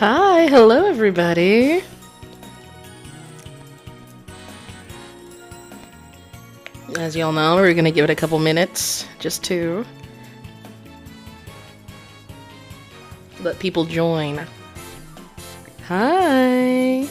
Hi, hello everybody. As y'all know, we're gonna give it a couple minutes just to let people join. Hi.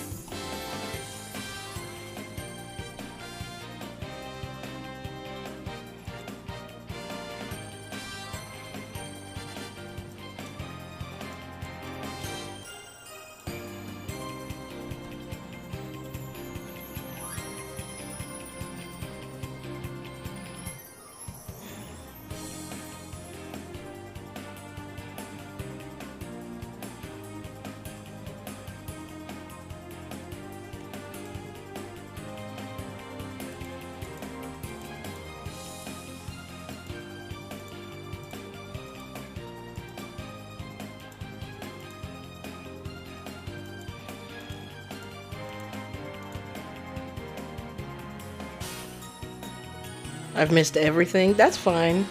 I've missed everything. That's fine.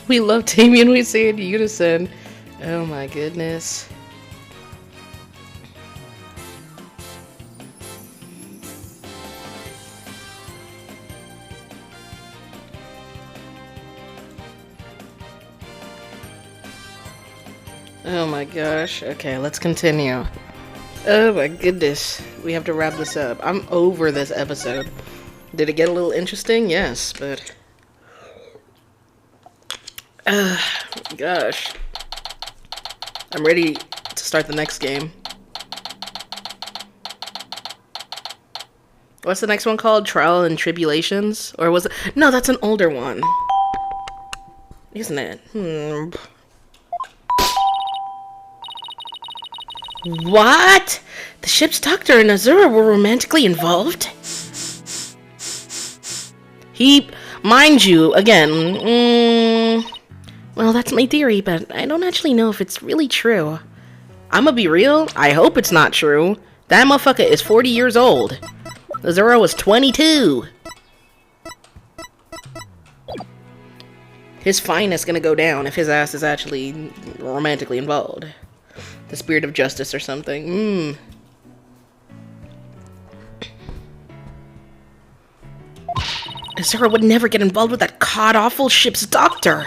We love Damien, we say in unison. Oh my goodness. Oh my gosh. Okay, let's continue. Oh my goodness. We have to wrap this up. I'm over this episode. Did it get a little interesting? Yes, but... gosh. I'm ready to start the next game. What's the next one called? Trial and Tribulations? Or was it... No, that's an older one. Isn't it? What? The ship's doctor and Azura were romantically involved? Mind you, again, well, that's my theory, but I don't actually know if it's really true. I'ma be real, I hope it's not true. That motherfucker is 40 years old. Azura was 22. His fine is gonna go down if his ass is actually romantically involved. The spirit of justice or something. Azura would never get involved with that god-awful ship's doctor.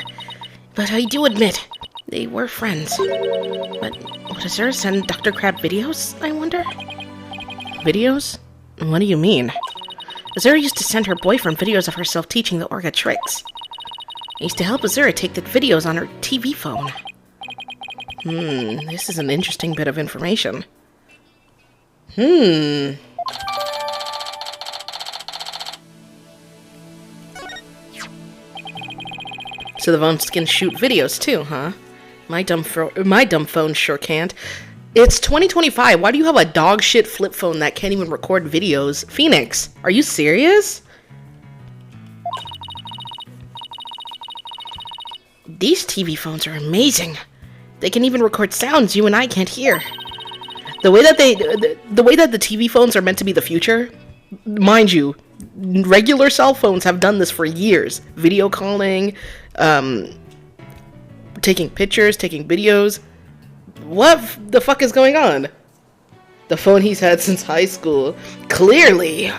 But I do admit, they were friends. But would Azura send Dr. Crab videos, I wonder? Videos? What do you mean? Azura used to send her boyfriend videos of herself teaching the Orga tricks. I used to help Azura take the videos on her TV phone. This is an interesting bit of information. So the phones can shoot videos too, huh? My dumb phone sure can't. It's 2025. Why do you have a dog shit flip phone that can't even record videos? Phoenix, are you serious? These TV phones are amazing. They can even record sounds you and I can't hear. The way that the TV phones are meant to be the future, mind you, regular cell phones have done this for years. Video calling, taking pictures, taking videos. What the fuck is going on? The phone he's had since high school. Clearly.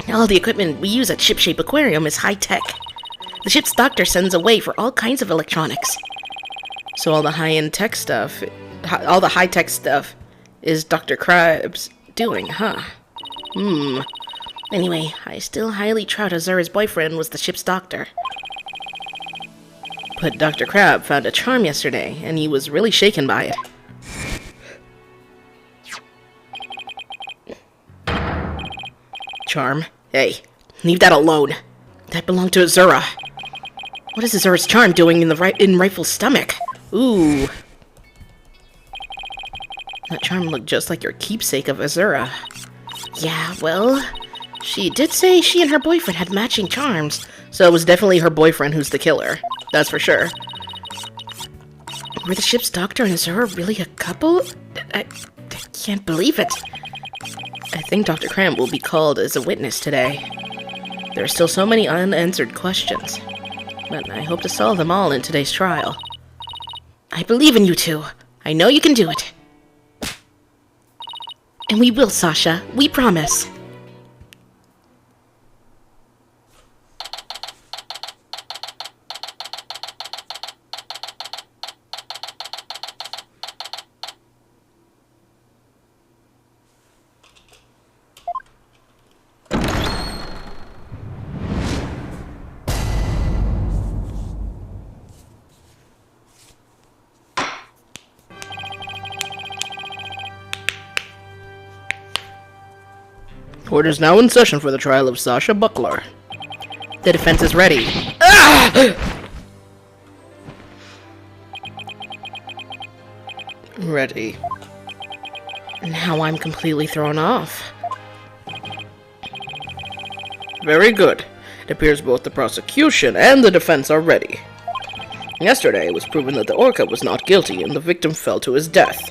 All the equipment we use at Shipshape Aquarium is high-tech. The ship's doctor sends away for all kinds of electronics. So all the high-end tech stuff, all the high-tech stuff is Dr. Krabs doing, huh? Anyway, I still highly doubt Azura's boyfriend was the ship's doctor. But Dr. Crab found a charm yesterday, and he was really shaken by it. Charm? Hey, leave that alone. That belonged to Azura. What is Azura's charm doing in Rifle's stomach? Ooh. That charm looked just like your keepsake of Azura. Yeah, well, she did say she and her boyfriend had matching charms, so it was definitely her boyfriend who's the killer. That's for sure. Were the ship's doctor and Azura really a couple? I can't believe it. I think Dr. Cram will be called as a witness today. There are still so many unanswered questions, but I hope to solve them all in today's trial. I I believe in you two. I know you can do it. And we will, Sasha. We promise. Court is now in session for the trial of Sasha Buckler. The defense is ready. Ah! Ready. Now I'm completely thrown off. Very good. It appears both the prosecution and the defense are ready. Yesterday, it was proven that the Orca was not guilty and the victim fell to his death.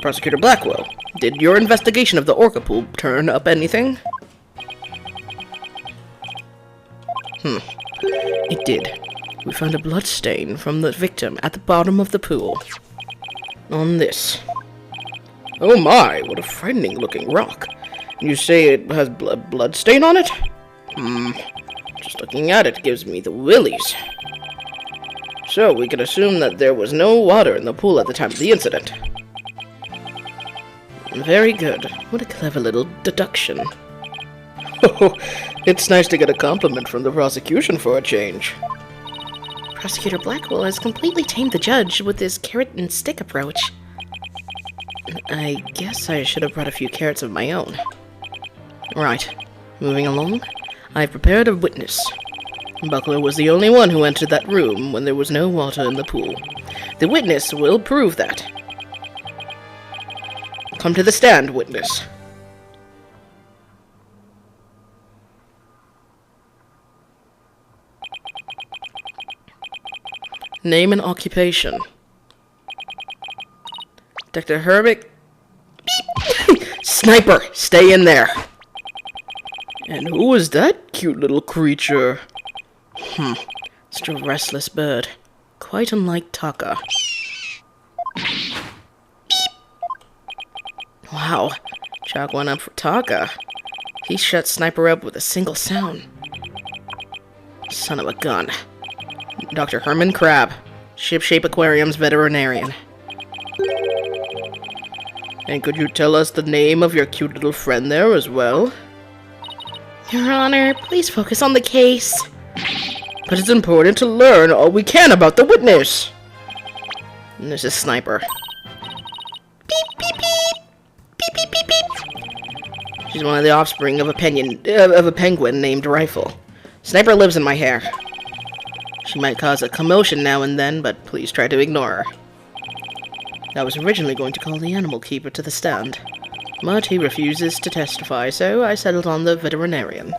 Prosecutor Blackwell, did your investigation of the Orca pool turn up anything? It did. We found a blood stain from the victim at the bottom of the pool. On this. Oh my, what a frightening looking rock. You say it has blood stain on it? Just looking at it gives me the willies. So we can assume that there was no water in the pool at the time of the incident. Very good. What a clever little deduction. Oh, it's nice to get a compliment from the prosecution for a change. Prosecutor Blackwell has completely tamed the judge with his carrot and stick approach. I guess I should have brought a few carrots of my own. Right. Moving along, I've prepared a witness. Buckler was the only one who entered that room when there was no water in the pool. The witness will prove that. Come to the stand, witness. Name and occupation. Dr. Herbick. Sniper, stay in there. And who is that cute little creature? Such a restless bird. Quite unlike Taka. Wow, Chalk went up for Taka. He shut Sniper up with a single sound. Son of a gun. Dr. Herman Crab, Shipshape Aquarium's veterinarian. And could you tell us the name of your cute little friend there as well? Your Honor, please focus on the case. But it's important to learn all we can about the witness. And this is Sniper. Beep, beep, beep. Beep, beep, beep, beep. She's one of the offspring of a penguin named Rifle. Sniper lives in my hair. She might cause a commotion now and then, but please try to ignore her. I was originally going to call the animal keeper to the stand, but he refuses to testify, so I settled on the veterinarian.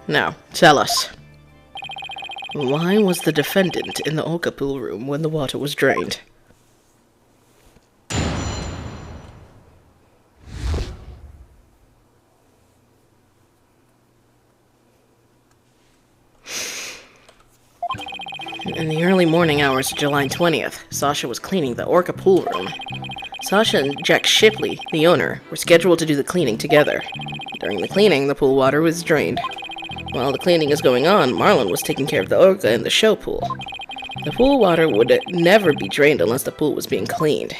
Now, tell us. Why was the defendant in the Orca pool room when the water was drained? In the early morning hours of July 20th, Sasha was cleaning the Orca pool room. Sasha and Jack Shipley, the owner, were scheduled to do the cleaning together. During the cleaning, the pool water was drained. While the cleaning is going on, Marlon was taking care of the Orca in the show pool. The pool water would never be drained unless the pool was being cleaned.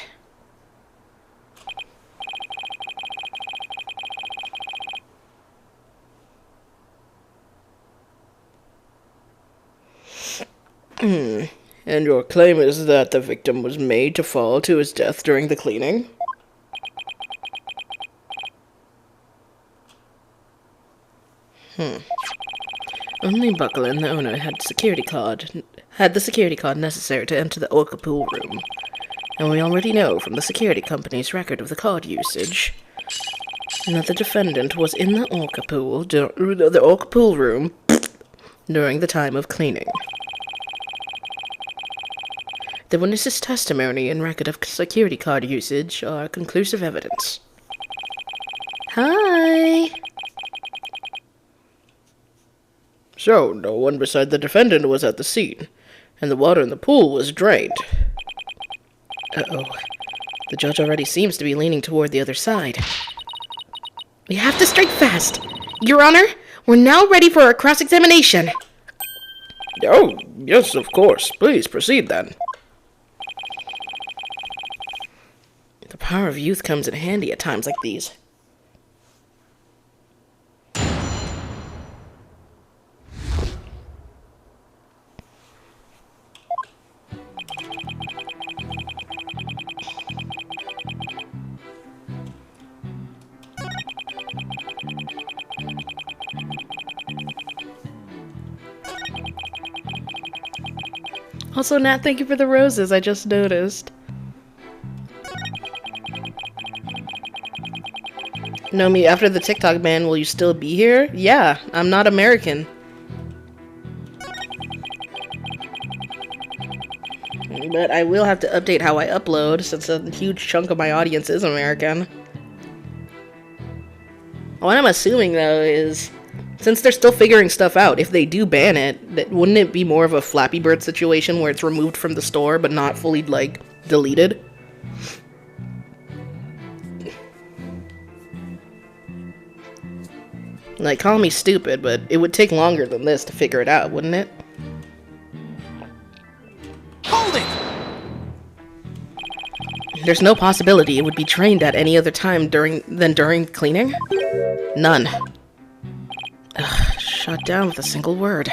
And your claim is that the victim was made to fall to his death during the cleaning? Only Buckler and the owner had the security card necessary to enter the Orca pool room. And we already know from the security company's record of the card usage that the defendant was in the Orca pool room during the time of cleaning. The witness's testimony and record of security card usage are conclusive evidence. Hi! So, no one beside the defendant was at the scene, and the water in the pool was drained. Uh-oh. The judge already seems to be leaning toward the other side. We have to strike fast. Your Honor, we're now ready for our cross-examination. Oh, yes, of course. Please proceed then. The power of youth comes in handy at times like these. Also, Nat, thank you for the roses, I just noticed. Nomi, after the TikTok ban, will you still be here? Yeah, I'm not American. But I will have to update how I upload, since a huge chunk of my audience is American. What I'm assuming, though, is... since they're still figuring stuff out, if they do ban it, wouldn't it be more of a Flappy Bird situation where it's removed from the store but not fully, like, deleted? Like, call me stupid, but it would take longer than this to figure it out, wouldn't it? Hold it! There's no possibility it would be trained at any other time than during cleaning? None. Ugh, shut down with a single word.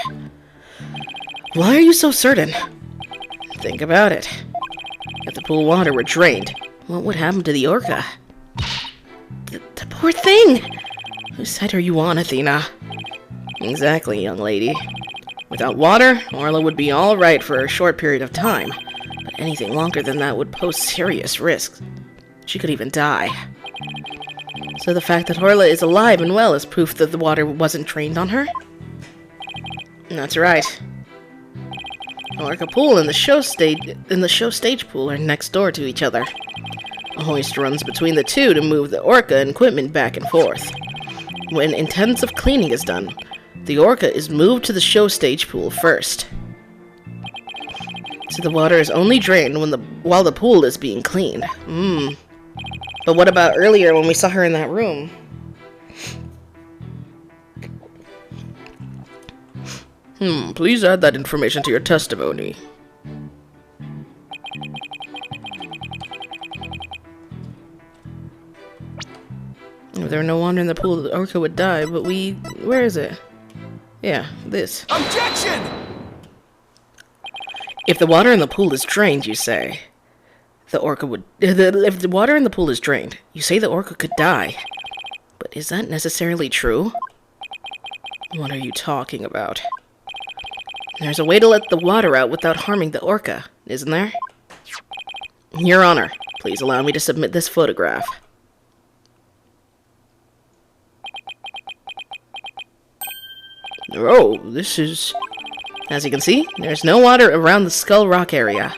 Why are you so certain? Think about it. If the pool water were drained, what would happen to the orca? The poor thing! Whose side are you on, Athena? Exactly, young lady. Without water, Orla would be alright for a short period of time, but anything longer than that would pose serious risks. She could even die. So the fact that Orla is alive and well is proof that the water wasn't drained on her? That's right. The orca pool and the show stage pool are next door to each other. A hoist runs between the two to move the orca and equipment back and forth. When intensive cleaning is done, the orca is moved to the show stage pool first. So the water is only drained while the pool is being cleaned. But what about earlier when we saw her in that room? Please add that information to your testimony. If there were no water in the pool, the orca would die, but where is it? Yeah, this. Objection! If the water in the pool is drained, you say, the orca would... If the water in the pool is drained, you say the orca could die. But is that necessarily true? What are you talking about? There's a way to let the water out without harming the orca, isn't there? Your Honor, please allow me to submit this photograph. Oh, this is... As you can see, there's no water around the Skull Rock area.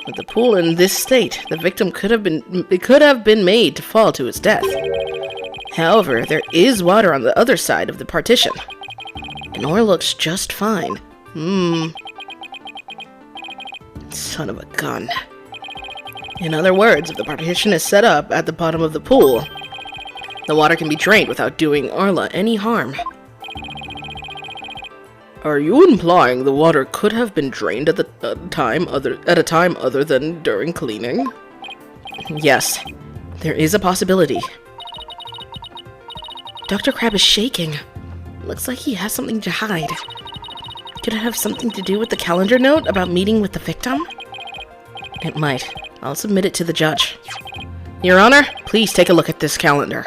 With the pool in this state, the victim could have been made to fall to its death. However, there is water on the other side of the partition. And Nora looks just fine. Son of a gun. In other words, if the partition is set up at the bottom of the pool, the water can be drained without doing Orla any harm. Are you implying the water could have been drained at a time other than during cleaning? Yes, there is a possibility. Dr. Crab is shaking. Looks like he has something to hide. Could it have something to do with the calendar note about meeting with the victim? It might. I'll submit it to the judge. Your Honor, please take a look at this calendar.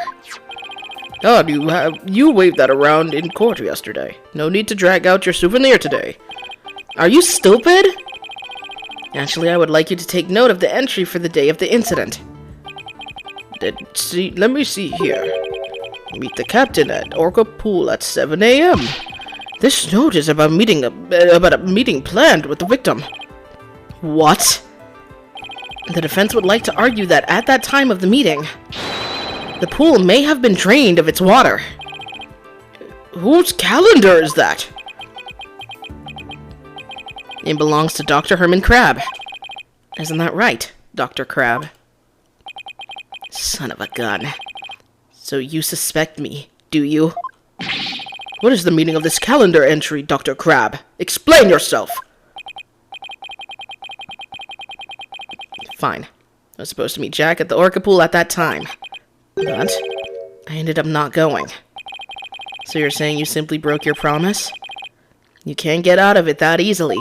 God, you waved that around in court yesterday. No need to drag out your souvenir today. Are you stupid? Actually, I would like you to take note of the entry for the day of the incident. Let me see here. Meet the captain at Orca Pool at 7 a.m. This note is about a meeting planned with the victim. What? The defense would like to argue that at that time of the meeting, the pool may have been drained of its water. Whose calendar is that? It belongs to Dr. Herman Crab. Isn't that right, Dr. Crab? Son of a gun. So you suspect me, do you? What is the meaning of this calendar entry, Dr. Crab? Explain yourself! Fine. I was supposed to meet Jack at the Orca pool at that time. But I ended up not going. So you're saying you simply broke your promise? You can't get out of it that easily.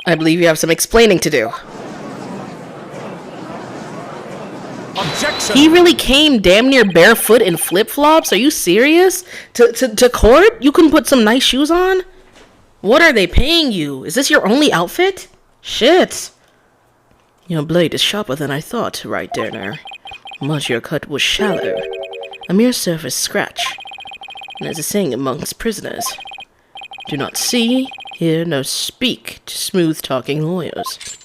I believe you have some explaining to do. Objection! He really came damn near barefoot in flip-flops? Are you serious? To court? You couldn't put some nice shoes on? What are they paying you? Is this your only outfit? Shit. Your blade is sharper than I thought, Wright Derner. Much your cut was shallow. A mere surface scratch. And as a saying amongst prisoners, do not see, hear, nor speak to smooth-talking lawyers.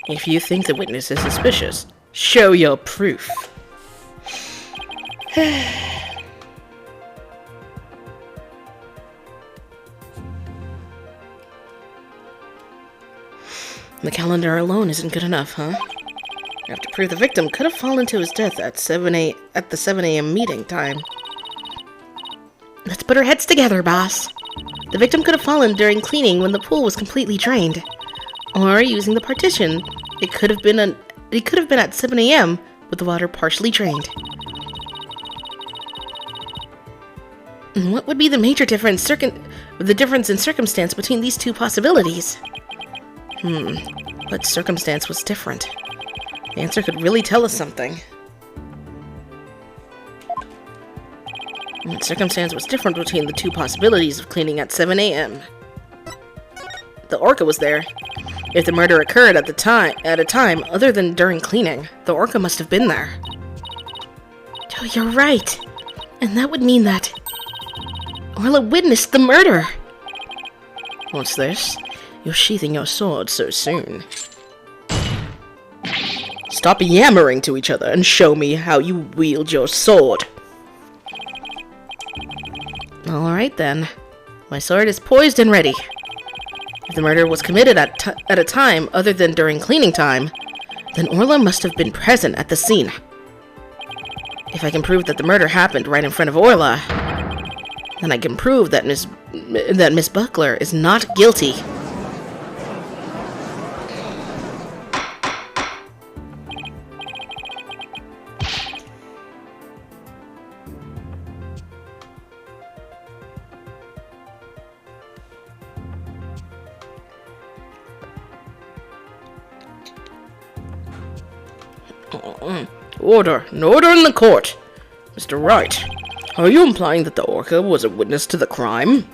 If you think the witness is suspicious, show your proof. The calendar alone isn't good enough, huh? You have to prove the victim could have fallen to his death at the 7 a.m. meeting time. Let's put our heads together, boss. The victim could have fallen during cleaning when the pool was completely drained. Or using the partition. It could have been at 7 a.m. with the water partially drained. And what would be the major difference in circumstance between these two possibilities? What circumstance was different? The answer could really tell us something. What circumstance was different between the two possibilities of cleaning at 7 a.m.? The Orca was there. If the murder occurred at a time other than during cleaning, the Orca must have been there. Oh, you're right. And that would mean that Orla witnessed the murder. What's this? You're sheathing your sword so soon. Stop yammering to each other and show me how you wield your sword. Alright then. My sword is poised and ready. If the murder was committed at a time other than during cleaning time, then Orla must have been present at the scene. If I can prove that the murder happened right in front of Orla, then I can prove that Miss Buckler is not guilty. Order. An order in the court. Mr. Wright, are you implying that the Orca was a witness to the crime?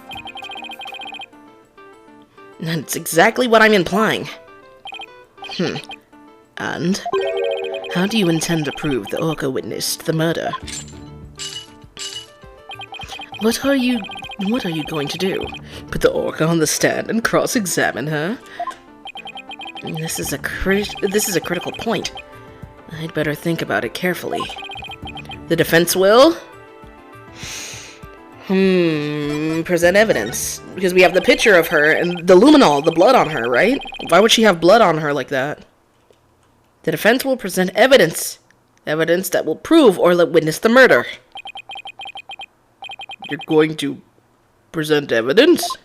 That's exactly what I'm implying. And? How do you intend to prove the Orca witnessed the murder? What are you going to do? Put the Orca on the stand and cross-examine her? This is a critical point. I'd better think about it carefully. The defense will? Present evidence. Because we have the picture of her and the luminol, the blood on her, right? Why would she have blood on her like that? The defense will present evidence. Evidence that will prove Orla witnessed the murder. You're going to present evidence?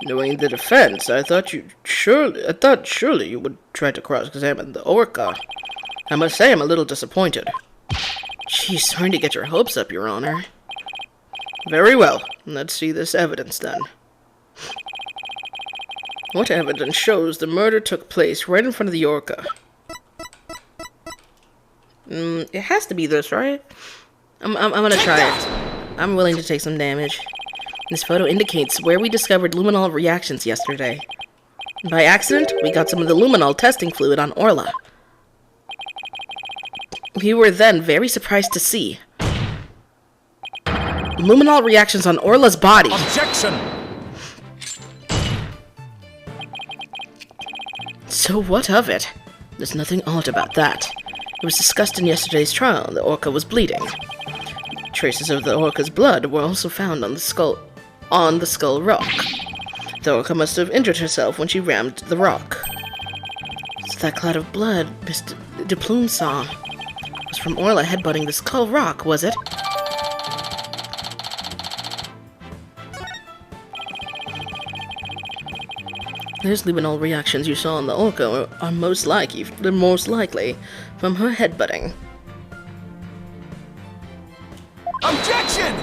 Knowing the defense, I thought surely you would try to cross-examine the Orca. I must say I'm a little disappointed. Geez, sorry to get your hopes up, Your Honor. Very well. Let's see this evidence, then. What evidence shows the murder took place right in front of the Orca? It has to be this, right? I'm gonna try it. I'm willing to take some damage. This photo indicates where we discovered luminol reactions yesterday. By accident, we got some of the luminol testing fluid on Orla. We were then very surprised to see luminol reactions on Orla's body. Objection! So what of it? There's nothing odd about that. It was discussed in yesterday's trial. The Orca was bleeding. Traces of the orca's blood were also found on the skull rock. The orca must have injured herself when she rammed the rock. So that cloud of blood Mr. de Plume saw was from Orla headbutting the skull rock, was it? Those luminol reactions you saw in the orca are most likely from her headbutting. Objection!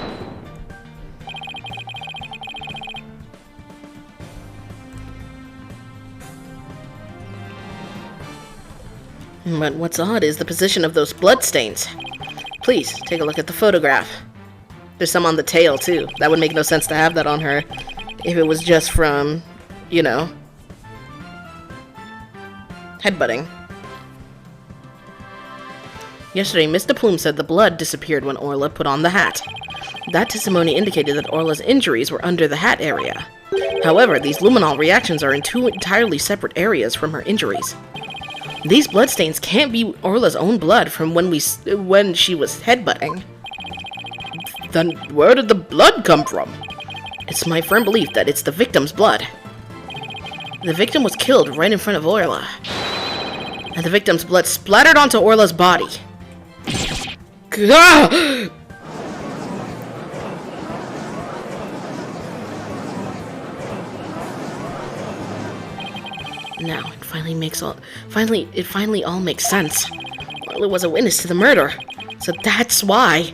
But what's odd is the position of those bloodstains. Please, take a look at the photograph. There's some on the tail, too. That would make no sense to have that on her if it was just from, you know, headbutting. Yesterday, Mr. Plume said the blood disappeared when Orla put on the hat. That testimony indicated that Orla's injuries were under the hat area. However, these luminol reactions are in two entirely separate areas from her injuries. These bloodstains can't be Orla's own blood from when she was headbutting. Then where did the blood come from? It's my firm belief that it's the victim's blood. The victim was killed right in front of Orla, and the victim's blood splattered onto Orla's body. Gah! Now it finally all makes sense. Orla was a witness to the murder, so that's why.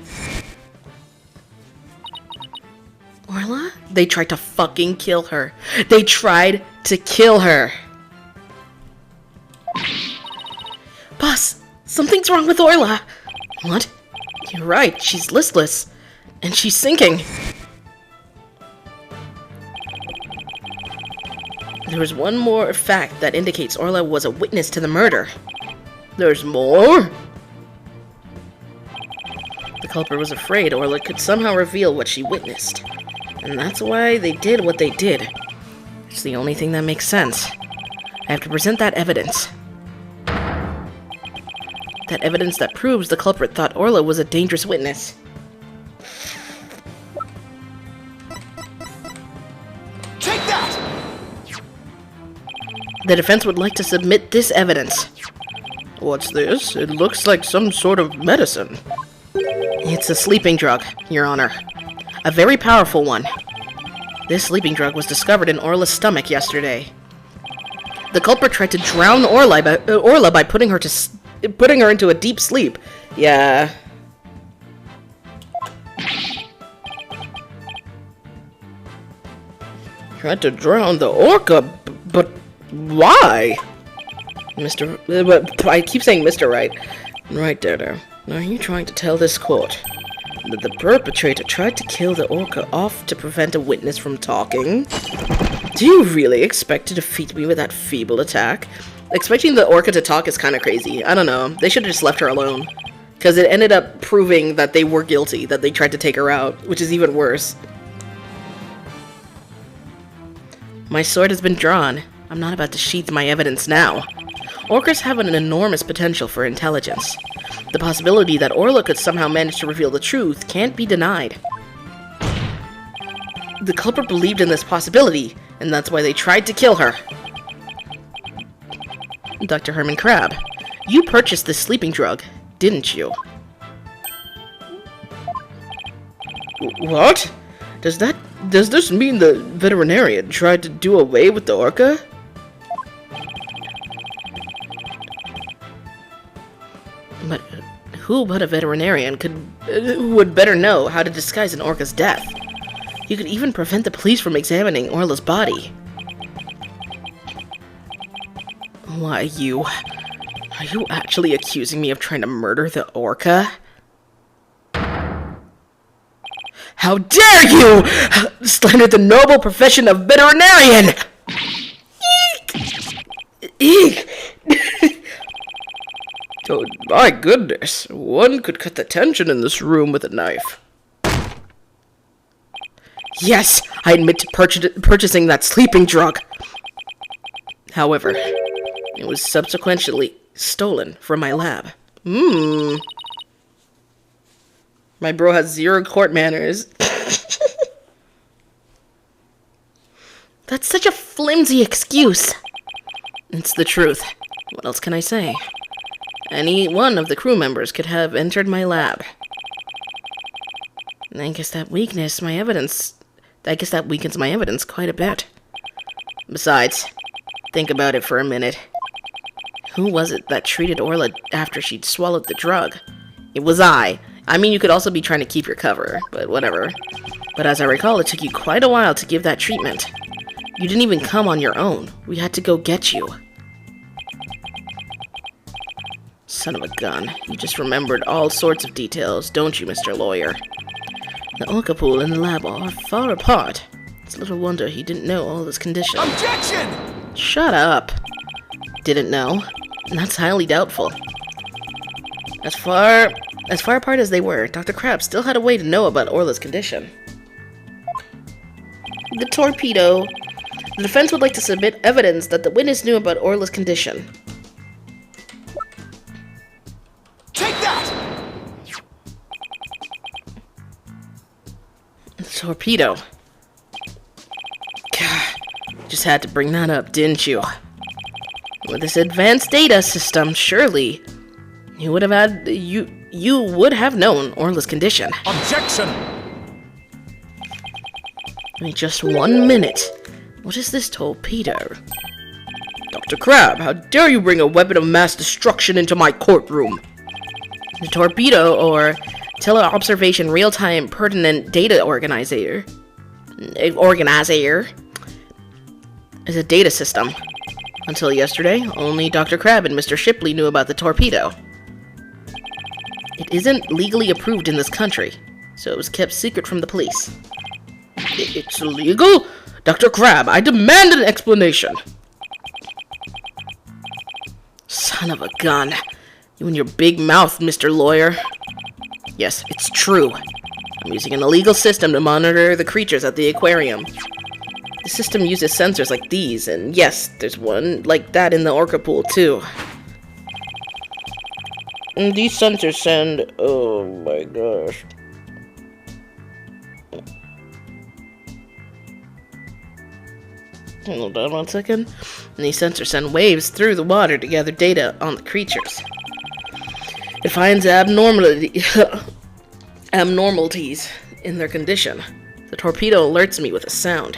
Orla? They tried to fucking kill her. They tried to kill her. Boss, something's wrong with Orla. What? You're right, she's listless. And she's sinking. There was one more fact that indicates Orla was a witness to the murder. There's more? The culprit was afraid Orla could somehow reveal what she witnessed. And that's why they did what they did. It's the only thing that makes sense. I have to present that evidence. That evidence that proves the culprit thought Orla was a dangerous witness. Take that! The defense would like to submit this evidence. What's this? It looks like some sort of medicine. It's a sleeping drug, Your Honor. A very powerful one. This sleeping drug was discovered in Orla's stomach yesterday. The culprit tried to drown Orla by putting her into a deep sleep. Yeah. Tried to drown the orca, but why? But I keep saying Mr. Wright. Right there. Are you trying to tell this court that the perpetrator tried to kill the orca off to prevent a witness from talking? Do you really expect to defeat me with that feeble attack? Expecting the orca to talk is kind of crazy. I don't know. They should have just left her alone. Because it ended up proving that they were guilty, that they tried to take her out, which is even worse. My sword has been drawn. I'm not about to sheath my evidence now. Orcas have an enormous potential for intelligence. The possibility that Orla could somehow manage to reveal the truth can't be denied. The culprit believed in this possibility, and that's why they tried to kill her. Dr. Herman Crab, you purchased this sleeping drug, didn't you? What? Does this mean the veterinarian tried to do away with the orca? But who but a veterinarian would better know how to disguise an orca's death? You could even prevent the police from examining Orla's body. Why, are you actually accusing me of trying to murder the orca? How dare you slander the noble profession of veterinarian! Eek! Eek! Oh, my goodness. One could cut the tension in this room with a knife. Yes, I admit to purchasing that sleeping drug. However, it was subsequently stolen from my lab. My bro has zero court manners. That's such a flimsy excuse. It's the truth. What else can I say? Any one of the crew members could have entered my lab. I guess that weakens my evidence quite a bit. Besides, think about it for a minute. Who was it that treated Orla after she'd swallowed the drug? It was I. I mean, you could also be trying to keep your cover, but whatever. But as I recall, it took you quite a while to give that treatment. You didn't even come on your own. We had to go get you. Son of a gun. You just remembered all sorts of details, don't you, Mr. Lawyer? The orca pool and the lab are far apart. It's little wonder he didn't know all this condition. Objection! Shut up. Didn't know? That's highly doubtful. As far apart as they were, Dr. Crabbe still had a way to know about Orla's condition. The torpedo. The defense would like to submit evidence that the witness knew about Orla's condition. Take that! The torpedo. God, just had to bring that up, didn't you? With this advanced data system, surely you would have known Orla's condition. Objection! In just 1 minute. What is this torpedo? Dr. Crabbe, how dare you bring a weapon of mass destruction into my courtroom? The torpedo, or Teleobservation Real-Time Pertinent Data Organizer, is a data system. Until yesterday, only Dr. Crabbe and Mr. Shipley knew about the torpedo. It isn't legally approved in this country, so it was kept secret from the police. It's illegal? Dr. Crabbe, I demand an explanation! Son of a gun. You and your big mouth, Mr. Lawyer. Yes, it's true. I'm using an illegal system to monitor the creatures at the aquarium. The system uses sensors like these, and yes, there's one like that in the orca pool, too. And these sensors send... oh my gosh. Hold on 1 second. And these sensors send waves through the water to gather data on the creatures. It finds abnormalities in their condition. The torpedo alerts me with a sound.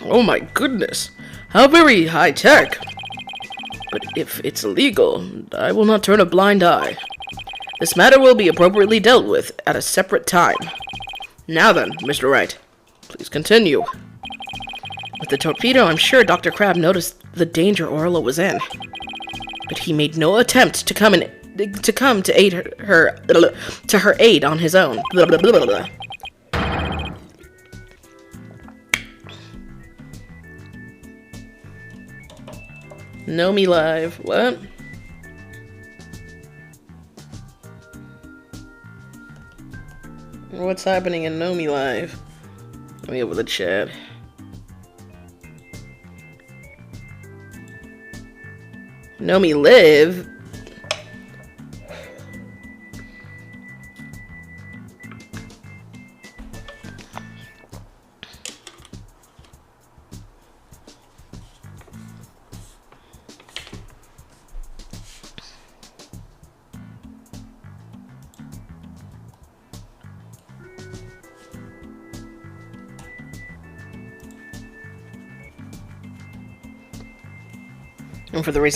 Oh my goodness, how very high-tech. But if it's illegal, I will not turn a blind eye. This matter will be appropriately dealt with at a separate time. Now then, Mr. Wright, please continue. With the torpedo, I'm sure Dr. Crabbe noticed the danger Orla was in. But he made no attempt to come to aid her aid on his own. Blah, blah, blah, blah, blah. Know me live. What? What's happening in Know Me Live? Let me open the chat. Know Me Live?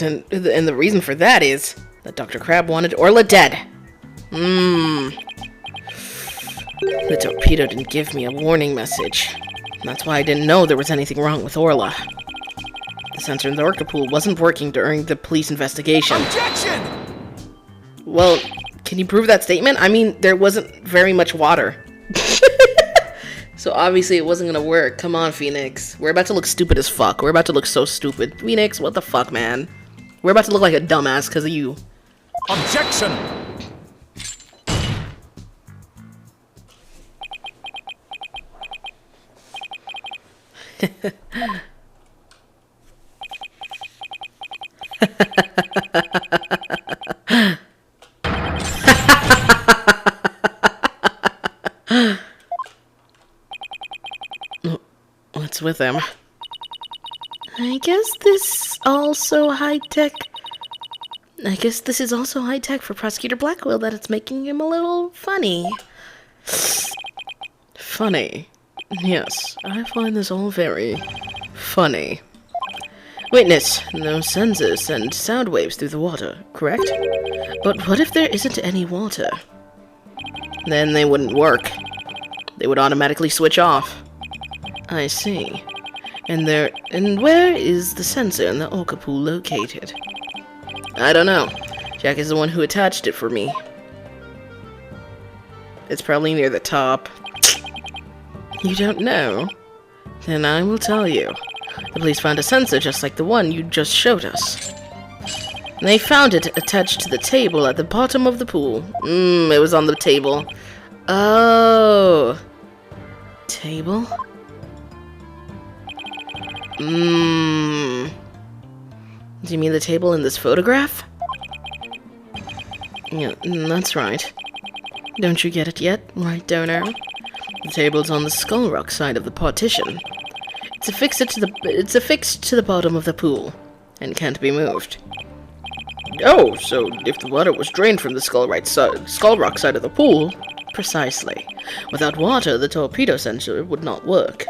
And the reason for that is that Dr. Crabbe wanted Orla dead. The torpedo didn't give me a warning message. That's why I didn't know there was anything wrong with Orla. The sensor in the orca pool wasn't working during the police investigation. Objection! Well, can you prove that statement? I mean, there wasn't very much water. So obviously it wasn't gonna work. Come on, Phoenix. We're about to look stupid as fuck. We're about to look so stupid. Phoenix, what the fuck, man? We're about to look like a dumbass because of you. Objection! with him. I guess this is also high-tech for Prosecutor Blackwell, that it's making him a little funny. Funny? Yes, I find this all very funny. Witness, those sensors send sound waves through the water, correct? But what if there isn't any water? Then they wouldn't work. They would automatically switch off. I see. And where is the sensor in the orca pool located? I don't know. Jack is the one who attached it for me. It's probably near the top. You don't know? Then I will tell you. The police found a sensor just like the one you just showed us. They found it attached to the table at the bottom of the pool. It was on the table. Oh. Table? Do you mean the table in this photograph? Yeah, that's right. Don't you get it yet, right, Donor? The table's on the Skull Rock side of the partition. It's affixed to the bottom of the pool, and can't be moved. Oh, so if the water was drained from the Skull Rock side of the pool... Precisely. Without water, the torpedo sensor would not work.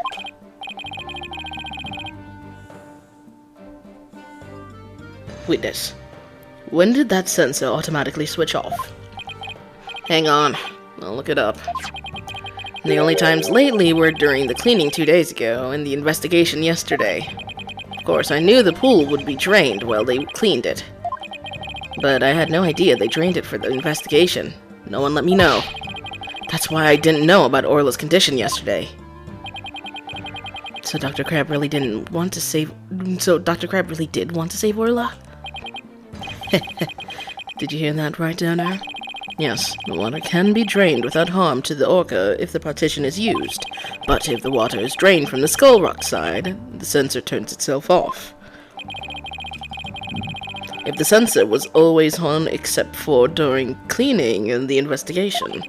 Witness. When did that sensor automatically switch off? Hang on. I'll look it up. The only times lately were during the cleaning 2 days ago and the investigation yesterday. Of course, I knew the pool would be drained while they cleaned it. But I had no idea they drained it for the investigation. No one let me know. That's why I didn't know about Orla's condition yesterday. So Dr. Crab really did want to save Orla? Did you hear that right, Donor? Yes, the water can be drained without harm to the orca if the partition is used, but if the water is drained from the Skull Rock side, the sensor turns itself off. If the sensor was always on except for during cleaning and the investigation,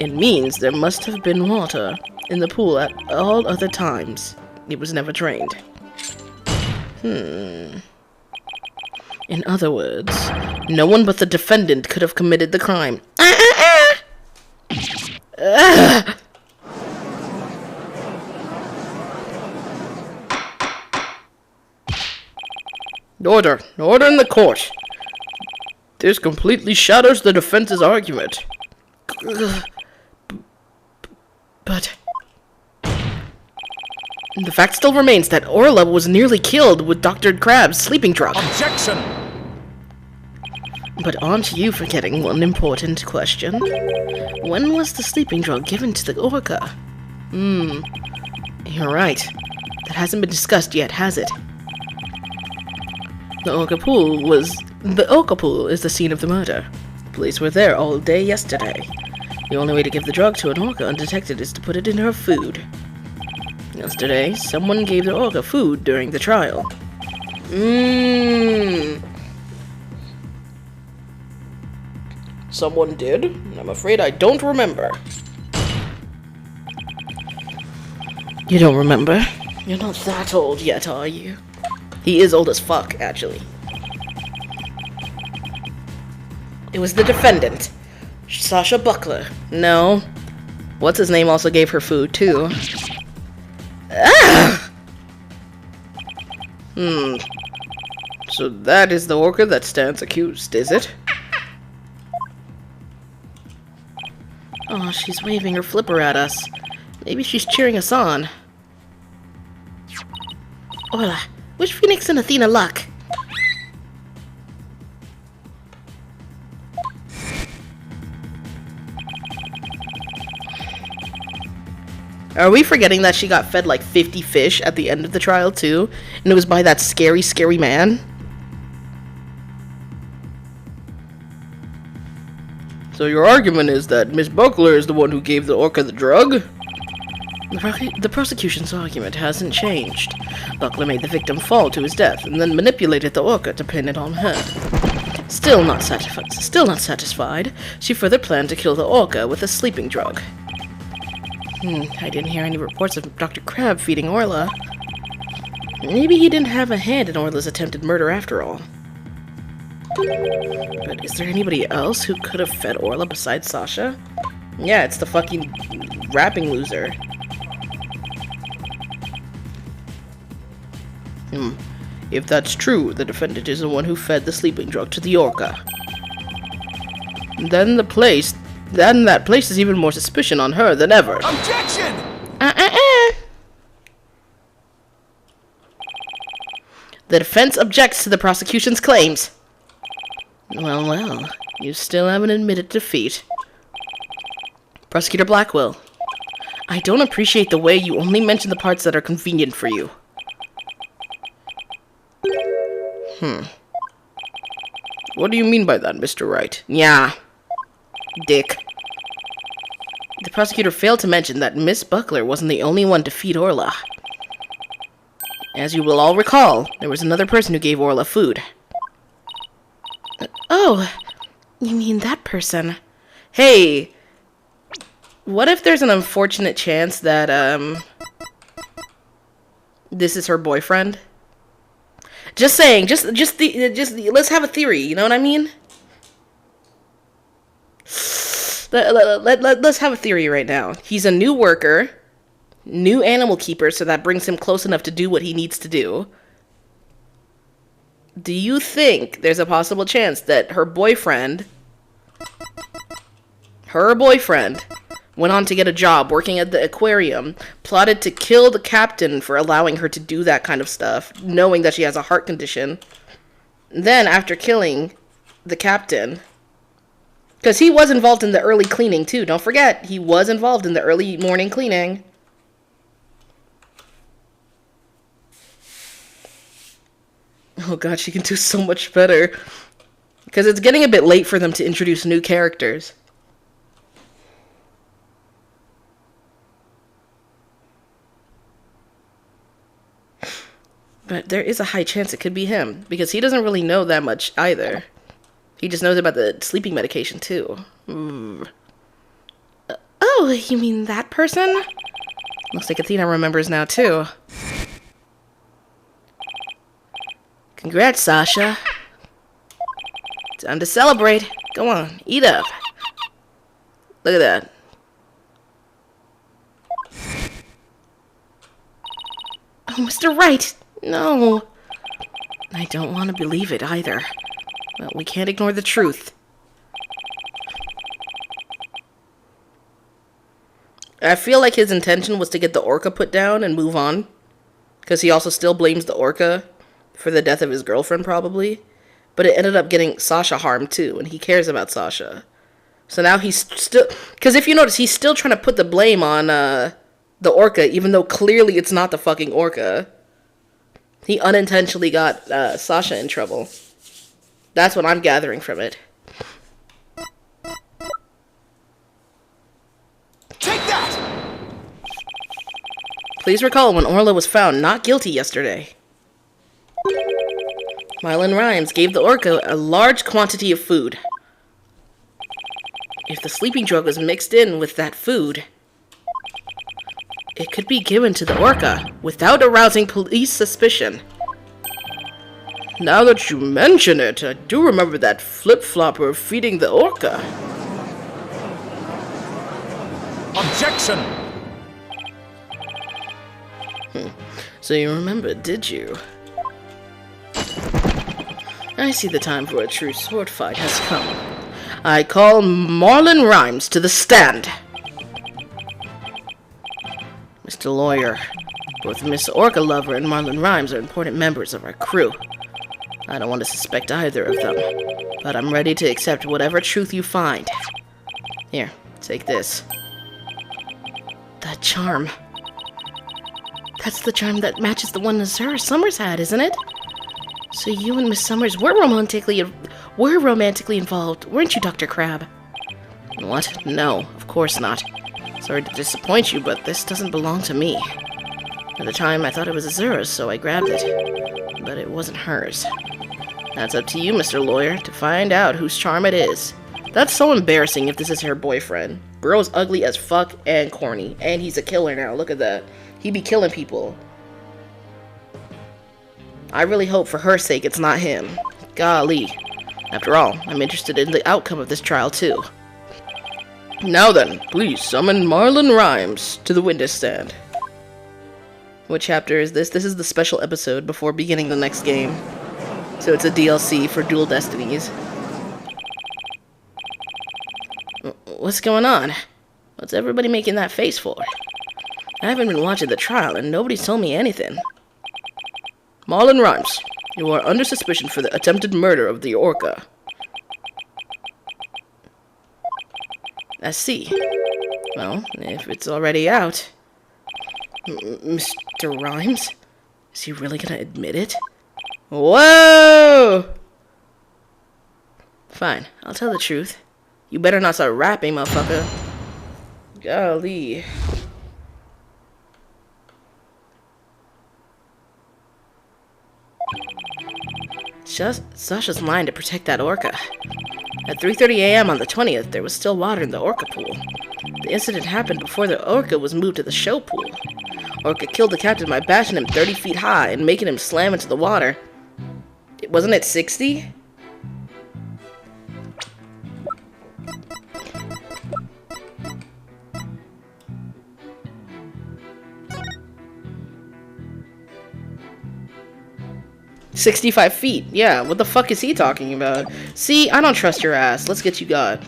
it means there must have been water in the pool at all other times. It was never drained. In other words, no one but the defendant could have committed the crime. Order! Order in the court! This completely shatters the defense's argument. But... the fact still remains that Orla was nearly killed with Dr. Crab's sleeping drug. Objection! But aren't you forgetting one important question? When was the sleeping drug given to the orca? You're right. That hasn't been discussed yet, has it? The orca pool is the scene of the murder. The police were there all day yesterday. The only way to give the drug to an orca undetected is to put it in her food. Yesterday, someone gave the orca food during the trial. Someone did? I'm afraid I don't remember. You don't remember? You're not that old yet, are you? He is old as fuck, actually. It was the defendant, Sasha Buckler. No. What's his name also gave her food, too. So that is the orca that stands accused, is it? Oh, she's waving her flipper at us. Maybe she's cheering us on. Orla, wish Phoenix and Athena luck. Are we forgetting that she got fed like 50 fish at the end of the trial too? And it was by that scary, scary man? So your argument is that Miss Buckler is the one who gave the orca the drug? The prosecution's argument hasn't changed. Buckler made the victim fall to his death and then manipulated the orca to pin it on her. Still not satisfied, she further planned to kill the orca with a sleeping drug. I didn't hear any reports of Dr. Crab feeding Orla. Maybe he didn't have a hand in Orla's attempted murder after all. But is there anybody else who could have fed Orla besides Sasha? Yeah, it's the fucking rapping loser. If that's true, the defendant is the one who fed the sleeping drug to the orca. Then that places even more suspicion on her than ever. Objection! The defense objects to the prosecution's claims. Well, you still haven't admitted defeat. Prosecutor Blackwell, I don't appreciate the way you only mention the parts that are convenient for you. What do you mean by that, Mr. Wright? Yeah. Dick. The prosecutor failed to mention that Miss Buckler wasn't the only one to feed Orla. As you will all recall, there was another person who gave Orla food. Oh, you mean that person? Hey, what if there's an unfortunate chance that, this is her boyfriend? Just saying, let's have a theory, you know what I mean? Let's have a theory right now. He's a new worker, new animal keeper, so that brings him close enough to do what he needs to do. Do you think there's a possible chance that her boyfriend went on to get a job working at the aquarium, plotted to kill the captain for allowing her to do that kind of stuff, knowing that she has a heart condition. Then, after killing the captain, because he was involved in the early cleaning too, don't forget, he was involved in the early morning cleaning. Oh god, she can do so much better. Because it's getting a bit late for them to introduce new characters. But there is a high chance it could be him, because he doesn't really know that much either. He just knows about the sleeping medication, too. Oh, you mean that person? Looks like Athena remembers now, too. Congrats, Sasha. Time to celebrate. Go on, eat up. Look at that. Oh, Mr. Wright! No. I don't want to believe it either. Well, we can't ignore the truth. I feel like his intention was to get the orca put down and move on. Because he also still blames the orca for the death of his girlfriend, probably. But it ended up getting Sasha harmed, too, and he cares about Sasha. So now he's still... Because if you notice, he's still trying to put the blame on the orca, even though clearly it's not the fucking orca. He unintentionally got Sasha in trouble. That's what I'm gathering from it. Take that! Please recall when Orla was found not guilty yesterday. Mylan Rhymes gave the orca a large quantity of food. If the sleeping drug was mixed in with that food, it could be given to the orca without arousing police suspicion. Now that you mention it, I do remember that flip-flopper feeding the orca. Objection! So you remember, did you? I see the time for a true sword fight has come. I call Marlon Rhymes to the stand. Mr. Lawyer, both Miss Orca Lover and Marlon Rhymes are important members of our crew. I don't want to suspect either of them, but I'm ready to accept whatever truth you find. Here, take this. That charm. That's the charm that matches the one Sarah Summers had, isn't it? So you and Miss Summers were romantically involved, weren't you, Dr. Crab? What? No, of course not. Sorry to disappoint you, but this doesn't belong to me. At the time, I thought it was Azura's, so I grabbed it. But it wasn't hers. That's up to you, Mr. Lawyer, to find out whose charm it is. That's so embarrassing if this is her boyfriend. Bro's ugly as fuck and corny. And he's a killer now. Look at that. He be killing people. I really hope for her sake it's not him. Golly. After all, I'm interested in the outcome of this trial too. Now then, please summon Marlon Rhymes to the witness stand. What chapter is this? This is the special episode before beginning the next game. So it's a DLC for Duel Destinies. What's going on? What's everybody making that face for? I haven't been watching the trial and nobody's told me anything. Marlon Rhymes, you are under suspicion for the attempted murder of the Orca. I see. Well, if it's already out... Mr. Rhymes? Is he really gonna admit it? Whoa! Fine, I'll tell the truth. You better not start rapping, motherfucker. Golly. Sasha's lying to protect that orca. At 3:30 a.m. on the 20th, there was still water in the orca pool. The incident happened before the orca was moved to the show pool. Orca killed the captain by bashing him 30 feet high and making him slam into the water. Wasn't it 60? "65 feet. Yeah, what the fuck is he talking about? See, I don't trust your ass. Let's get you got.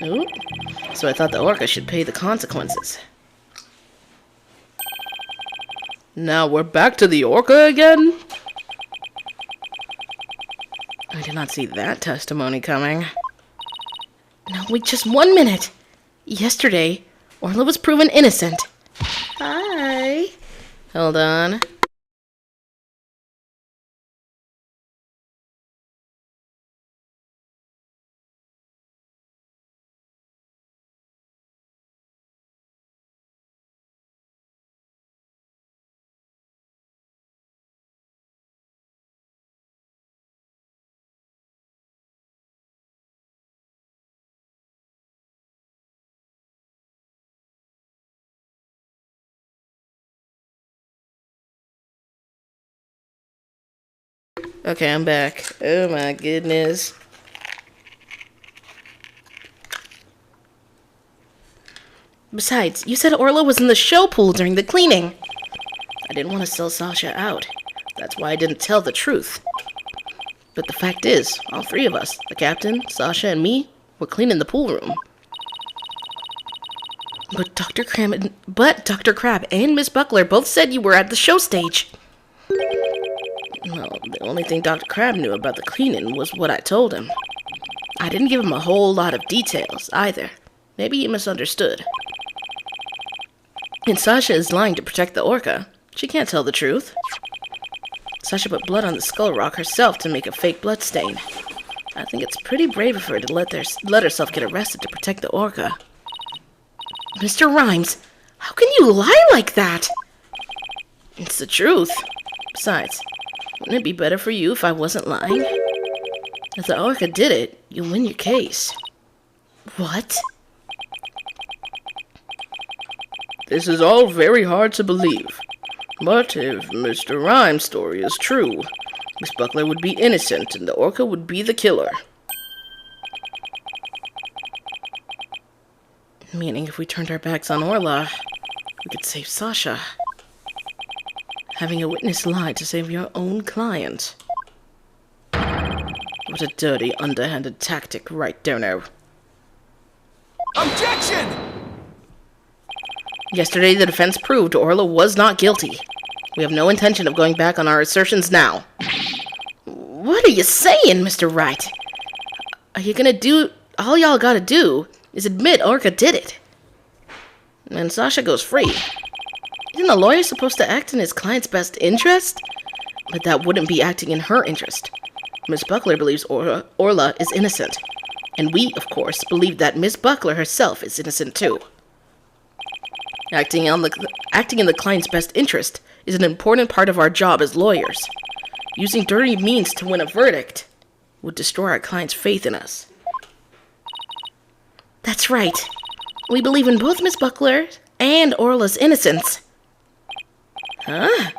Ooh. So I thought the orca should pay the consequences. Now we're back to the orca again? I did not see that testimony coming. No, wait just 1 minute. Yesterday, Orla was proven innocent. Hi. Hold on. Okay, I'm back. Oh my goodness. Besides, you said Orla was in the show pool during the cleaning. I didn't want to sell Sasha out. That's why I didn't tell the truth. But the fact is, all three of us, the captain, Sasha, and me, were cleaning the pool room. But Dr. Crab and Miss Buckler both said you were at the show stage. Well, the only thing Dr. Crab knew about the cleaning was what I told him. I didn't give him a whole lot of details, either. Maybe he misunderstood. And Sasha is lying to protect the orca. She can't tell the truth. Sasha put blood on the skull rock herself to make a fake blood stain. I think it's pretty brave of her to let herself get arrested to protect the orca. Mr. Rhymes, how can you lie like that? It's the truth. Besides, wouldn't it be better for you if I wasn't lying? If the orca did it, you'll win your case. What? This is all very hard to believe. But if Mr. Rhyme's story is true, Miss Buckler would be innocent and the orca would be the killer. Meaning if we turned our backs on Orla, we could save Sasha. Having a witness lie to save your own client. What a dirty, underhanded tactic, right, Dono? Objection! Yesterday, the defense proved Orla was not guilty. We have no intention of going back on our assertions now. What are you saying, Mr. Wright? Are you gonna do... All y'all gotta do is admit Orca did it. And Sasha goes free. Isn't a lawyer supposed to act in his client's best interest? But that wouldn't be acting in her interest. Miss Buckler believes Orla is innocent. And we, of course, believe that Miss Buckler herself is innocent too. Acting in the client's best interest is an important part of our job as lawyers. Using dirty means to win a verdict would destroy our client's faith in us. That's right. We believe in both Miss Buckler and Orla's innocence. Huh?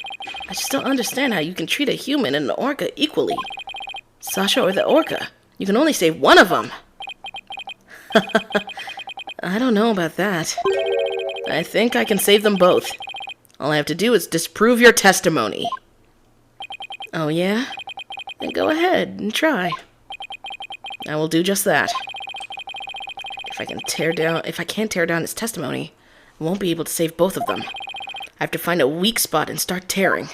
I just don't understand how you can treat a human and an orca equally. Sasha or the orca? You can only save one of them. I don't know about that. I think I can save them both. All I have to do is disprove your testimony. Oh yeah? Then go ahead and try. I will do just that. If I can't tear down his testimony, I won't be able to save both of them. I have to find a weak spot and start tearing.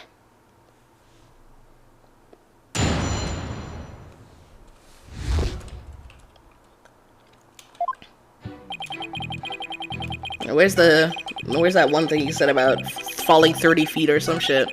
Where's that one thing you said about falling 30 feet or some shit?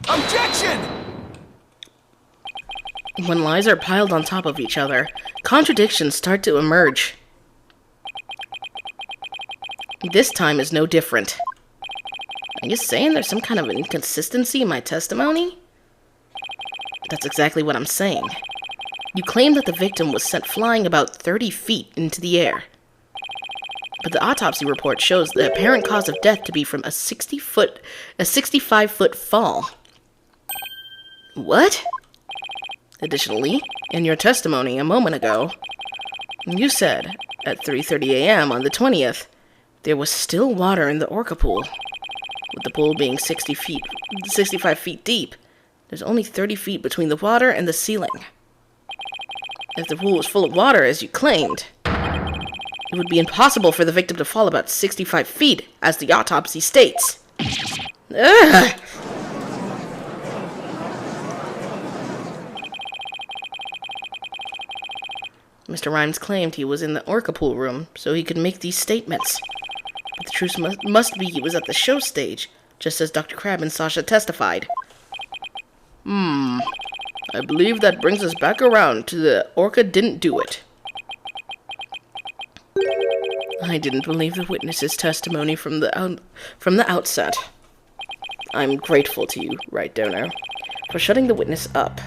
Objection! When lies are piled on top of each other, contradictions start to emerge. This time is no different. Are you saying there's some kind of inconsistency in my testimony? That's exactly what I'm saying. You claim that the victim was sent flying about 30 feet into the air. But the autopsy report shows the apparent cause of death to be from a 65-foot fall. What? Additionally, in your testimony a moment ago, you said at 3:30 a.m. on the 20th, there was still water in the orca pool. With the pool being 65 feet deep, there's only 30 feet between the water and the ceiling. If the pool was full of water, as you claimed, it would be impossible for the victim to fall about 65 feet, as the autopsy states. Ugh! Mr. Rhymes claimed he was in the orca pool room, so he could make these statements. But the truth must be he was at the show stage, just as Dr. Crab and Sasha testified. I believe that brings us back around to the orca didn't do it. I didn't believe the witness's testimony from the outset. I'm grateful to you, Wright Donor, for shutting the witness up.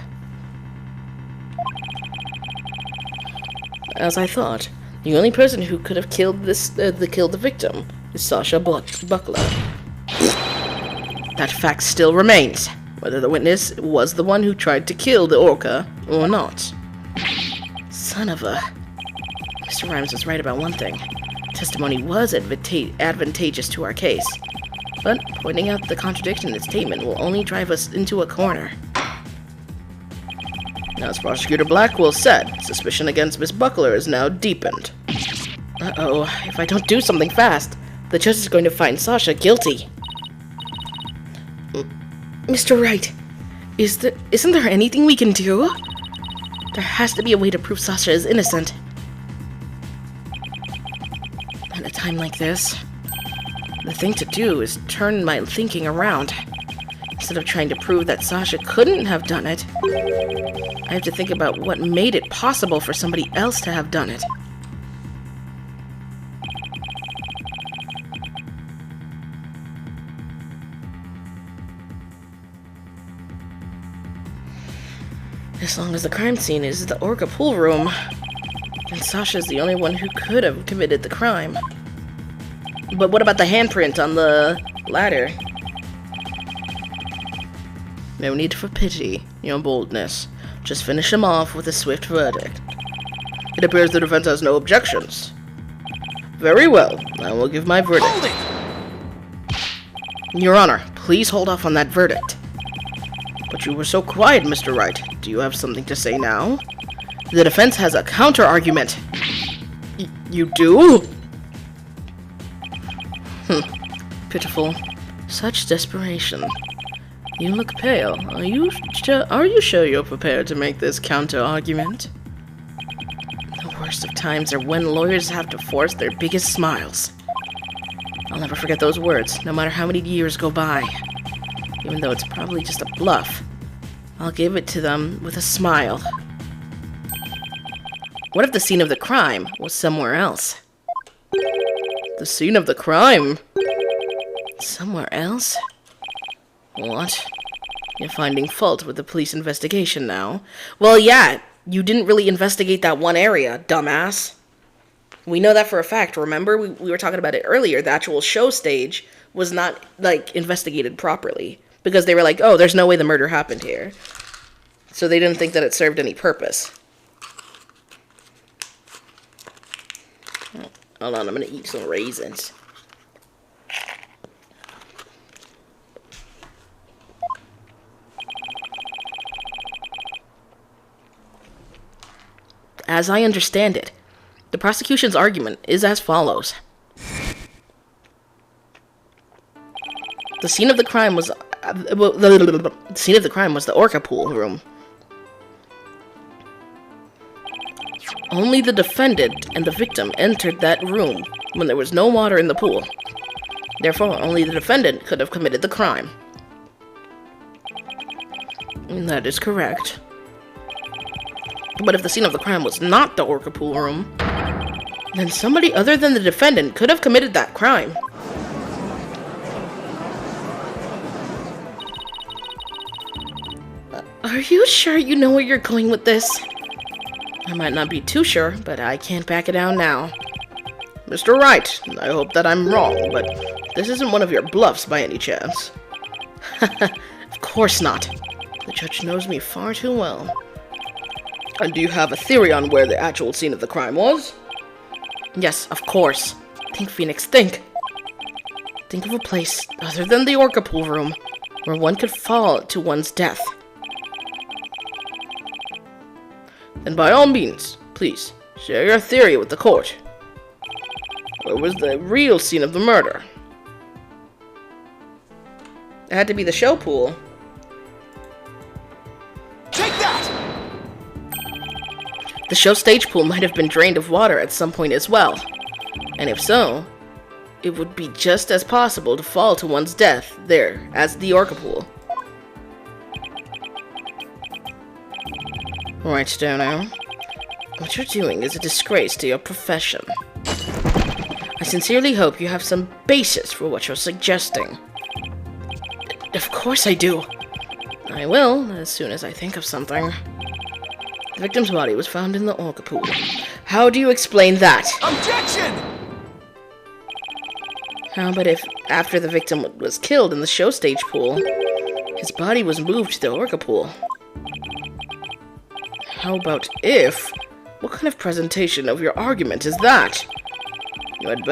As I thought, the only person who could have killed the victim is Sasha Buckler. That fact still remains, whether the witness was the one who tried to kill the orca or not. Son of a... Mr. Rhymes was right about one thing. Testimony was advantageous to our case, but pointing out the contradiction in the statement will only drive us into a corner. Now, as Prosecutor Blackwell said, suspicion against Miss Buckler is now deepened. Uh-oh, if I don't do something fast, the judge is going to find Sasha guilty. Mr. Wright, isn't there anything we can do? There has to be a way to prove Sasha is innocent. At a time like this, the thing to do is turn my thinking around. Instead of trying to prove that Sasha couldn't have done it, I have to think about what made it possible for somebody else to have done it. As long as the crime scene is the orca pool room, then Sasha's the only one who could have committed the crime. But what about the handprint on the ladder? No need for pity, your boldness. Just finish him off with a swift verdict. It appears the defense has no objections. Very well, I will give my verdict. Hold it! Your Honor, please hold off on that verdict. But you were so quiet, Mr. Wright. Do you have something to say now? The defense has a counter-argument. You do? Pitiful. Such desperation. You look pale. Are you sure you're prepared to make this counter-argument? The worst of times are when lawyers have to force their biggest smiles. I'll never forget those words, no matter how many years go by. Even though it's probably just a bluff. I'll give it to them with a smile. What if the scene of the crime was somewhere else? The scene of the crime? Somewhere else? What? You're finding fault with the police investigation now? Well, yeah, you didn't really investigate that one area, dumbass. We know that for a fact, remember? We were talking about it earlier. The actual show stage was not, like, investigated properly. Because they were like, oh, there's no way the murder happened here. So they didn't think that it served any purpose. Hold on, I'm gonna eat some raisins. As I understand it, the prosecution's argument is as follows. The scene of the crime was the scene of the crime was the orca pool room. Only the defendant and the victim entered that room when there was no water in the pool. Therefore, only the defendant could have committed the crime. And that is correct. But if the scene of the crime was not the orca pool room, then somebody other than the defendant could have committed that crime. Are you sure you know where you're going with this? I might not be too sure, but I can't back it down now. Mr. Wright, I hope that I'm wrong, but this isn't one of your bluffs by any chance. Of course not. The judge knows me far too well. And do you have a theory on where the actual scene of the crime was? Yes, of course. Think, Phoenix, think. Think of a place other than the orca pool room where one could fall to one's death. Then by all means, please, share your theory with the court. Where was the real scene of the murder? It had to be the show pool. Take that! The show stage pool might have been drained of water at some point as well. And if so, it would be just as possible to fall to one's death there as the orca pool. Right, Stono. What you're doing is a disgrace to your profession. I sincerely hope you have some basis for what you're suggesting. Of course I do. I will, as soon as I think of something. The victim's body was found in the orca pool. How do you explain that? Objection! How about if, after the victim was killed in the show stage pool, his body was moved to the orca pool? How about if? What kind of presentation of your argument is that? You had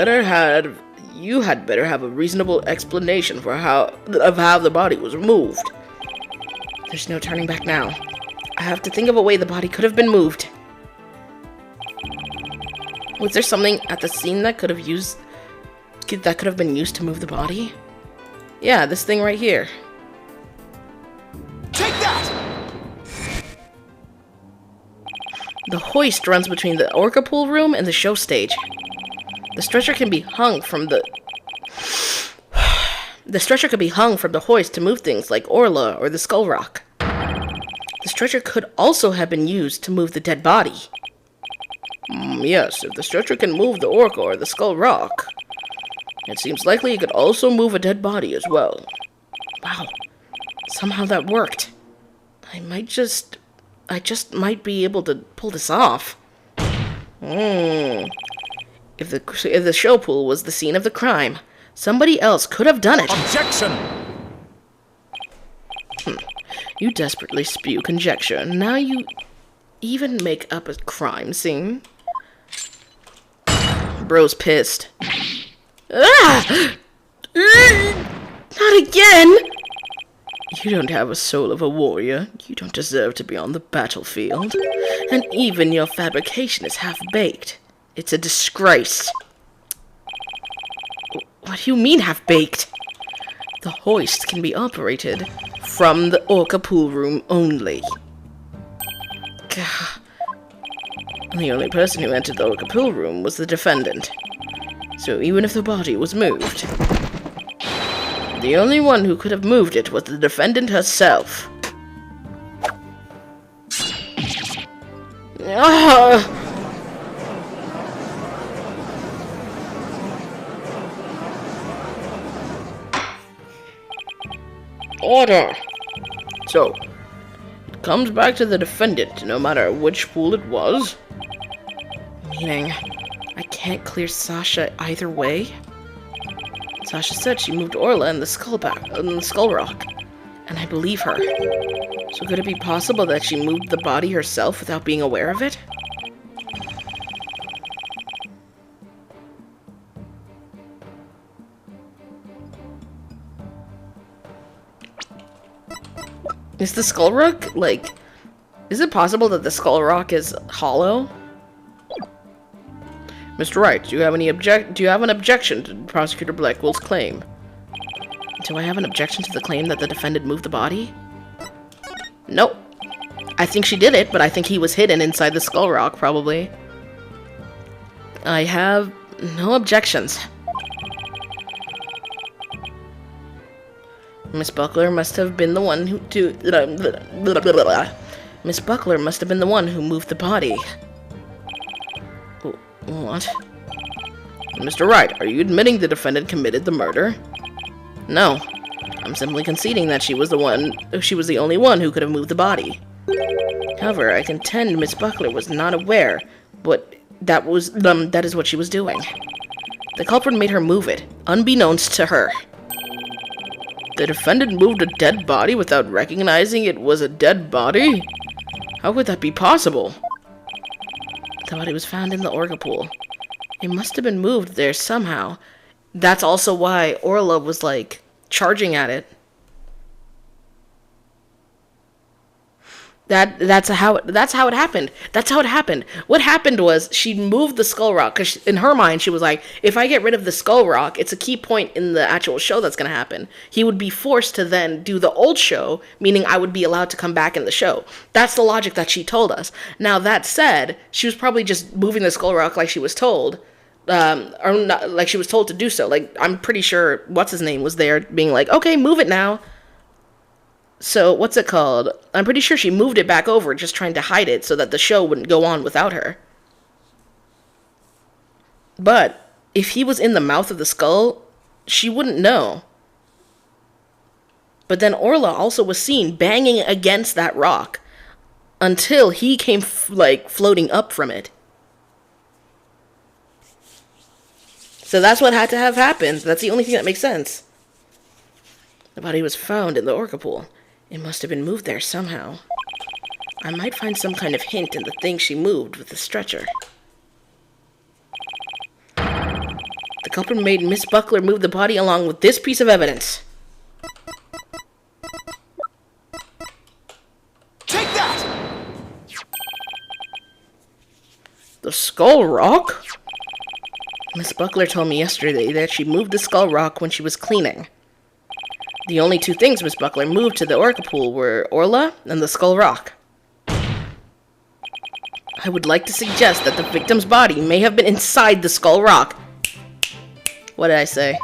better have a reasonable explanation for how the body was removed. There's no turning back now. I have to think of a way the body could have been moved. Was there something at the scene that could have been used to move the body? Yeah, this thing right here. Take that! The hoist runs between the orca pool room and the show stage. The stretcher can be hung from the hoist to move things like Orla or the Skull Rock. The stretcher could also have been used to move the dead body. Yes, if the stretcher can move the orca or the Skull Rock, it seems likely it could also move a dead body as well. Wow, somehow that worked. I just might be able to pull this off. If the show pool was the scene of the crime, somebody else could have done it. Objection! You desperately spew conjecture. Now you even make up a crime scene. Bro's pissed. Ah! Not again! You don't have a soul of a warrior. You don't deserve to be on the battlefield. And even your fabrication is half-baked. It's a disgrace. What do you mean half-baked? The hoist can be operated from the orca pool room only. Gah. The only person who entered the orca pool room was the defendant. So even if the body was moved, the only one who could have moved it was the defendant herself. Ah! Order! So, it comes back to the defendant, no matter which pool it was? Meaning, I can't clear Sasha either way? Sasha said she moved Orla in the skull rock, and I believe her. So could it be possible that she moved the body herself without being aware of it? Is the skull rock, like, is it possible that the skull rock is hollow? Mr. Wright, do you have an objection to Prosecutor Blackwell's claim? Do I have an objection to the claim that the defendant moved the body? Nope. I think she did it, but I think he was hidden inside the skull rock, probably. I have no objections. Miss Buckler must have been the one who Miss Buckler must have been the one who moved the body. What? Mr. Wright, are you admitting the defendant committed the murder? No. I'm simply conceding that she was the only one who could have moved the body. However, I contend Miss Buckler was not aware, but that is what she was doing. The culprit made her move it, unbeknownst to her. The defendant moved a dead body without recognizing it was a dead body? How could that be possible? The body was found in the Orca pool. It must have been moved there somehow. That's also why Orla was, like, charging at it. That's how it happened. That's how it happened. What happened was she moved the skull rock because in her mind she was like, if I get rid of the skull rock, it's a key point in the actual show that's going to happen. He would be forced to then do the old show, meaning I would be allowed to come back in the show. That's the logic that she told us. Now that said, she was probably just moving the skull rock like she was told. Or not, like she was told to do so. Like, I'm pretty sure what's his name was there being like, okay, move it now. So, what's it called? I'm pretty sure she moved it back over, just trying to hide it so that the show wouldn't go on without her. But, if he was in the mouth of the skull, she wouldn't know. But then Orla also was seen banging against that rock until he came, floating up from it. So that's what had to have happened. That's the only thing that makes sense. The body was found in the Orca pool. It must have been moved there somehow. I might find some kind of hint in the thing she moved with the stretcher. The culprit made Miss Buckler move the body along with this piece of evidence. Take that! The skull rock? Miss Buckler told me yesterday that she moved the skull rock when she was cleaning. The only two things Miss Buckler moved to the Orca pool were Orla and the skull rock. I would like to suggest that the victim's body may have been inside the skull rock. What did I say?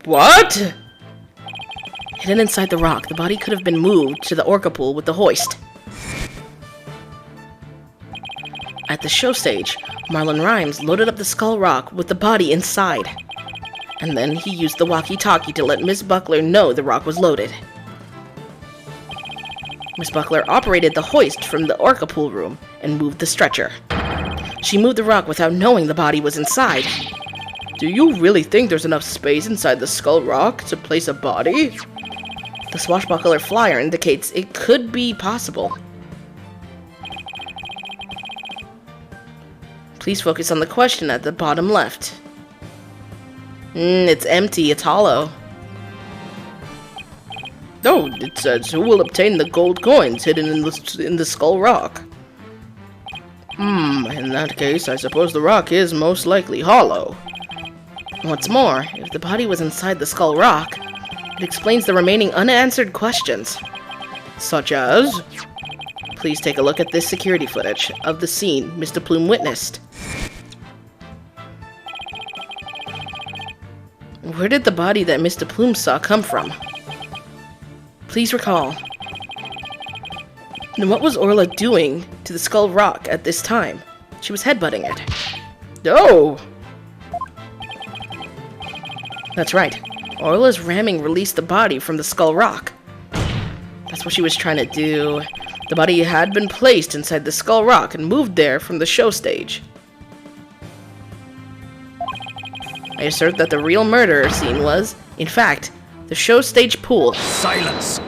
What? Hidden inside the rock, the body could have been moved to the Orca pool with the hoist. At the show stage, Marlon Rhymes loaded up the skull rock with the body inside. And then he used the walkie-talkie to let Miss Buckler know the rock was loaded. Miss Buckler operated the hoist from the Orca pool room and moved the stretcher. She moved the rock without knowing the body was inside. Do you really think there's enough space inside the skull rock to place a body? The swashbuckler flyer indicates it could be possible. Please focus on the question at the bottom left. It's empty, it's hollow. Oh, it says, who will obtain the gold coins hidden in the skull rock? In that case, I suppose the rock is most likely hollow. What's more, if the body was inside the skull rock, it explains the remaining unanswered questions. Such as... Please take a look at this security footage of the scene Mr. Plume witnessed. Where did the body that Mr. Plume saw come from? Please recall. And what was Orla doing to the Skull Rock at this time? She was headbutting it. Oh! That's right. Orla's ramming released the body from the Skull Rock. That's what she was trying to do. The body had been placed inside the Skull Rock and moved there from the show stage. I assert that the real murder scene was, in fact, the show stage pool. Silence!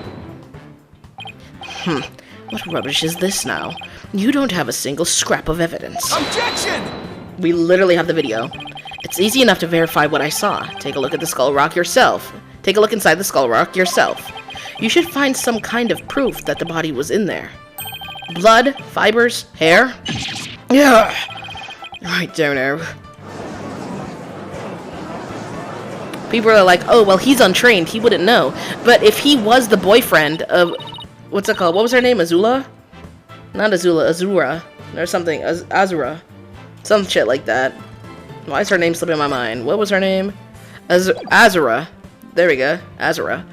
What rubbish is this now? You don't have a single scrap of evidence. Objection! We literally have the video. It's easy enough to verify what I saw. Take a look at the Skull Rock yourself. Take a look inside the Skull Rock yourself. You should find some kind of proof that the body was in there. Blood, fibers, hair? Yeah. I don't know. People are like, oh, well, he's untrained. He wouldn't know. But if he was the boyfriend of... What's it called? What was her name? Azula? Not Azula. Azura. Or something. Azura. Some shit like that. Why is her name slipping my mind? What was her name? Azura. There we go. Azura.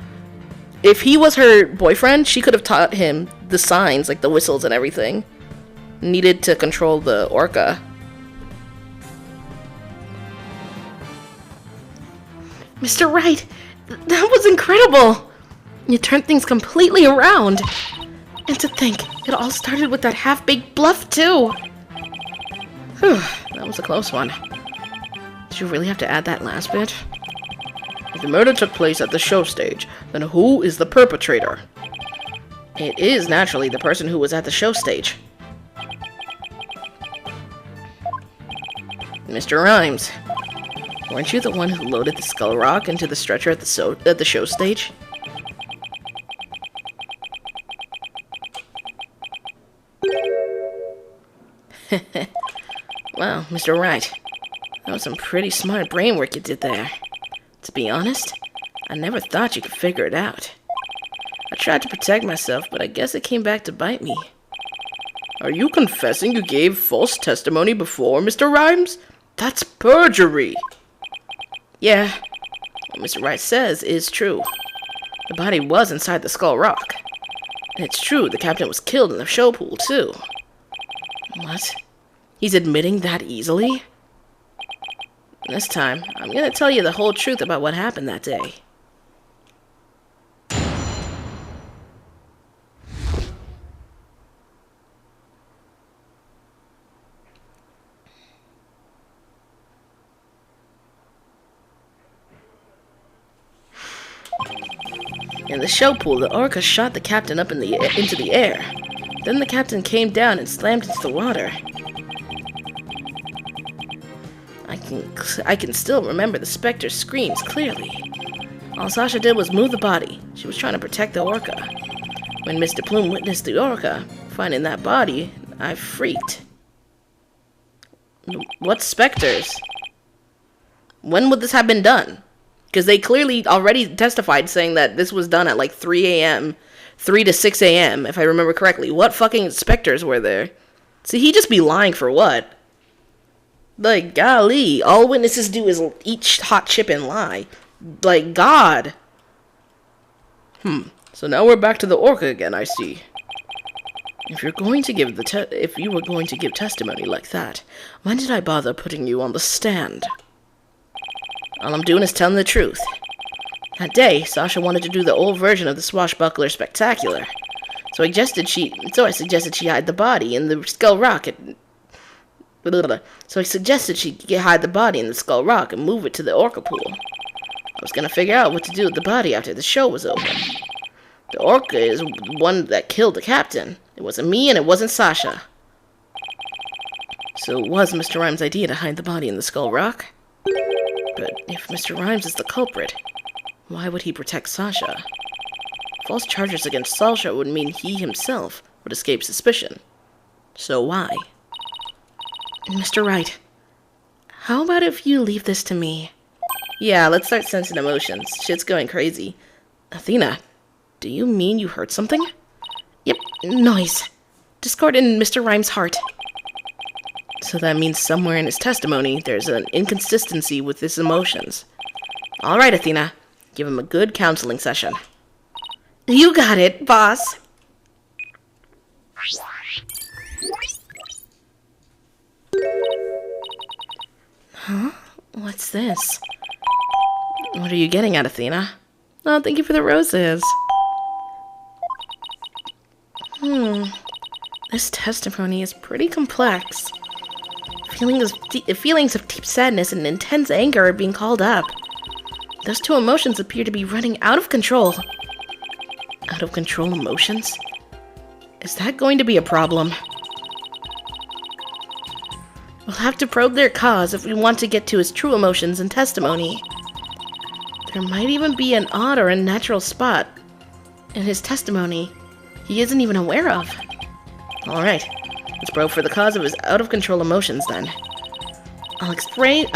If he was her boyfriend, she could have taught him the signs, like the whistles and everything. Needed to control the orca. Mr. Wright, that was incredible! You turned things completely around. And to think, it all started with that half-baked bluff, too. Whew, that was a close one. Did you really have to add that last bit? If the murder took place at the show stage, then who is the perpetrator? It is naturally the person who was at the show stage. Mr. Rhymes, weren't you the one who loaded the Skull Rock into the stretcher at the show stage? Wow, Mr. Wright, that was some pretty smart brain work you did there. To be honest, I never thought you could figure it out. I tried to protect myself, but I guess it came back to bite me. Are you confessing you gave false testimony before, Mr. Rhymes? That's perjury! Yeah, what Mr. Wright says is true. The body was inside the Skull Rock. And it's true the captain was killed in the show pool, too. What? He's admitting that easily? This time, I'm gonna tell you the whole truth about what happened that day. In the show pool, the orca shot the captain up into the air. Then the captain came down and slammed into the water. I can still remember the Spectre's screams clearly. All Sasha did was move the body. She was trying to protect the orca. When Mr. Plume witnessed the orca finding that body, I freaked. What Spectres? When would this have been done? Because they clearly already testified saying that this was done at like 3 a.m. 3 to 6 a.m., if I remember correctly. What fucking Spectres were there? See, he'd just be lying for what? Like, golly, all witnesses do is eat hot chip and lie. Like, God. So now we're back to the orca again, I see. If you were going to give testimony like that, why did I bother putting you on the stand? All I'm doing is telling the truth. That day, Sasha wanted to do the old version of the Swashbuckler Spectacular. So I suggested she hide the body in the Skull Rock So I suggested she hide the body in the Skull Rock and move it to the orca pool. I was gonna figure out what to do with the body after the show was over. The orca is the one that killed the captain. It wasn't me and it wasn't Sasha. So it was Mr. Rhymes' idea to hide the body in the Skull Rock? But if Mr. Rhymes is the culprit, why would he protect Sasha? False charges against Sasha would mean he himself would escape suspicion. So why? Mr. Wright, how about if you leave this to me? Yeah, let's start sensing emotions. Shit's going crazy. Athena, do you mean you heard something? Yep, noise. Discord in Mr. Rhymes' heart. So that means somewhere in his testimony, there's an inconsistency with his emotions. Alright, Athena. Give him a good counseling session. You got it, boss. Huh? What's this? What are you getting at, Athena? Oh, thank you for the roses. This testimony is pretty complex. Feelings of deep sadness and intense anger are being called up. Those two emotions appear to be running out of control. Out of control emotions? Is that going to be a problem? We'll have to probe their cause if we want to get to his true emotions and testimony. There might even be an odd or unnatural spot in his testimony he isn't even aware of. Alright, let's probe for the cause of his out-of-control emotions then. I'll explain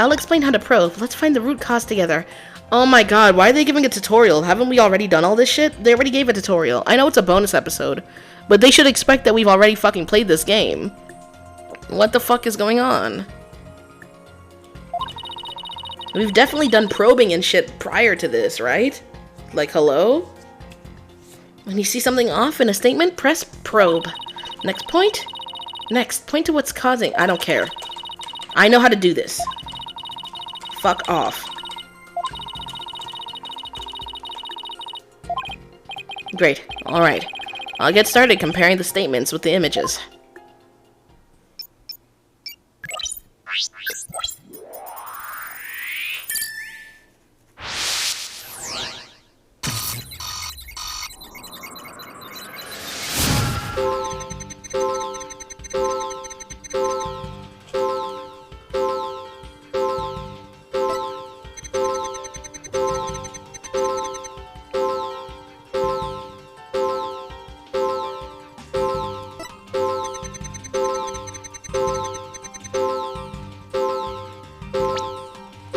how to probe. Let's find the root cause together. Oh my god, why are they giving a tutorial? Haven't we already done all this shit? They already gave a tutorial. I know it's a bonus episode, but they should expect that we've already fucking played this game. What the fuck is going on? We've definitely done probing and shit prior to this, right? Like, hello? When you see something off in a statement, press probe. Next, point to what's causing. I don't care. I know how to do this. Fuck off. Great. Alright. I'll get started comparing the statements with the images.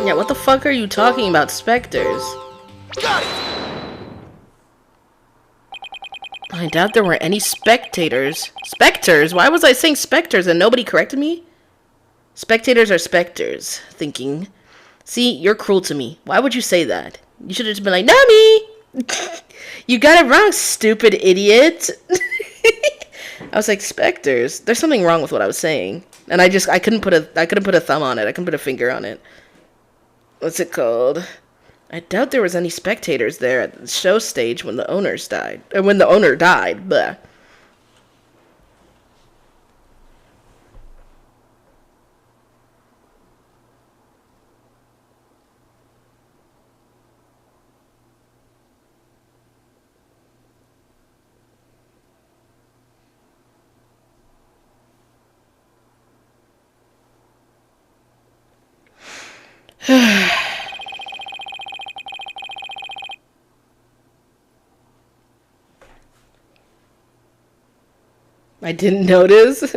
Yeah, what the fuck are you talking about, specters? Got it! I doubt there were any spectators. Specters? Why was I saying specters and nobody corrected me? Spectators are specters. Thinking. See, you're cruel to me. Why would you say that? You should have just been like, Nami! You got it wrong, stupid idiot! I was like, specters? There's something wrong with what I was saying. And I couldn't put a thumb on it. I couldn't put a finger on it. What's it called? I doubt there was any spectators there at the show stage when the owners died. Or when the owner died. Bleh. I didn't notice.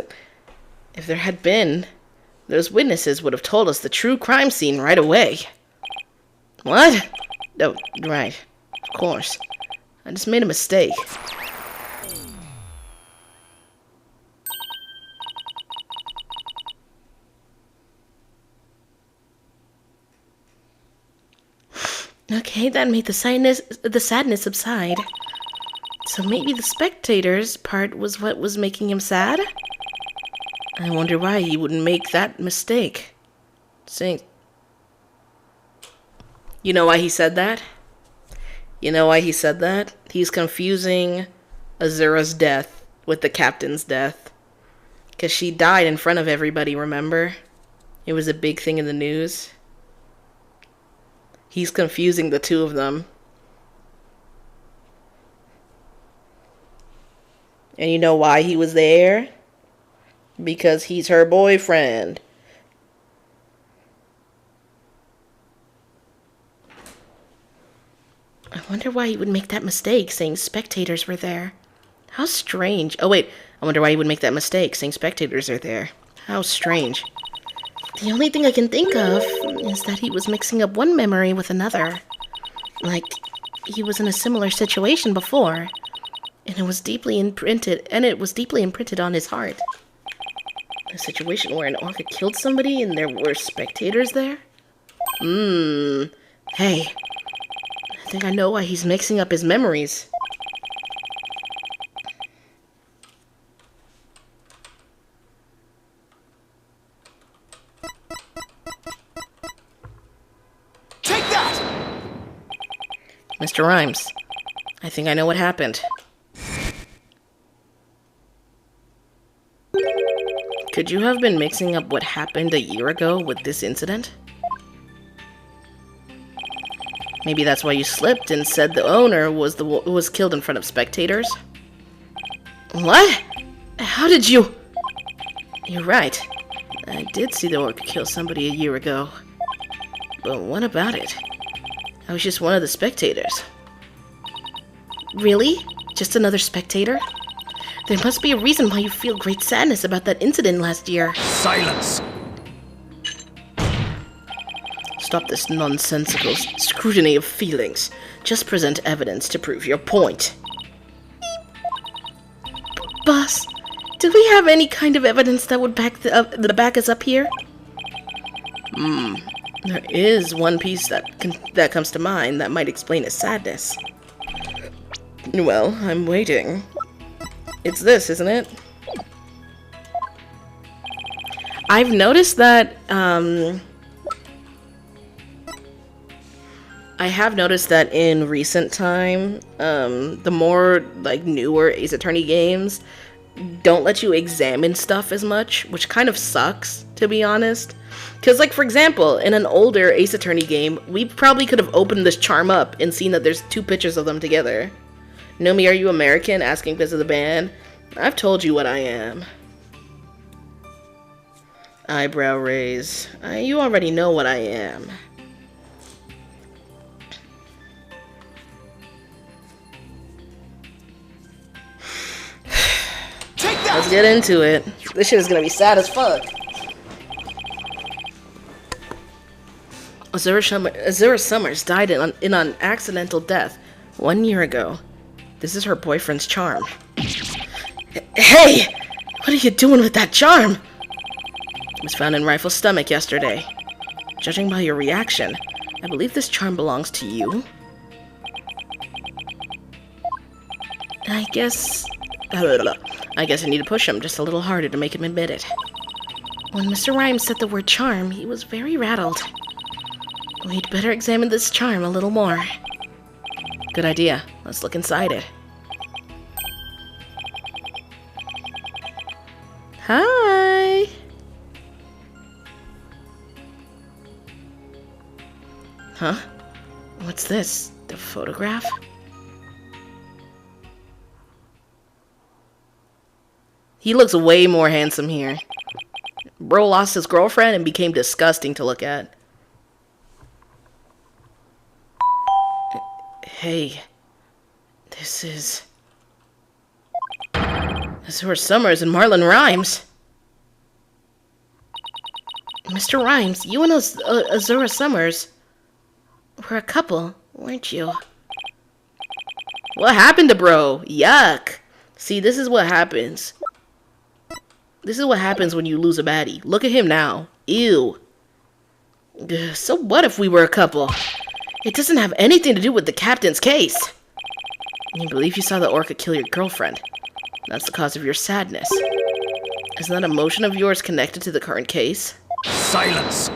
If there had been, those witnesses would have told us the true crime scene right away. What? Oh, right. Of course. I just made a mistake. Okay, that made the sadness subside. So maybe the spectators part was what was making him sad? I wonder why he wouldn't make that mistake. Saying... You know why he said that? You know why he said that? He's confusing Azura's death with the captain's death. Because she died in front of everybody, remember? It was a big thing in the news. He's confusing the two of them. And you know why he was there? Because he's her boyfriend. I wonder why he would make that mistake, saying spectators were there. How strange. Oh wait, I wonder why he would make that mistake, saying spectators are there. How strange. The only thing I can think of is that he was mixing up one memory with another. Like, he was in a similar situation before. And it was deeply imprinted on his heart. A situation where an orca killed somebody and there were spectators there? Hey. I think I know why he's mixing up his memories. Mr. Rhymes, I think I know what happened. Could you have been mixing up what happened a year ago with this incident? Maybe that's why you slipped and said the owner was killed in front of spectators? What? How did you... You're right. I did see the orca kill somebody a year ago. But what about it? I was just one of the spectators. Really? Just another spectator? There must be a reason why you feel great sadness about that incident last year. Silence! Stop this nonsensical scrutiny of feelings. Just present evidence to prove your point. Boss, do we have any kind of evidence that would back us up here? There is one piece that comes to mind that might explain his sadness. Well, I'm waiting. It's this, isn't it? I've noticed that, I have noticed that in recent time, the more, like, newer Ace Attorney games don't let you examine stuff as much, which kind of sucks, to be honest. Because, like, for example, in an older Ace Attorney game, we probably could have opened this charm up and seen that there's 2 pictures of them together. Nomi, are you American? Asking because of the band. I've told you what I am. Eyebrow raise. You already know what I am. Take that! Let's get into it. This shit is gonna be sad as fuck. Azura Summers died in an accidental death 1 year ago. This is her boyfriend's charm. Hey! What are you doing with that charm? It was found in Rifle's stomach yesterday. Judging by your reaction, I believe this charm belongs to you. I guess I need to push him just a little harder to make him admit it. When Mr. Rhymes said the word charm, he was very rattled. We'd better examine this charm a little more. Good idea. Let's look inside it. Hi! Huh? What's this? The photograph? He looks way more handsome here. Bro lost his girlfriend and became disgusting to look at. Hey, this is Azura Summers and Marlon Rhymes. Mr. Rhymes, you and Azura Summers were a couple, weren't you? What happened to bro? Yuck. See, this is what happens. This is what happens when you lose a baddie. Look at him now. Ew. Ugh, so what if we were a couple? It doesn't have anything to do with the captain's case. You believe you saw the orca kill your girlfriend. That's the cause of your sadness. Is that emotion of yours connected to the current case? Silence!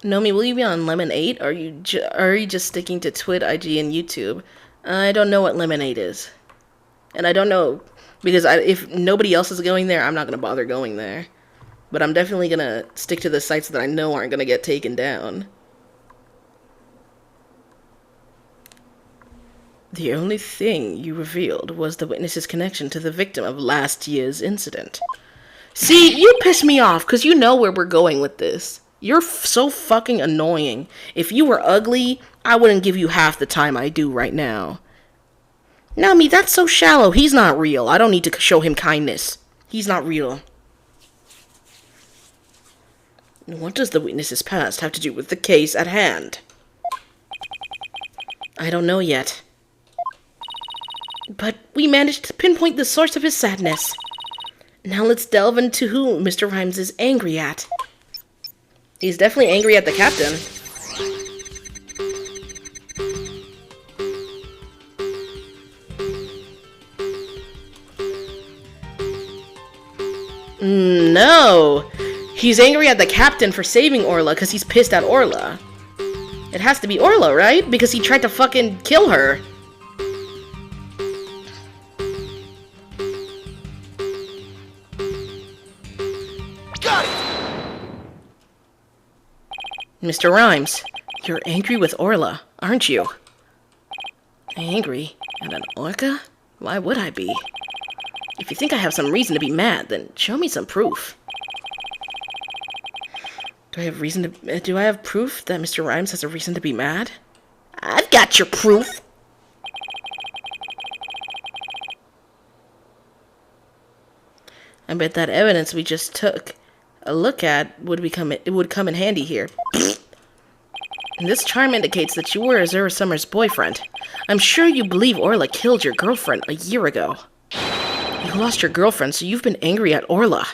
Nomi, will you be on Lemonade? Or are you just sticking to Twit, IG, and YouTube? I don't know what Lemonade is. And I don't know, because if nobody else is going there, I'm not going to bother going there. But I'm definitely going to stick to the sites that I know aren't going to get taken down. The only thing you revealed was the witness's connection to the victim of last year's incident. See, you piss me off, because you know where we're going with this. You're so fucking annoying. If you were ugly, I wouldn't give you half the time I do right now. Nami, that's so shallow. He's not real. I don't need to show him kindness. He's not real. What does the witness's past have to do with the case at hand? I don't know yet. But we managed to pinpoint the source of his sadness. Now let's delve into who Mr. Rhymes is angry at. He's definitely angry at the captain. He's angry at the captain for saving Orla because he's pissed at Orla. It has to be Orla, right? Because he tried to fucking kill her. Got it! Mr. Rhymes, you're angry with Orla, aren't you? Angry at an orca? Why would I be? If you think I have some reason to be mad, then show me some proof. Do I have proof that Mr. Rhymes has a reason to be mad? I've got your proof! I bet that evidence we just took a look at would come in handy here. And this charm indicates that you were Azura Summer's boyfriend. I'm sure you believe Orla killed your girlfriend a year ago. You lost your girlfriend, so you've been angry at Orla.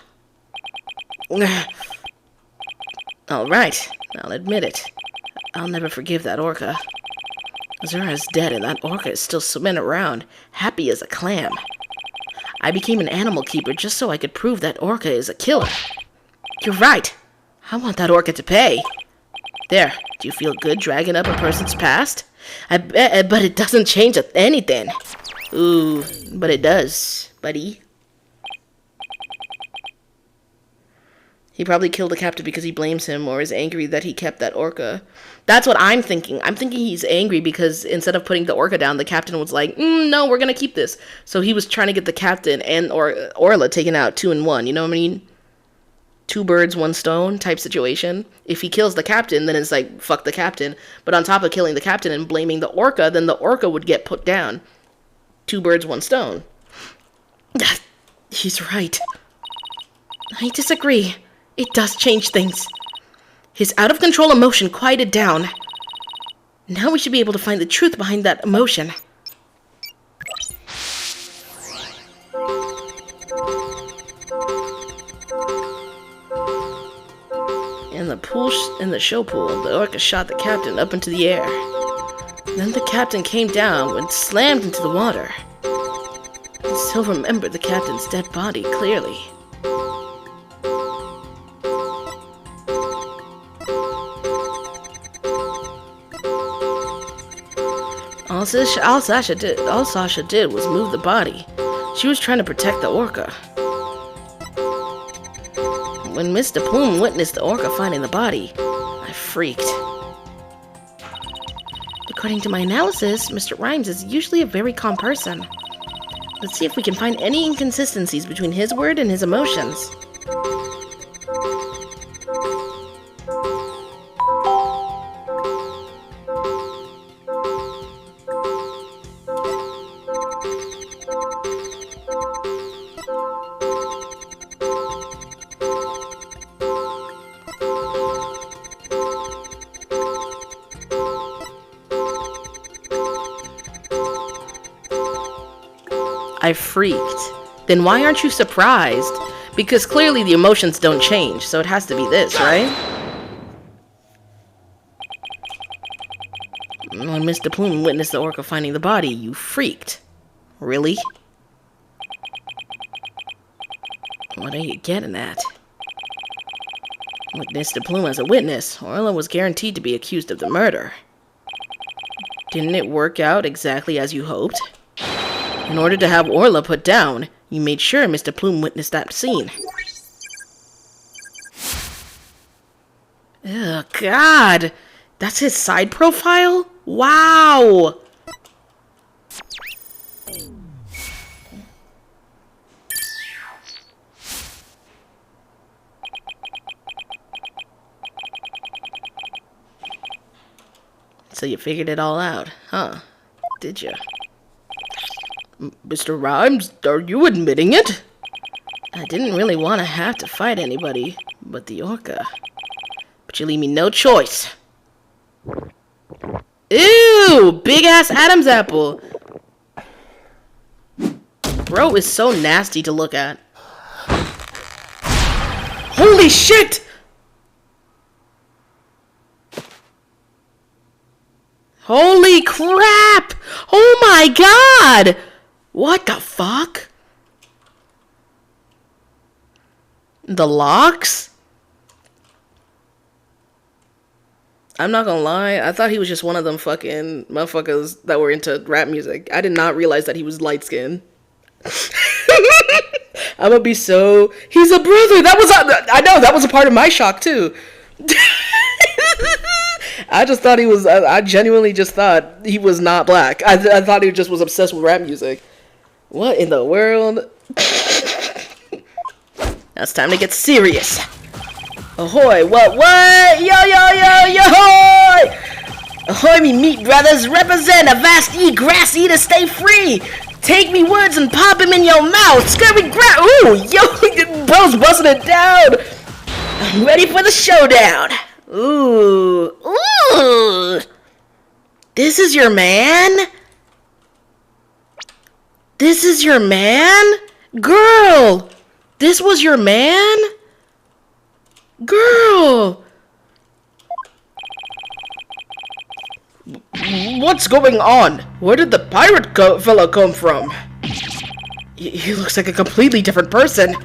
Alright, I'll admit it. I'll never forgive that orca. Azura is dead and that orca is still swimming around, happy as a clam. I became an animal keeper just so I could prove that orca is a killer. You're right. I want that orca to pay. There, do you feel good dragging up a person's past? But it doesn't change anything. Ooh, but it does, buddy. He probably killed the captain because he blames him or is angry that he kept that orca. That's what I'm thinking. I'm thinking he's angry because instead of putting the orca down, the captain was like, no, we're going to keep this. So he was trying to get the captain and Orla taken out 2 in 1. You know what I mean? 2 birds, 1 stone type situation. If he kills the captain, then it's like, fuck the captain. But on top of killing the captain and blaming the orca, then the orca would get put down. 2 birds, 1 stone. He's right. I disagree. It does change things. His out-of-control emotion quieted down. Now we should be able to find the truth behind that emotion. In the show pool, the orca shot the captain up into the air. Then the captain came down and slammed into the water. I still remember the captain's dead body clearly. All Sasha did was move the body. She was trying to protect the orca. When Mr. Plume witnessed the orca finding the body, I freaked. According to my analysis, Mr. Rhymes is usually a very calm person. Let's see if we can find any inconsistencies between his word and his emotions. I freaked. Then why aren't you surprised? Because clearly the emotions don't change, so it has to be this, right? When Mr. Plume witnessed the orca finding the body, you freaked. Really? What are you getting at? With Mr. Plume as a witness, Orla was guaranteed to be accused of the murder. Didn't it work out exactly as you hoped? In order to have Orla put down, you made sure Mr. Plume witnessed that scene. Oh, God! That's his side profile? Wow! So you figured it all out, huh? Did you? Mr. Rhymes, are you admitting it? I didn't really want to have to fight anybody but the orca. But you leave me no choice. Ew! Big-ass Adam's apple! Bro is so nasty to look at. Holy shit! Holy crap! Oh my god! What the fuck? The locks? I'm not gonna lie, I thought he was just one of them fucking motherfuckers that were into rap music. I did not realize that he was light skinned. I'm gonna be so. He's a brother. I know that was a part of my shock too. I just thought he was. I genuinely just thought he was not black. I thought he just was obsessed with rap music. What in the world? Now it's time to get serious. Ahoy! What? Yo, yo, yo, yo! Ahoy! Ahoy, me meat brothers! Represent a vast grass eater, stay free! Take me words and pop him in your mouth! Scurvy ooh! Yo! Bro's busting it down! I'm ready for the showdown! Ooh! Ooh! This is your man? This is your man? Girl! This was your man? Girl! What's going on? Where did the pirate fella come from? He looks like a completely different person.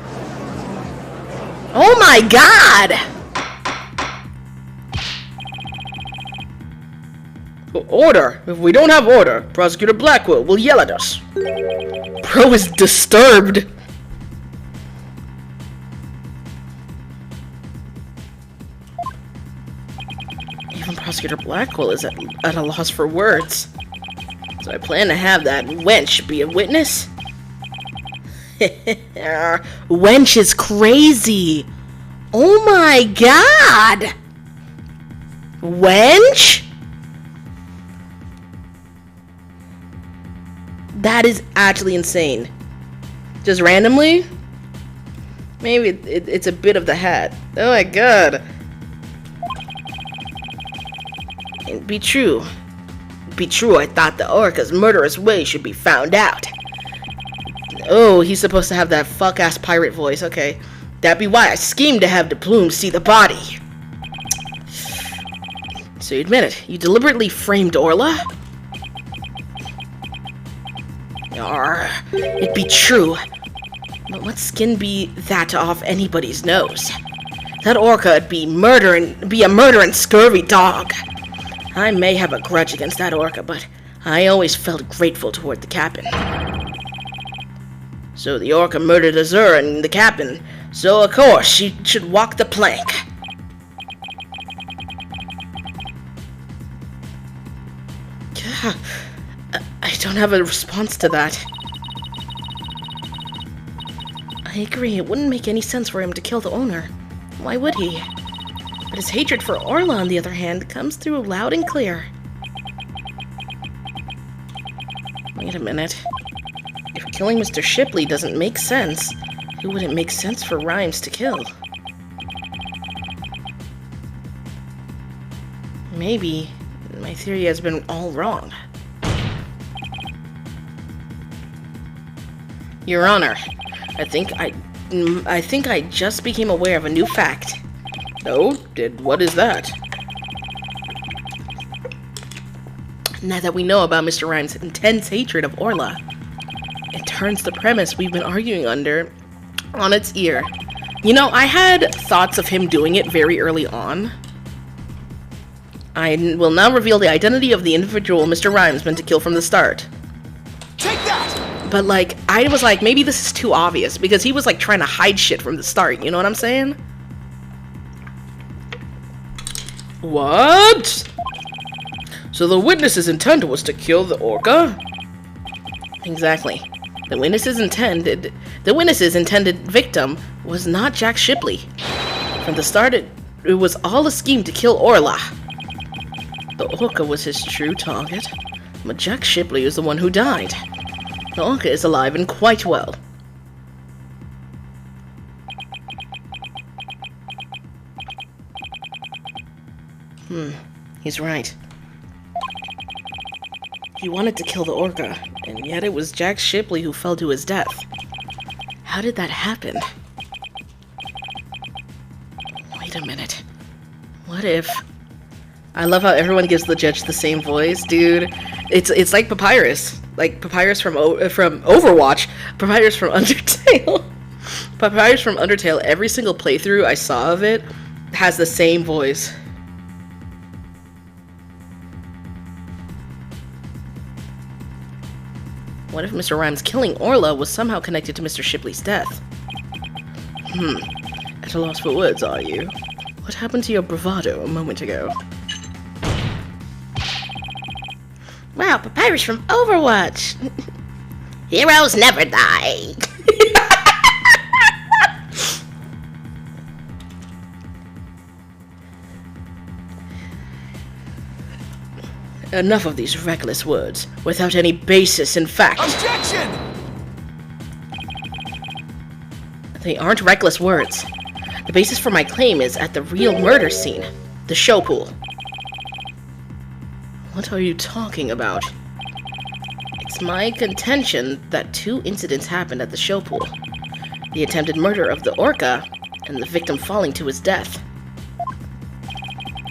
Oh my god! Order. If we don't have order, Prosecutor Blackwell will yell at us. Bro is disturbed. Even Prosecutor Blackwell is at a loss for words. So I plan to have that wench be a witness? Wench is crazy. Oh my god. Wench? That is actually insane. Just randomly? Maybe it's a bit of the hat. Oh my god. And be true, I thought the Orca's murderous ways should be found out. Oh, he's supposed to have that fuck-ass pirate voice. Okay. That'd be why I schemed to have the plume see the body. So you admit it. You deliberately framed Orla? It'd be true. But what skin be that off anybody's nose? That Orca'd be a murdering scurvy dog. I may have a grudge against that Orca, but I always felt grateful toward the captain. So the Orca murdered Azur and the captain, so of course she should walk the plank. I don't have a response to that. I agree, it wouldn't make any sense for him to kill the owner. Why would he? But his hatred for Orla, on the other hand, comes through loud and clear. Wait a minute. If killing Mr. Shipley doesn't make sense, who would it make sense for Rhymes to kill? Maybe my theory has been all wrong. Your Honor, I think I just became aware of a new fact. Oh, what is that? Now that we know about Mr. Rhymes' intense hatred of Orla, it turns the premise we've been arguing under on its ear. You know, I had thoughts of him doing it very early on. I will now reveal the identity of the individual Mr. Rhymes meant to kill from the start. Take that! But, like, I was like, maybe this is too obvious, because he was, like, trying to hide shit from the start, you know what I'm saying? What? So the witness's intent was to kill the Orca? Exactly. The witness's intended victim was not Jack Shipley. From the start, it was all a scheme to kill Orla. The Orca was his true target, but Jack Shipley is the one who died. The Orca is alive and quite well. He's right. He wanted to kill the Orca, and yet it was Jack Shipley who fell to his death. How did that happen? Wait a minute. What if... I love how everyone gives the judge the same voice, dude. It's like Papyrus. Like Papyrus from Overwatch. Papyrus from Undertale. Papyrus from Undertale, every single playthrough I saw of it has the same voice. What if Mr. Rhymes killing Orla was somehow connected to Mr. Shipley's death? At a loss for words, are you? What happened to your bravado a moment ago? Wow, Papyrus from Overwatch! Heroes never die! Enough of these reckless words, without any basis in fact. Objection! They aren't reckless words. The basis for my claim is at the real murder scene, the show pool. What are you talking about? It's my contention that 2 incidents happened at the show pool. The attempted murder of the orca, and the victim falling to his death.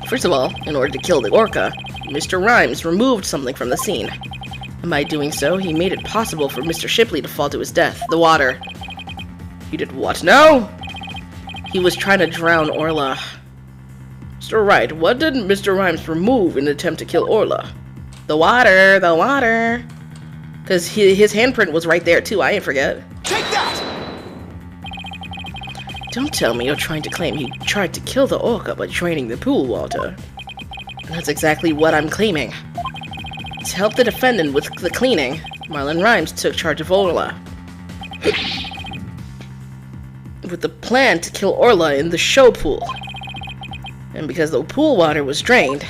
First of all, in order to kill the orca, Mr. Rhymes removed something from the scene. And by doing so, he made it possible for Mr. Shipley to fall to his death, the water. He did what now? He was trying to drown Orla. Mr. Wright, what did Mr. Rhymes remove in an attempt to kill Orla? The water, the water. Because his handprint was right there too, I ain't forget. Take that! Don't tell me you're trying to claim he tried to kill the orca by draining the pool water. That's exactly what I'm claiming. To help the defendant with the cleaning, Marlon Rhymes took charge of Orla. With the plan to kill Orla in the show pool. And because the pool water was drained,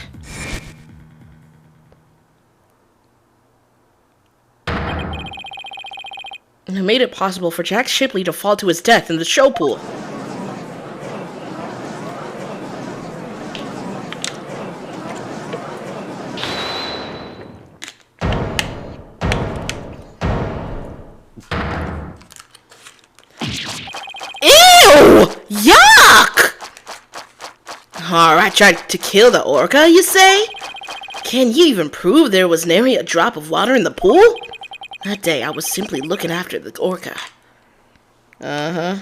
it made it possible for Jack Shipley to fall to his death in the show pool. Ew! Yuck! I tried to kill the orca, you say? Can you even prove there was nary a drop of water in the pool? That day, I was simply looking after the orca. Uh-huh.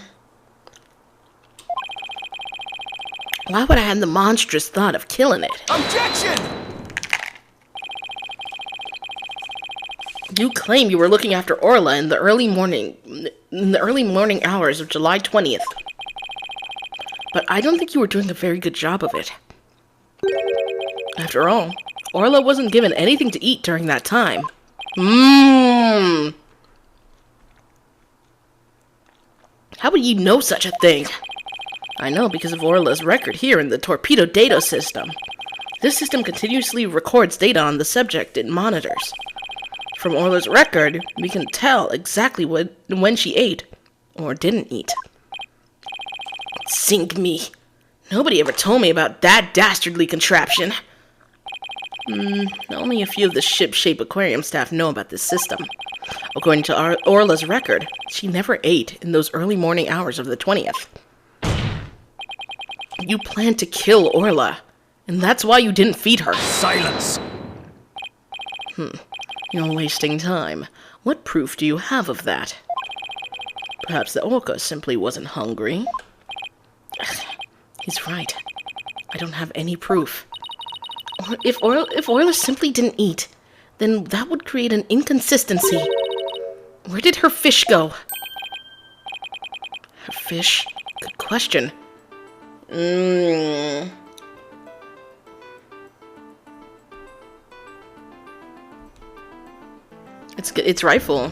Why would I have the monstrous thought of killing it? Objection! You claim you were looking after Orla in the early morning hours of July 20th. But I don't think you were doing a very good job of it. After all, Orla wasn't given anything to eat during that time. How would you know such a thing? I know because of Orla's record here in the torpedo data system. This system continuously records data on the subject it monitors. From Orla's record, we can tell exactly when she ate or didn't eat. Sink me. Nobody ever told me about that dastardly contraption. Only a few of the ship-shape aquarium staff know about this system. According to Orla's record, she never ate in those early morning hours of the 20th. You planned to kill Orla, and that's why you didn't feed her. Silence! You're wasting time. What proof do you have of that? Perhaps the orca simply wasn't hungry. He's right. I don't have any proof. Or if Orla simply didn't eat, then that would create an inconsistency. Where did her fish go? Her fish? Good question. It's rifle.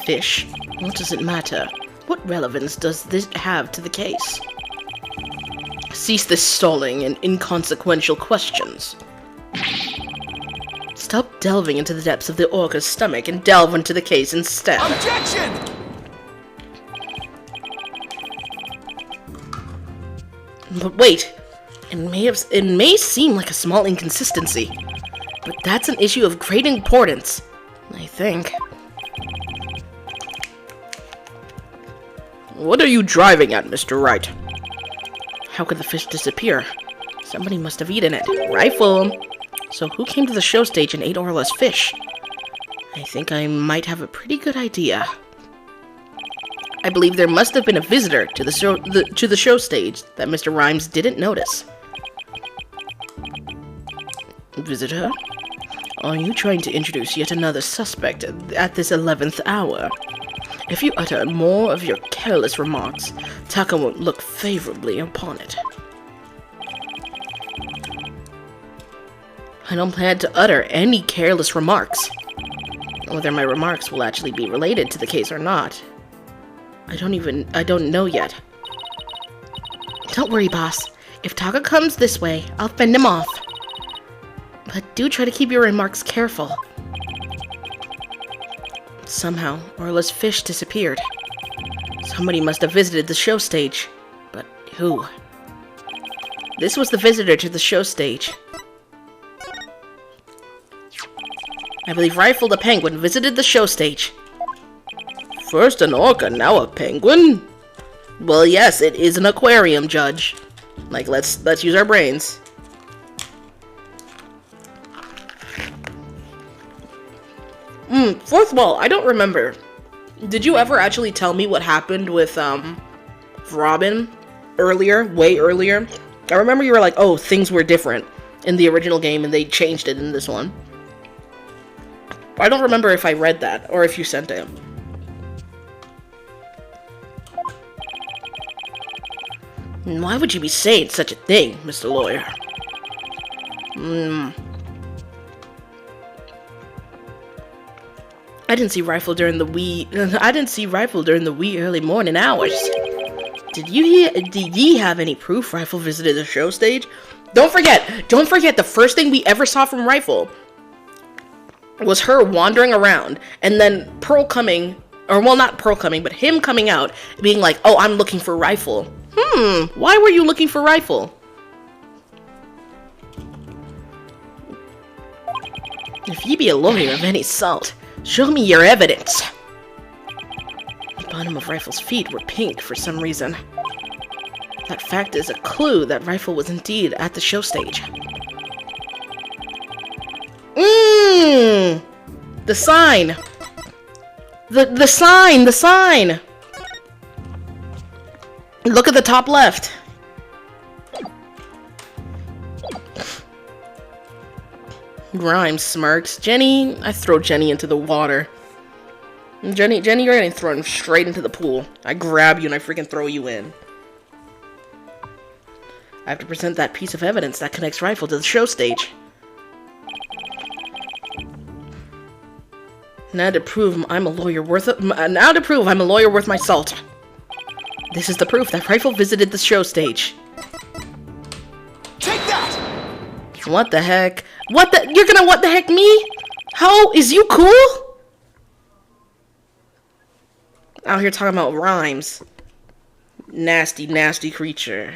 Fish. What does it matter? What relevance does this have to the case? Cease this stalling and inconsequential questions. Stop delving into the depths of the orca's stomach and delve into the case instead. Objection! But wait, it may seem like a small inconsistency, but that's an issue of great importance, I think. What are you driving at, Mr. Wright? How could the fish disappear? Somebody must have eaten it. Rifle! So who came to the show stage and ate Orla's fish? I think I might have a pretty good idea. I believe there must have been a visitor to the show stage that Mr. Rhymes didn't notice. Visitor? Are you trying to introduce yet another suspect at this 11th hour? If you utter more of your careless remarks, Taka won't look favorably upon it. I don't plan to utter any careless remarks. Whether my remarks will actually be related to the case or not, I don't know yet. Don't worry, boss. If Taka comes this way, I'll fend him off. But do try to keep your remarks careful. Somehow, Orla's fish disappeared. Somebody must have visited the show stage. But who? This was the visitor to the show stage. I believe Rifle the Penguin visited the show stage. First an orca, now a penguin? Well, yes, it is an aquarium, Judge. Like, let's use our brains. Fourth of all, I don't remember. Did you ever actually tell me what happened with, Robin earlier, way earlier? I remember you were like, oh, things were different in the original game and they changed it in this one. I don't remember if I read that or if you sent it. Why would you be saying such a thing, Mr. Lawyer? I didn't see Rifle during the wee early morning hours. Did ye have any proof Rifle visited the show stage? Don't forget, the first thing we ever saw from Rifle was her wandering around, and then Pearl coming, or well, not Pearl coming, but him coming out, being like, oh, I'm looking for Rifle. Why were you looking for Rifle? If ye be a lawyer of any salt, show me your evidence. The bottom of Rifle's feet were pink for some reason. That fact is a clue that Rifle was indeed at the show stage. The sign! The sign! Look at the top left. Rhymes smirks. Jenny, I throw Jenny into the water. Jenny, you're getting thrown straight into the pool. I grab you and I freaking throw you in. I have to present that piece of evidence that connects Rifle to the show stage. Now to prove I'm a lawyer worth my salt. This is the proof that Rifle visited the show stage. Take that! What the heck? You're gonna what the heck me? How is you cool? Out here talking about rhymes. Nasty, nasty creature.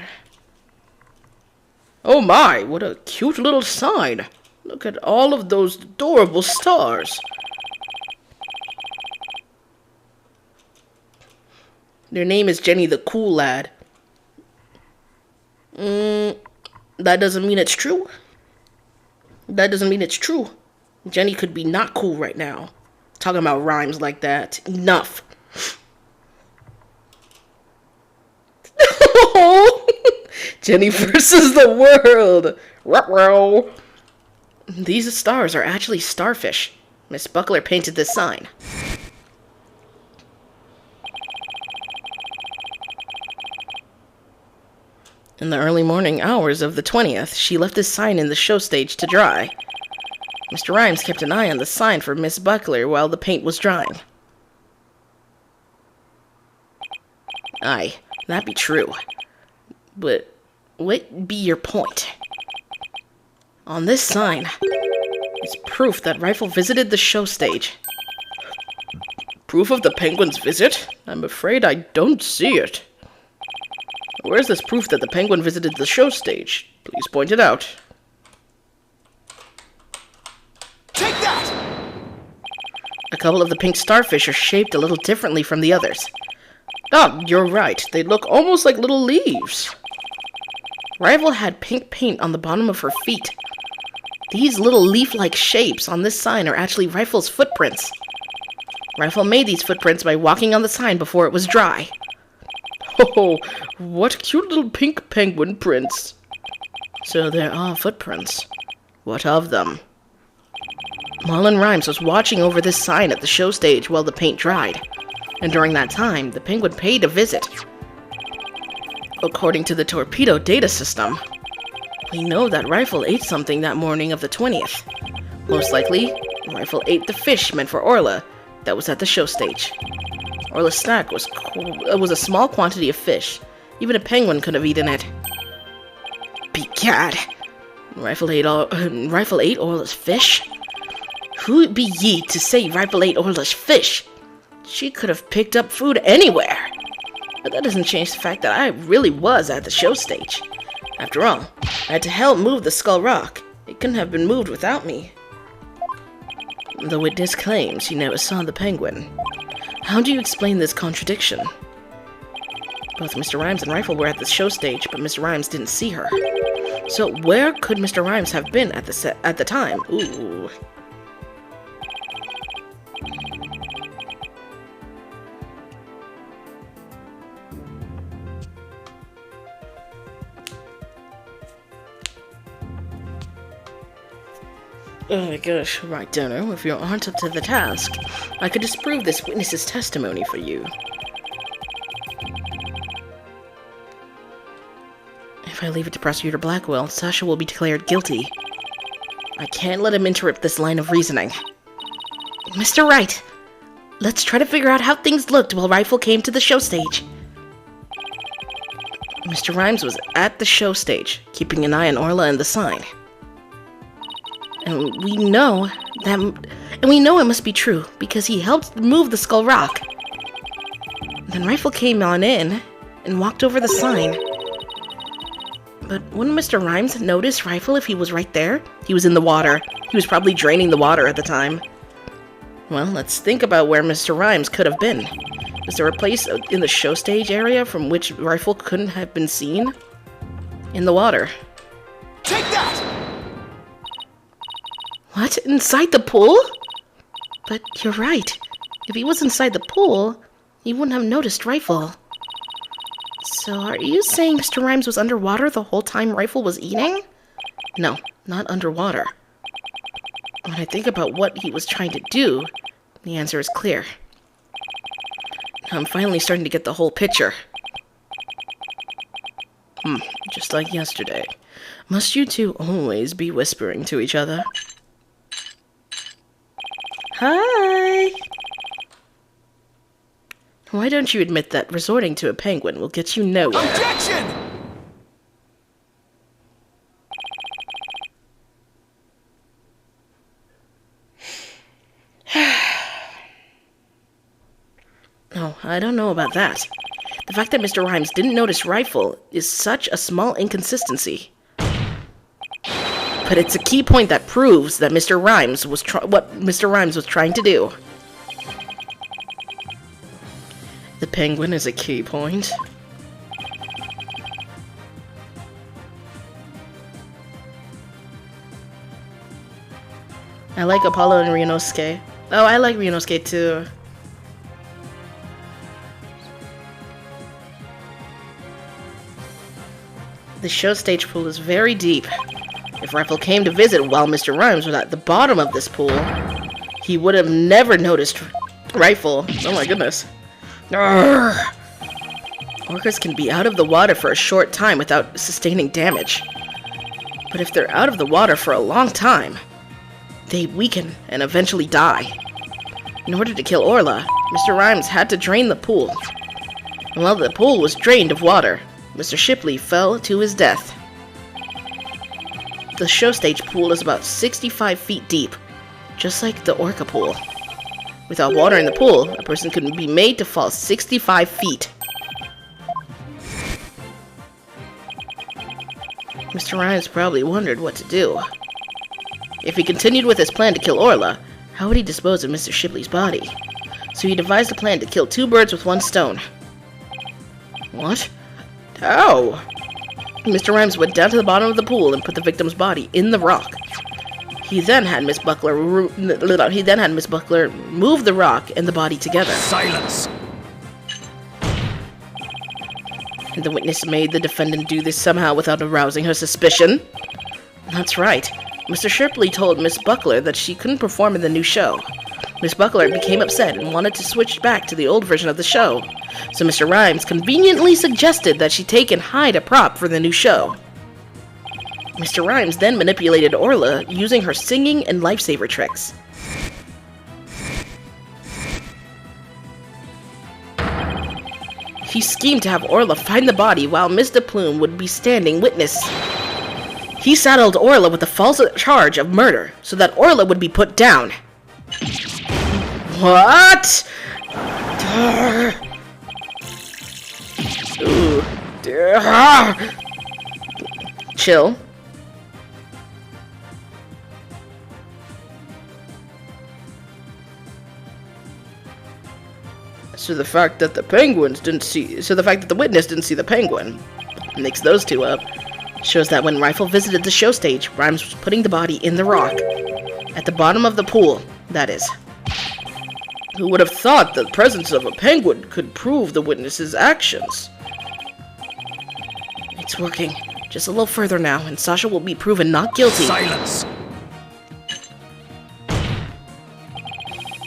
Oh my, what a cute little sign. Look at all of those adorable stars. Their name is Jenny the Cool Lad. That doesn't mean it's true. That doesn't mean it's true. Jenny could be not cool right now. Talking about rhymes like that. Enough. Jenny versus the world. Ruh-roh. These stars are actually starfish. Miss Buckler painted this sign. In the early morning hours of the 20th, she left this sign in the show stage to dry. Mr. Rhymes kept an eye on the sign for Miss Buckler while the paint was drying. Aye, that be true. But what be your point? On this sign is proof that Rifle visited the show stage. Proof of the penguin's visit? I'm afraid I don't see it. Where's this proof that the penguin visited the show stage? Please point it out. Take that! A couple of the pink starfish are shaped a little differently from the others. Oh, you're right. They look almost like little leaves. Rifle had pink paint on the bottom of her feet. These little leaf-like shapes on this sign are actually Rifle's footprints. Rifle made these footprints by walking on the sign before it was dry. Oh, what cute little pink penguin prints. So there are footprints. What of them? Marlon Rhymes was watching over this sign at the show stage while the paint dried, and during that time, the penguin paid a visit. According to the torpedo data system, we know that Rifle ate something that morning of the 20th. Most likely, Rifle ate the fish meant for Orla that was at the show stage. Orla's snack was a small quantity of fish. Even a penguin could have eaten it. Begad! Rifle ate Orla's fish? Who be ye to say Rifle ate Orla's fish? She could have picked up food anywhere. But that doesn't change the fact that I really was at the show stage. After all, I had to help move the skull rock. It couldn't have been moved without me. The witness claims he never saw the penguin. How do you explain this contradiction? Both Mr. Rhymes and Rifle were at the show stage, but Mr. Rhymes didn't see her. So where could Mr. Rhymes have been at the time? Ooh. Oh my gosh, right, Donor, if you aren't up to the task, I could disprove this witness's testimony for you. If I leave it to Prosecutor Blackwell, Sasha will be declared guilty. I can't let him interrupt this line of reasoning. Mr. Wright, let's try to figure out how things looked while Rifle came to the show stage. Mr. Rhymes was at the show stage, keeping an eye on Orla and the sign. And we know it must be true, because he helped move the skull rock. Then Rifle came on in and walked over the sign. But wouldn't Mr. Rhymes notice Rifle if he was right there? He was in the water. He was probably draining the water at the time. Well, let's think about where Mr. Rhymes could have been. Is there a place in the show stage area from which Rifle couldn't have been seen? In the water. Take that! What? Inside the pool? But you're right. If he was inside the pool, he wouldn't have noticed Rifle. So are you saying Mr. Rhymes was underwater the whole time Rifle was eating? No, not underwater. When I think about what he was trying to do, the answer is clear. Now I'm finally starting to get the whole picture. Just like yesterday. Must you two always be whispering to each other? Hi! Why don't you admit that resorting to a penguin will get you nowhere? Objection! Oh, I don't know about that. The fact that Mr. Rhymes didn't notice Rifle is such a small inconsistency. But it's a key point that proves that Mr. Rhymes was what Mr. Rhymes was trying to do. The penguin is a key point. I like Apollo and Ryunosuke. Oh, I like Ryunosuke too. The show stage pool is very deep. If Rifle came to visit while Mr. Rhymes was at the bottom of this pool, he would have never noticed Rifle. Oh my goodness. Urgh. Orcas can be out of the water for a short time without sustaining damage. But if they're out of the water for a long time, they weaken and eventually die. In order to kill Orla, Mr. Rhymes had to drain the pool. And while the pool was drained of water, Mr. Shipley fell to his death. The show stage pool is about 65 feet deep, just like the Orca pool. Without water in the pool, a person could be made to fall 65 feet. Mr. Rhymes probably wondered what to do. If he continued with his plan to kill Orla, how would he dispose of Mr. Shipley's body? So he devised a plan to kill two birds with one stone. What? How? Mr. Rhymes went down to the bottom of the pool and put the victim's body in the rock. He then had Miss Buckler move the rock and the body together. Silence! And the witness made the defendant do this somehow without arousing her suspicion. That's right. Mr. Shipley told Miss Buckler that she couldn't perform in the new show. Miss Buckler became upset and wanted to switch back to the old version of the show. So Mr. Rhymes conveniently suggested that she take and hide a prop for the new show. Mr. Rhymes then manipulated Orla using her singing and lifesaver tricks. He schemed to have Orla find the body while Miss de Plume would be standing witness. He saddled Orla with the false charge of murder so that Orla would be put down. What? Chill. So the fact that the witness didn't see the penguin mix those two up. Shows that when Rifle visited the show stage, Rhymes was putting the body in the rock. At the bottom of the pool, that is. Who would have thought the presence of a penguin could prove the witness's actions? It's working. Just a little further now, and Sasha will be proven not guilty. Silence!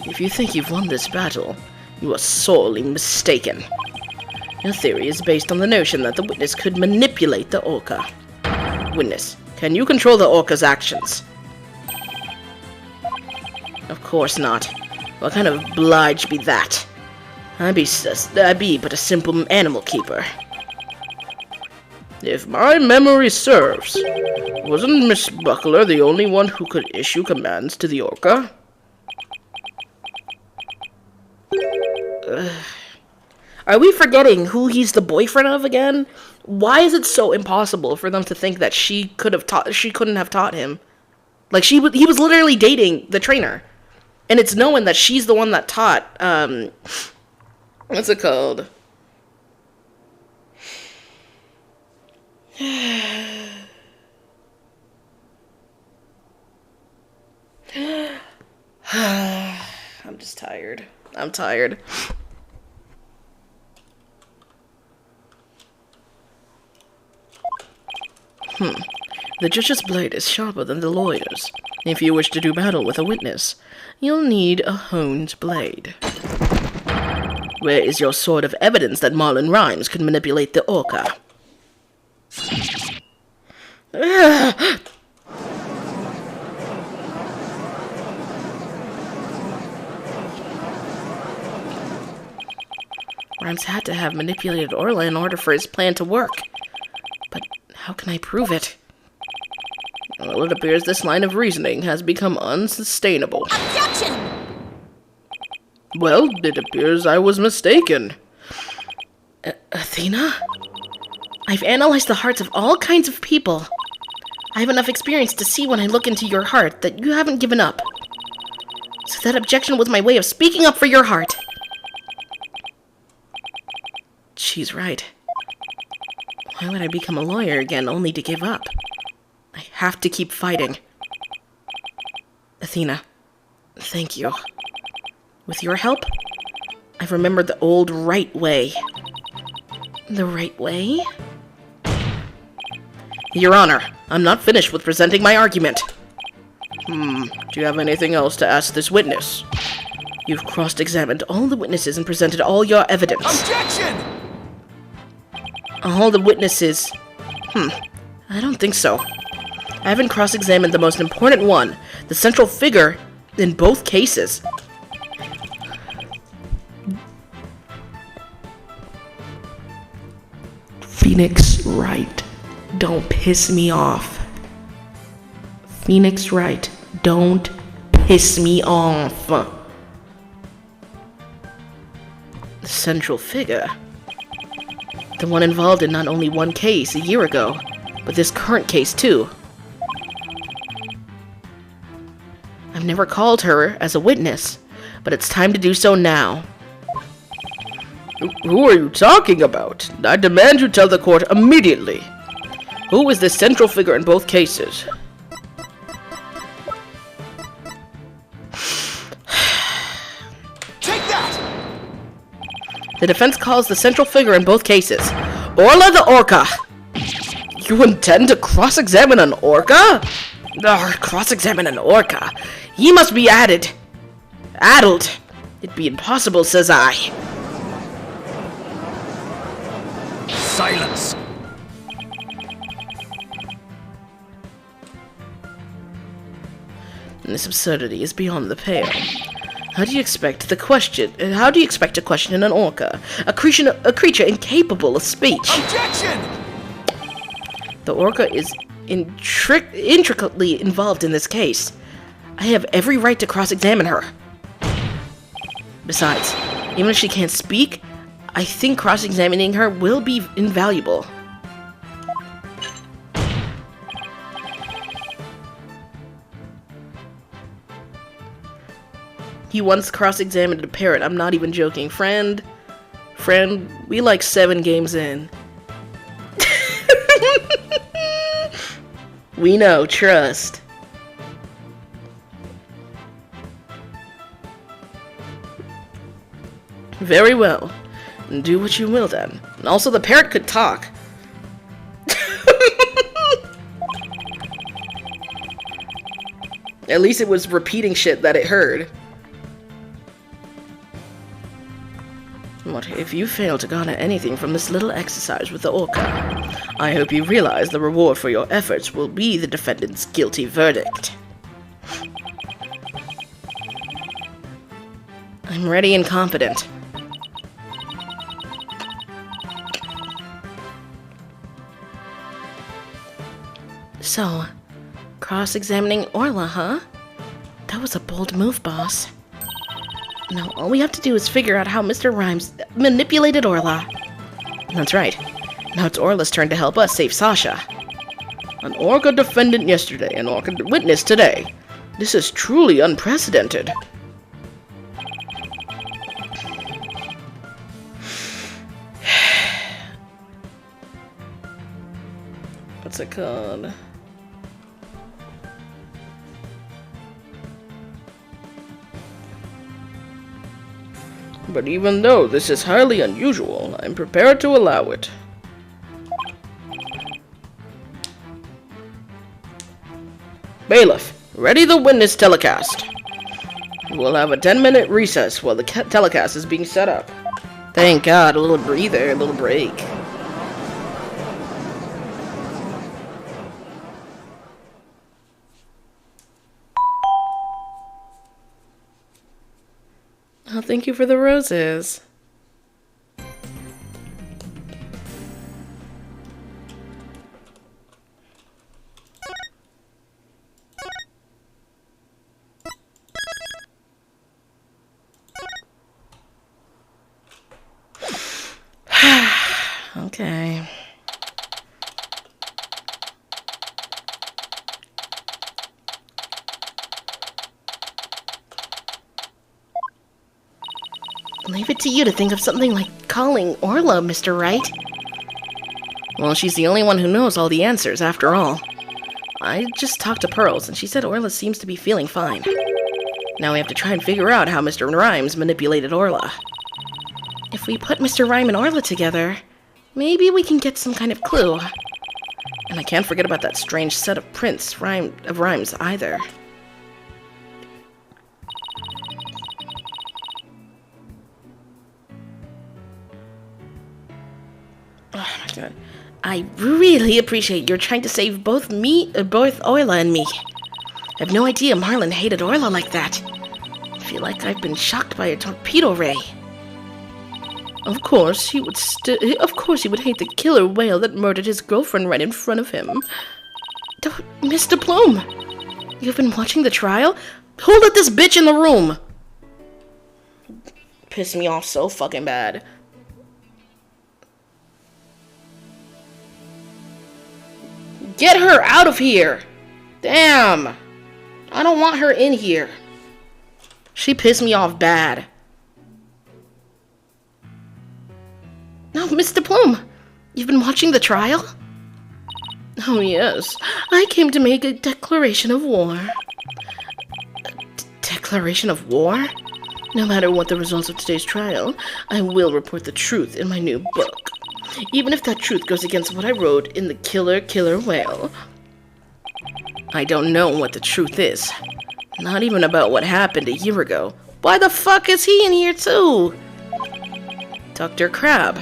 If you think you've won this battle, you are sorely mistaken. Your theory is based on the notion that the witness could manipulate the orca. Witness, can you control the orca's actions? Of course not. What kind of oblige be that? I be but a simple animal keeper. If my memory serves, wasn't Miss Buckler the only one who could issue commands to the orca? Are we forgetting who he's the boyfriend of again? Why is it so impossible for them to think that she couldn't have taught him? Like he was literally dating the trainer. And it's knowing that she's the one that taught, what's it called? I'm just tired. I'm tired. The judge's blade is sharper than the lawyer's. If you wish to do battle with a witness, you'll need a honed blade. Where is your sword of evidence that Marlon Rhymes could manipulate the orca? Rhymes had to have manipulated Orla in order for his plan to work. But how can I prove it? Well, it appears this line of reasoning has become unsustainable. Objection! Well, it appears I was mistaken. Athena? I've analyzed the hearts of all kinds of people. I have enough experience to see when I look into your heart that you haven't given up. So that objection was my way of speaking up for your heart. She's right. Why would I become a lawyer again only to give up? I have to keep fighting. Athena, thank you. With your help, I've remembered the old right way. The right way? Your Honor, I'm not finished with presenting my argument. Do you have anything else to ask this witness? You've cross-examined all the witnesses and presented all your evidence. Objection! All the witnesses... I don't think so. I haven't cross-examined the most important one, the central figure in both cases. Phoenix Wright, don't piss me off. Phoenix Wright, don't piss me off. The central figure. The one involved in not only one case a year ago, but this current case too. I've never called her as a witness, but it's time to do so now. Who are you talking about? I demand you tell the court immediately. Who is the central figure in both cases? The defense calls the central figure in both cases. Orla the Orca! You intend to cross-examine an orca? Cross-examine an orca? He must be addled. It'd be impossible, says I. Silence! This absurdity is beyond the pale. How do you expect to question an orca? A creature incapable of speech. Objection! The orca is intricately involved in this case. I have every right to cross-examine her. Besides, even if she can't speak, I think cross-examining her will be invaluable. He once cross-examined a parrot. I'm not even joking. Friend, we like 7 games in. We know, trust. Very well. Do what you will then. And also, the parrot could talk. At least it was repeating shit that it heard. What if you fail to garner anything from this little exercise with the orca? I hope you realize the reward for your efforts will be the defendant's guilty verdict. I'm ready and confident. So, cross-examining Orla, huh? That was a bold move, boss. Now, all we have to do is figure out how Mr. Rhymes manipulated Orla. That's right. Now it's Orla's turn to help us save Sasha. An orca defendant yesterday, an orca witness today. This is truly unprecedented. What's it called? But even though this is highly unusual, I'm prepared to allow it. Bailiff, ready the witness telecast. We'll have a 10-minute recess while the telecast is being set up. Thank God, a little breather, a little break. Oh, thank you for the roses. Okay. Leave it to you to think of something like calling Orla, Mr. Wright. Well, she's the only one who knows all the answers, after all. I just talked to Pearls, and she said Orla seems to be feeling fine. Now we have to try and figure out how Mr. Rhymes manipulated Orla. If we put Mr. Rhyme and Orla together, maybe we can get some kind of clue. And I can't forget about that strange set of prints of rhymes either. Oh my god. I really appreciate you're trying to save both Orla and me. I have no idea Marlin hated Orla like that. I feel like I've been shocked by a torpedo ray. Of course, he would hate the killer whale that murdered his girlfriend right in front of him. Mr. Plume, you've been watching the trial? Who let this bitch in the room? Pissed me off so fucking bad. Get her out of here! Damn! I don't want her in here. She pissed me off bad. No, Mr. Plume, you've been watching the trial? Oh, yes. I came to make a declaration of war. Declaration of war? No matter what the results of today's trial, I will report the truth in my new book. Even if that truth goes against what I wrote in The Killer Whale. I don't know what the truth is. Not even about what happened a year ago. Why the fuck is he in here too? Dr. Crab.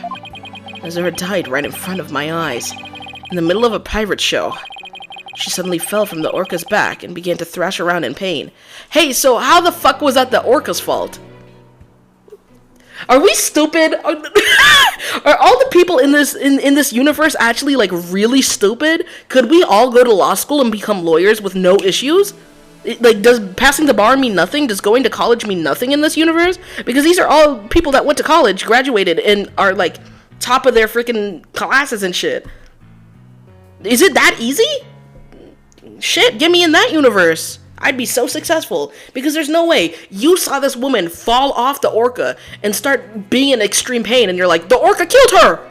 Azura died right in front of my eyes. In the middle of a pirate show. She suddenly fell from the orca's back and began to thrash around in pain. Hey, so how the fuck was that the orca's fault? Are we stupid? Are all the people in this universe actually like really stupid? Could we all go to law school and become lawyers with no issues? Like, does passing the bar mean nothing? Does going to college mean nothing in this universe? Because these are all people that went to college, graduated, and are like top of their freaking classes and shit. Is it that easy? Shit, get me in that universe. I'd be so successful. Because there's no way you saw this woman fall off the orca and start being in extreme pain and you're like, the orca killed her!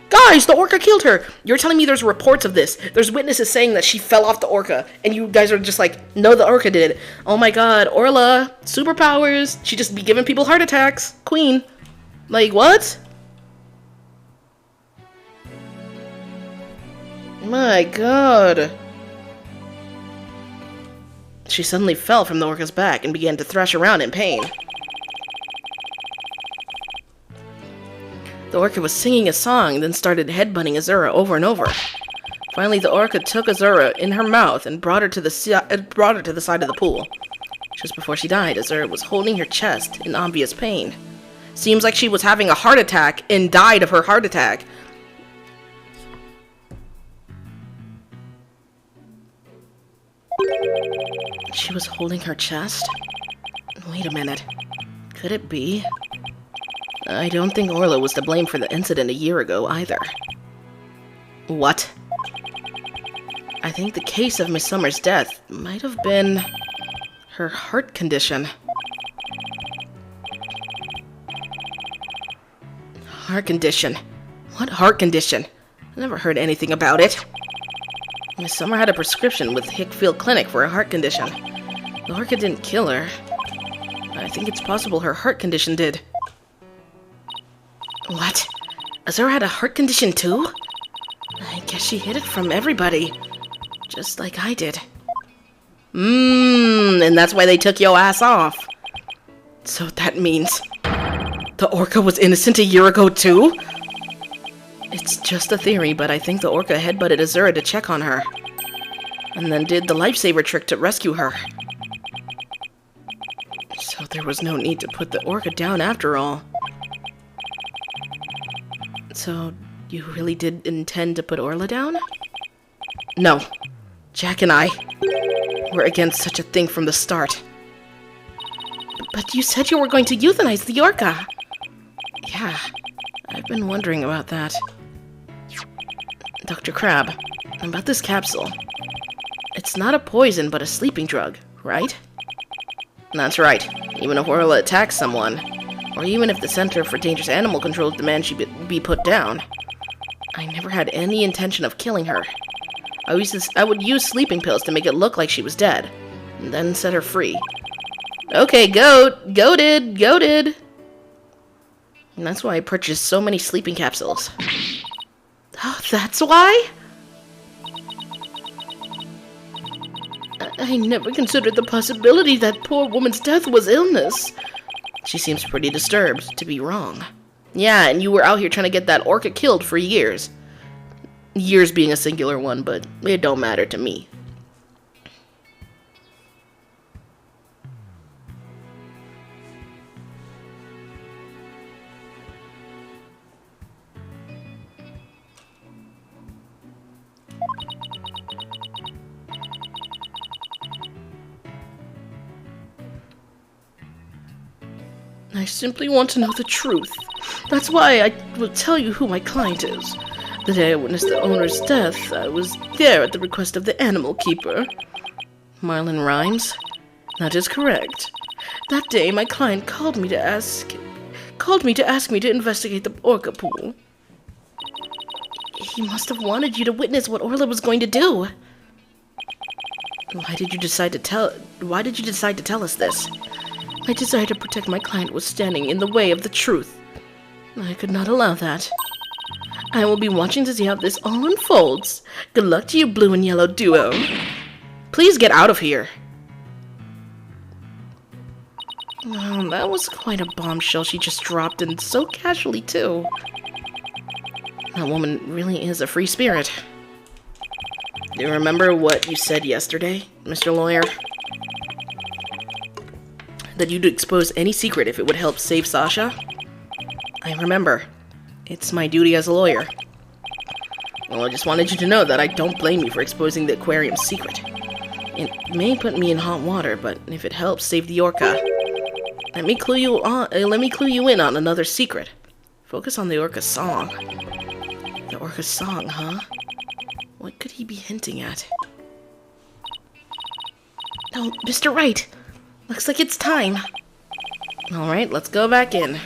Guys, the orca killed her! You're telling me there's reports of this. There's witnesses saying that she fell off the orca. And you guys are just like, no, the orca did it. Oh my god, Orla, superpowers. She just be giving people heart attacks. Queen. Like, what? My god. She suddenly fell from the orca's back and began to thrash around in pain. The orca was singing a song, then started headbutting Azura over and over. Finally, the orca took Azura in her mouth and brought her to the side of the pool. Just before she died, Azura was holding her chest in obvious pain. Seems like she was having a heart attack and died of her heart attack. She was holding her chest? Wait a minute. Could it be? I don't think Orla was to blame for the incident a year ago either. What? I think the case of Miss Summer's death might have been her heart condition. Heart condition? What heart condition? I never heard anything about it. Miss Summer had a prescription with Hickfield Clinic for a heart condition. The orca didn't kill her. I think it's possible her heart condition did. What? Azura had a heart condition too? I guess she hid it from everybody. Just like I did. And that's why they took your ass off. So that means the orca was innocent a year ago too? It's just a theory, but I think the orca headbutted Azura to check on her. And then did the lifesaver trick to rescue her. So there was no need to put the orca down after all. So, you really did intend to put Orla down? No. Jack and I were against such a thing from the start. But you said you were going to euthanize the orca. Yeah, I've been wondering about that. Dr. Crab, about this capsule. It's not a poison, but a sleeping drug, right? That's right. Even if Orla attacks someone, or even if the Center for Dangerous Animal Control demands she be put down, I never had any intention of killing her. I would use sleeping pills to make it look like she was dead, and then set her free. Okay, goated. And that's why I purchased so many sleeping capsules. Oh, that's why? I never considered the possibility that poor woman's death was illness. She seems pretty disturbed, to be wrong. Yeah, and you were out here trying to get that orca killed for years. Years being a singular one, but it don't matter to me. I simply want to know the truth. That's why I will tell you who my client is. The day I witnessed the owner's death, I was there at the request of the animal keeper. Marlon Rhymes? That is correct. That day, my client called me to ask me to investigate the orca pool. He must have wanted you to witness what Orla was going to do. Why did you decide to tell us this? My desire to protect my client was standing in the way of the truth. I could not allow that. I will be watching to see how this all unfolds. Good luck to you, blue and yellow duo. Please get out of here. Oh, that was quite a bombshell she just dropped, and so casually, too. That woman really is a free spirit. Do you remember what you said yesterday, Mr. Lawyer? That you'd expose any secret if it would help save Sasha? I remember. It's my duty as a lawyer. Well, I just wanted you to know that I don't blame you for exposing the aquarium's secret. It may put me in hot water, but if it helps save the orca, let me clue you in on another secret. Focus on the orca's song. The orca's song, huh? What could he be hinting at? Oh, Mr. Wright! Looks like it's time. Alright, let's go back in.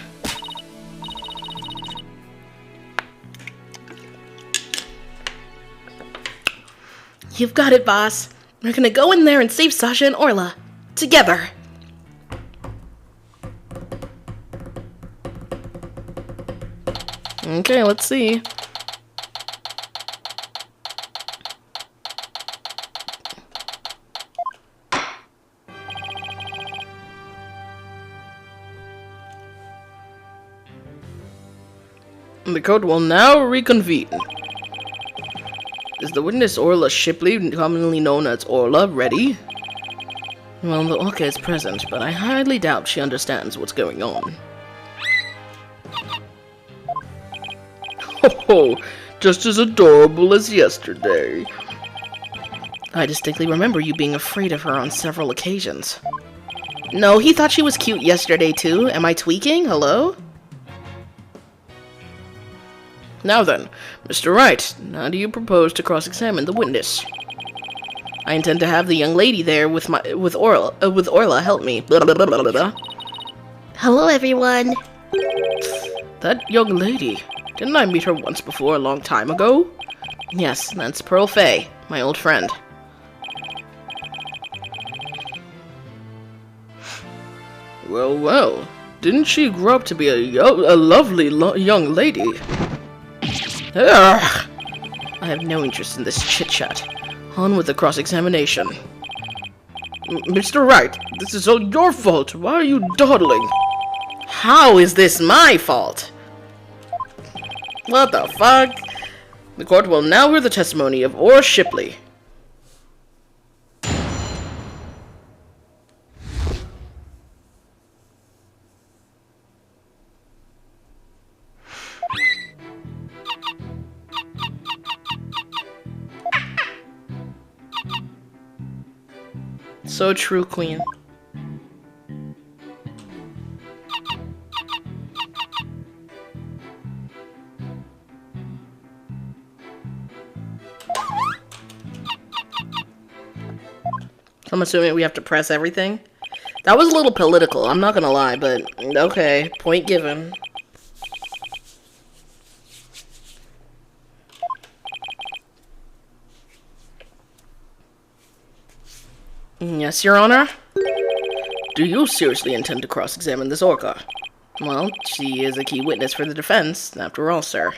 You've got it, boss. We're gonna go in there and save Sasha and Orla. Together. Okay, let's see. The court will now reconvene. Is the witness Orla Shipley, commonly known as Orla, ready? Well, the orca is present, but I highly doubt she understands what's going on. Ho ho! Just as adorable as yesterday. I distinctly remember you being afraid of her on several occasions. No, he thought she was cute yesterday too. Am I tweaking? Hello? Now then, Mr. Wright, how do you propose to cross-examine the witness? I intend to have the young lady there with Orla help me. Blah, blah, blah, blah, blah. Hello, everyone. That young lady. Didn't I meet her once before a long time ago? Yes, that's Pearl Fay, my old friend. Well, well. Didn't she grow up to be a lovely young lady? Ugh. I have no interest in this chit-chat. On with the cross-examination. Mr. Wright, this is all your fault. Why are you dawdling? How is this my fault? What the fuck? The court will now hear the testimony of Orla Shipley. So true, Queen. I'm assuming we have to press everything. That was a little political, I'm not gonna lie, but okay, point given. Yes, Your Honor? Do you seriously intend to cross-examine this orca? Well, she is a key witness for the defense, after all, sir.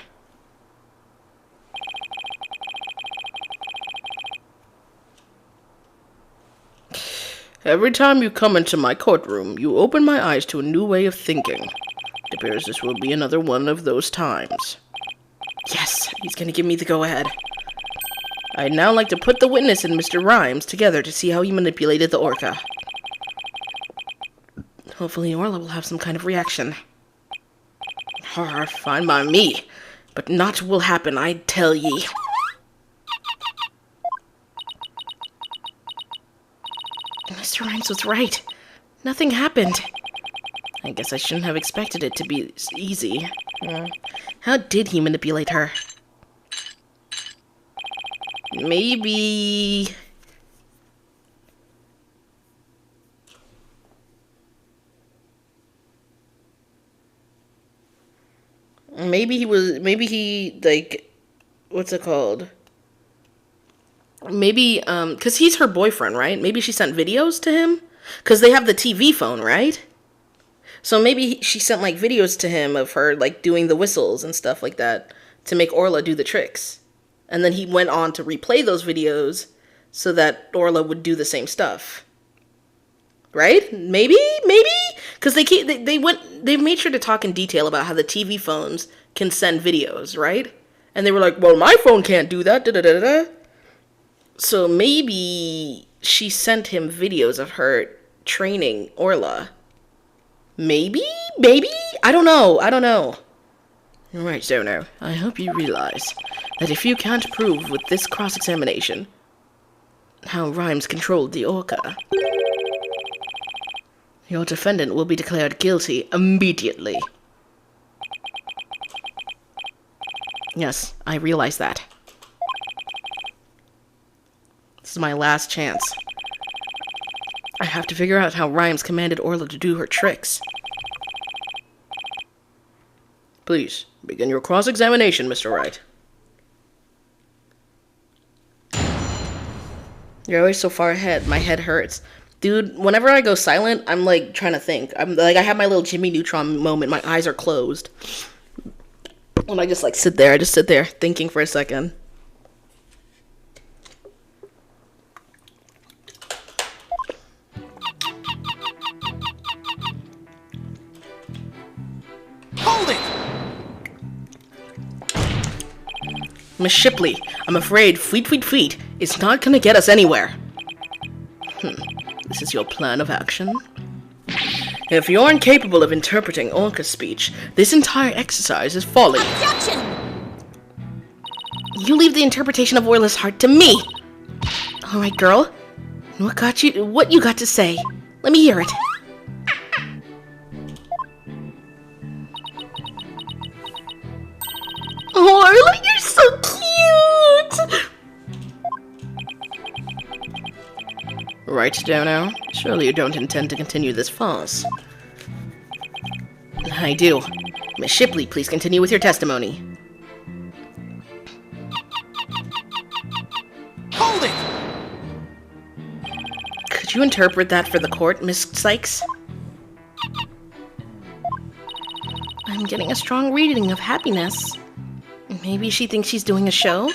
Every time you come into my courtroom, you open my eyes to a new way of thinking. It appears this will be another one of those times. Yes, he's gonna give me the go-ahead. I'd now like to put the witness and Mr. Rhymes together to see how he manipulated the orca. Hopefully Orla will have some kind of reaction. Fine by me, but not will happen, I tell ye. Mr. Rhymes was right. Nothing happened. I guess I shouldn't have expected it to be easy. How did he manipulate her? Maybe... Maybe he, like, what's it called? Maybe, because he's her boyfriend, right? Maybe she sent videos to him? Because they have the TV phone, right? So maybe she sent, like, videos to him of her, like, doing the whistles and stuff like that to make Orla do the tricks. And then he went on to replay those videos so that Orla would do the same stuff. Right? Maybe? Because they made sure to talk in detail about how the TV phones can send videos, right? And they were like, well, my phone can't do that, da-da-da-da-da. So maybe she sent him videos of her training Orla. Maybe? I don't know. Right, Zono. I hope you realize that if you can't prove with this cross-examination how Rhymes controlled the orca, your defendant will be declared guilty immediately. Yes, I realize that. This is my last chance. I have to figure out how Rhymes commanded Orla to do her tricks. Please, begin your cross-examination, Mr. Wright. You're always so far ahead, my head hurts. Dude, whenever I go silent, I'm like trying to think. I have my little Jimmy Neutron moment, my eyes are closed. And I just sit there thinking for a second. Hold it! Miss Shipley, I'm afraid feet is not gonna get us anywhere. This is your plan of action? If you're incapable of interpreting orca speech, this entire exercise is folly. Objection! You leave the interpretation of Orla's heart to me. All right, girl. What you got to say? Let me hear it. Oh, Orla, you're so cute! Right, Dono. Surely you don't intend to continue this farce. I do. Miss Shipley, please continue with your testimony. Hold it! Could you interpret that for the court, Miss Sykes? I'm getting a strong reading of happiness. Maybe she thinks she's doing a show?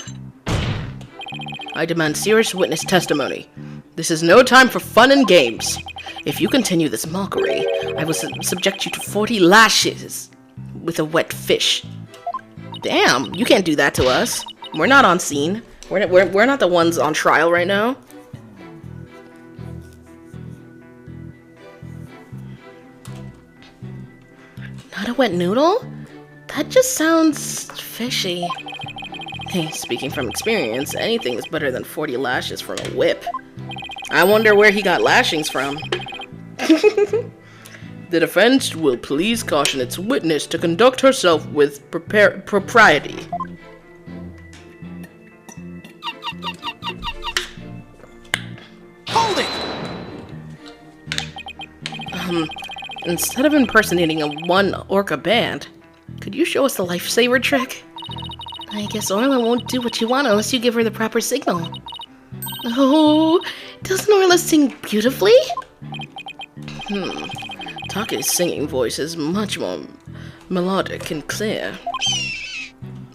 I demand serious witness testimony. This is no time for fun and games. If you continue this mockery, I will subject you to 40 lashes with a wet fish. Damn, you can't do that to us. We're not on scene. We're not the ones on trial right now. Not a wet noodle? That just sounds fishy. Hey, speaking from experience, anything is better than 40 lashes from a whip. I wonder where he got lashings from. The defense will please caution its witness to conduct herself with propriety. Hold it! Instead of impersonating a one orca band, could you show us the lifesaver trick? I guess Orla won't do what you want unless you give her the proper signal. Oh, doesn't Orla sing beautifully? Take's singing voice is much more melodic and clear.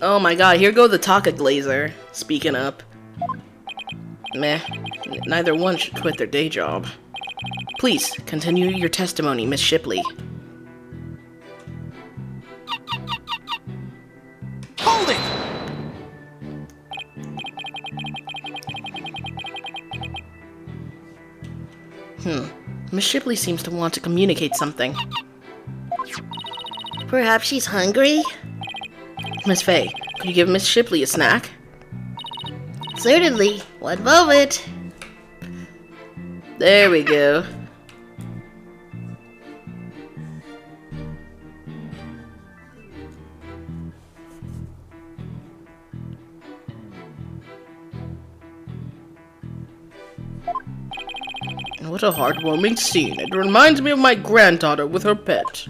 Oh my god, here go the Taka Glazer, speaking up. Meh, neither one should quit their day job. Please, continue your testimony, Miss Shipley. Hold it! Miss Shipley seems to want to communicate something. Perhaps she's hungry? Miss Faye, could you give Miss Shipley a snack? Certainly. One moment. There we go. What a heartwarming scene. It reminds me of my granddaughter with her pet.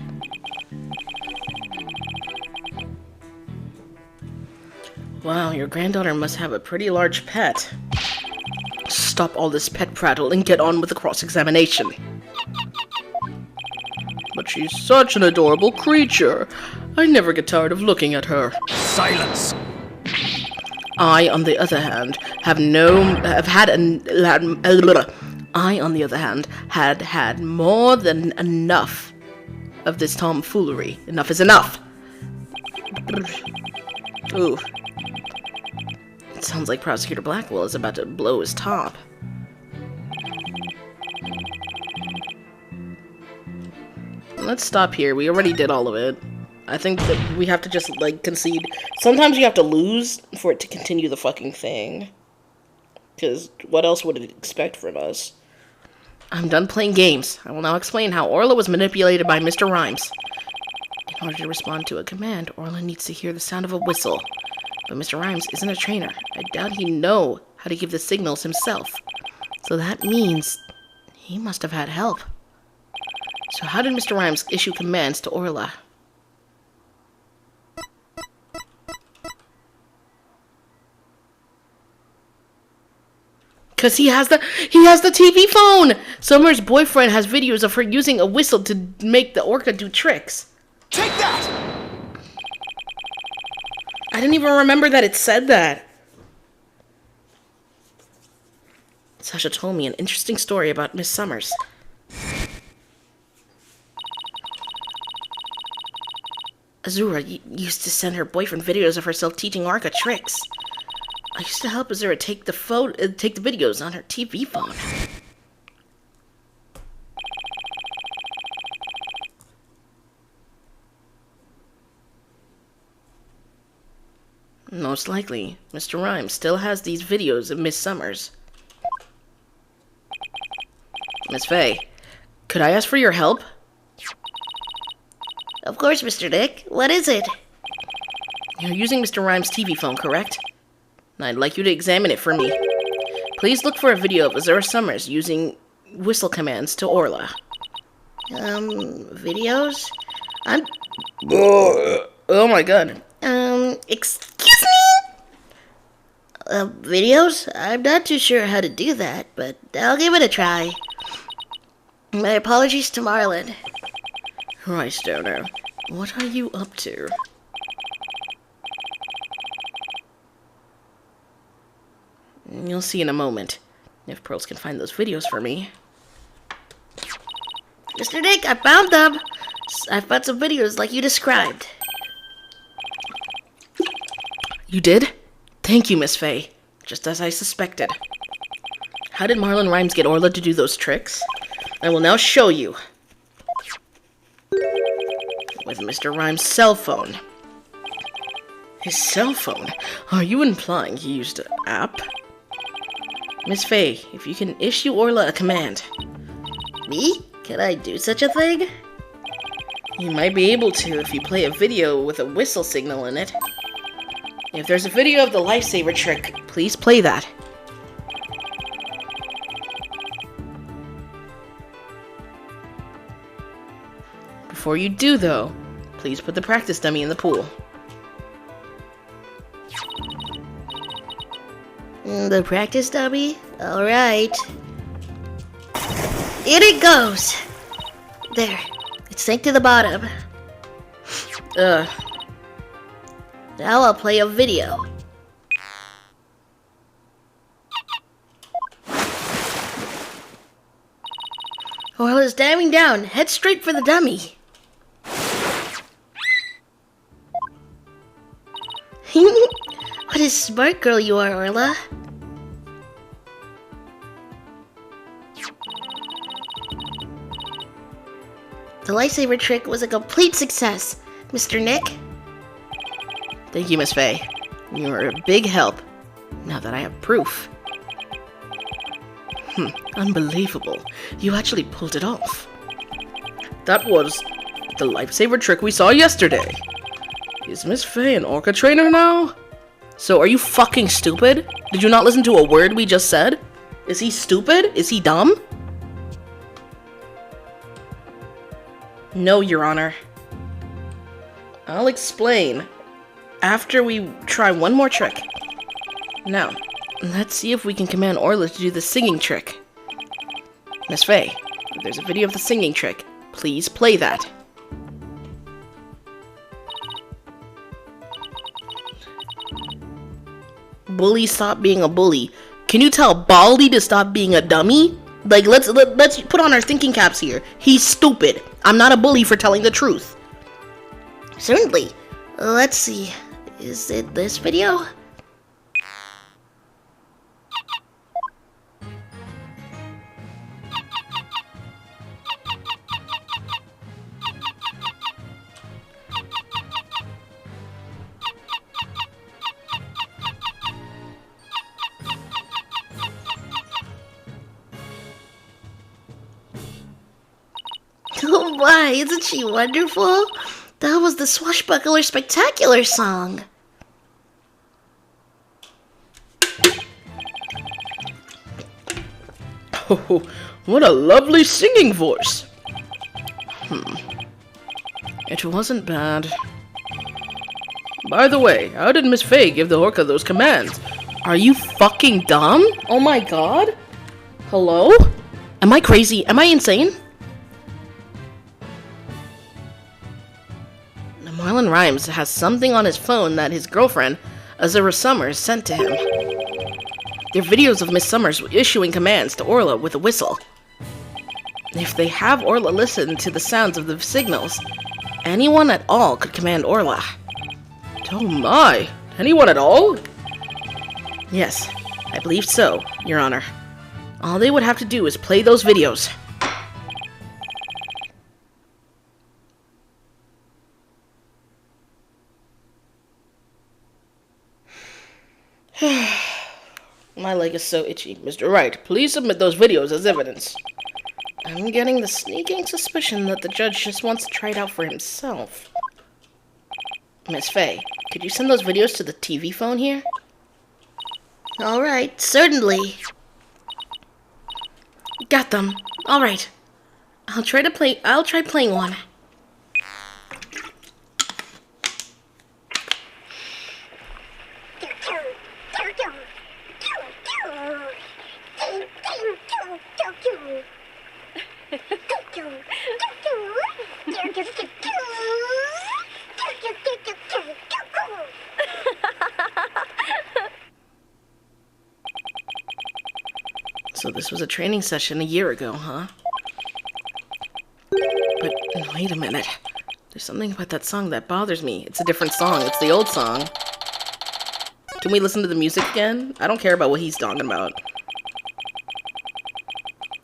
Wow, your granddaughter must have a pretty large pet. Stop all this pet prattle and get on with the cross-examination. she's such an adorable creature. I never get tired of looking at her. Silence! I, on the other hand, had more than enough of this tomfoolery. Enough is enough. Ooh. It sounds like Prosecutor Blackwell is about to blow his top. Let's stop here. We already did all of it. I think that we have to just, like, concede. Sometimes you have to lose for it to continue the fucking thing. Because what else would it expect from us? I'm done playing games. I will now explain how Orla was manipulated by Mr. Rhymes. In order to respond to a command, Orla needs to hear the sound of a whistle. But Mr. Rhymes isn't a trainer. I doubt he'd know how to give the signals himself. So that means he must have had help. So how did Mr. Rhymes issue commands to Orla? Because he has the TV phone! Summer's boyfriend has videos of her using a whistle to make the orca do tricks. Take that! I didn't even remember that it said that. Sasha told me an interesting story about Miss Summers. Azura used to send her boyfriend videos of herself teaching Orca tricks. I used to help Azura take the videos on her TV phone. Most likely, Mr. Rhymes still has these videos of Miss Summers. Miss Faye, could I ask for your help? Of course, Mr. Nick. What is it? You're using Mr. Rhymes' TV phone, correct? I'd like you to examine it for me. Please look for a video of Azura Summers using whistle commands to Orla. Videos? Oh my god. Excuse me? Videos? I'm not too sure how to do that, but I'll give it a try. My apologies to Marlon. Right, Stoner. What are you up to? You'll see in a moment. If Pearls can find those videos for me. Mr. Nick, I found them! I found some videos like you described. You did? Thank you, Miss Faye. Just as I suspected. How did Marlon Rhymes get Orla to do those tricks? I will now show you. With Mr. Rhymes' cell phone. His cell phone? Are you implying he used an app? Miss Faye, if you can issue Orla a command. Me? Can I do such a thing? You might be able to if you play a video with a whistle signal in it. If there's a video of the lifesaver trick, please play that. Before you do, though, please put the practice dummy in the pool. The practice dummy? Alright. In it goes! There. It sank to the bottom. Now I'll play a video. Orla's diving down. Head straight for the dummy. What a smart girl you are, Orla. The lifesaver trick was a complete success, Mr. Nick. Thank you, Miss Faye. You are a big help, now that I have proof. Unbelievable. You actually pulled it off. That was the lifesaver trick we saw yesterday. Is Miss Faye an orca trainer now? So are you fucking stupid? Did you not listen to a word we just said? Is he stupid? Is he dumb? No, Your Honor. I'll explain after we try one more trick. Now, let's see if we can command Orla to do the singing trick. Miss Faye, if there's a video of the singing trick, please play that. Bully, stop being a bully. Can you tell Baldy to stop being a dummy? Like, let's put on our thinking caps here. He's stupid. I'm not a bully for telling the truth. Certainly. Let's see. Is it this video? Oh my, isn't she wonderful? That was the Swashbuckler Spectacular song. Oh, what a lovely singing voice. It wasn't bad. By the way, how did Miss Faye give the orca those commands? Are you fucking dumb? Oh my god? Hello? Am I crazy? Am I insane? Marlon Rhymes has something on his phone that his girlfriend, Azura Summers, sent to him. They're videos of Miss Summers issuing commands to Orla with a whistle. If they have Orla listen to the sounds of the signals, anyone at all could command Orla. Oh my! Anyone at all? Yes, I believe so, Your Honor. All they would have to do is play those videos. My leg is so itchy. Mr. Wright, please submit those videos as evidence. I'm getting the sneaking suspicion that the judge just wants to try it out for himself. Miss Faye, could you send those videos to the TV phone here? Alright, certainly. Got them. Alright. I'll try playing one. So this was a training session a year ago, huh? But wait a minute. There's something about that song that bothers me. It's a different song. It's the old song. Can we listen to the music again? I don't care about what he's talking about.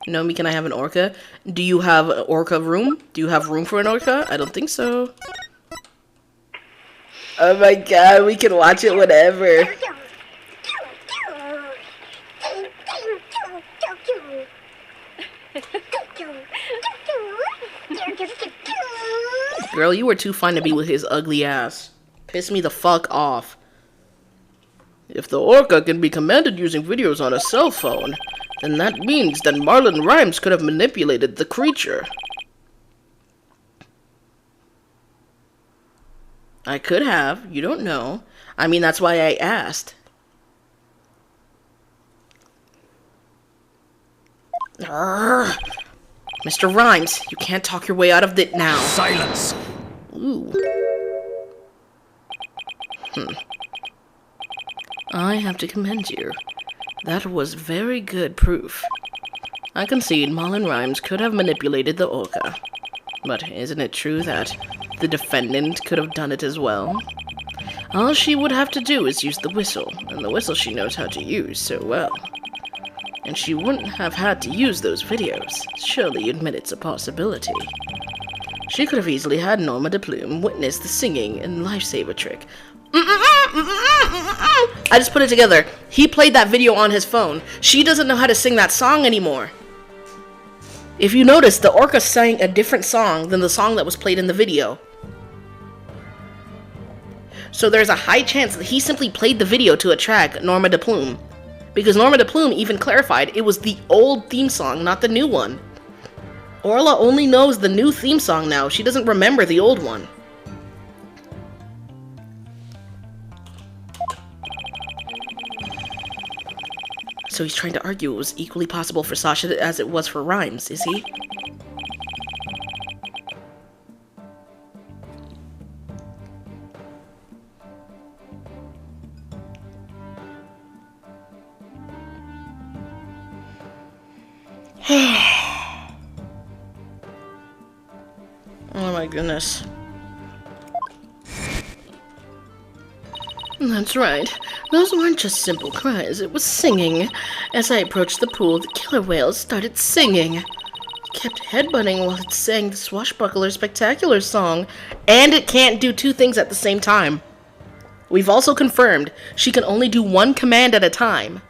Nomi, can I have an orca? Do you have an orca room? Do you have room for an orca? I don't think so. Oh my god, we can watch it whenever. Girl, you were too fine to be with his ugly ass. Piss me the fuck off. If the orca can be commanded using videos on a cell phone, then that means that Marlon Rhymes could have manipulated the creature. I could have. You don't know. I mean, that's why I asked. Urgh. Mr. Rhymes, you can't talk your way out of it now. Silence! Ooh. I have to commend you. That was very good proof. I concede Marlon Rhymes could have manipulated the orca. But isn't it true that the defendant could have done it as well? All she would have to do is use the whistle, and the whistle she knows how to use so well. And she wouldn't have had to use those videos. Surely you admit it's a possibility. She could have easily had Norma de Plume witness the singing and lifesaver trick. I just put it together. He played that video on his phone. She doesn't know how to sing that song anymore. If you notice, the orca sang a different song than the song that was played in the video. So there's a high chance that he simply played the video to attract Norma de Plume. Because Norma de Plume even clarified it was the old theme song, not the new one. Orla only knows the new theme song now. She doesn't remember the old one. So he's trying to argue it was equally possible for Sasha as it was for Rhymes, is he? Oh my goodness. That's right. Those weren't just simple cries, it was singing. As I approached the pool, the killer whale started singing. It kept headbutting while it sang the Swashbuckler Spectacular song. And it can't do two things at the same time. We've also confirmed she can only do one command at a time.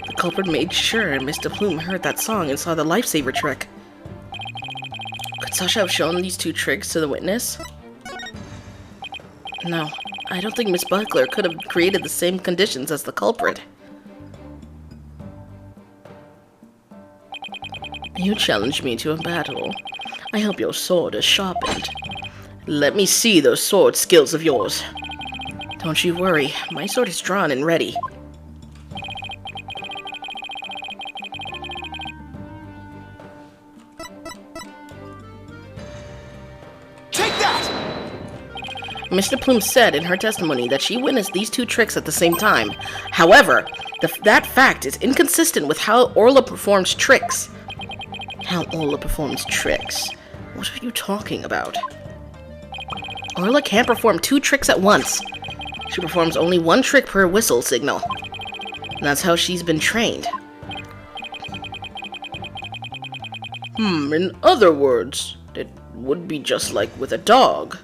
The culprit made sure Mr. Plume heard that song and saw the lifesaver trick. Could Sasha have shown these two tricks to the witness? No, I don't think Miss Buckler could have created the same conditions as the culprit. You challenged me to a battle. I hope your sword is sharpened. Let me see those sword skills of yours. Don't you worry, my sword is drawn and ready. Take that! Mr. Plume said in her testimony that she witnessed these two tricks at the same time. However, that fact is inconsistent with how Orla performs tricks. How Orla performs tricks? What are you talking about? Orla can't perform two tricks at once. She performs only one trick per whistle signal. And that's how she's been trained. In other words, it would be just like with a dog.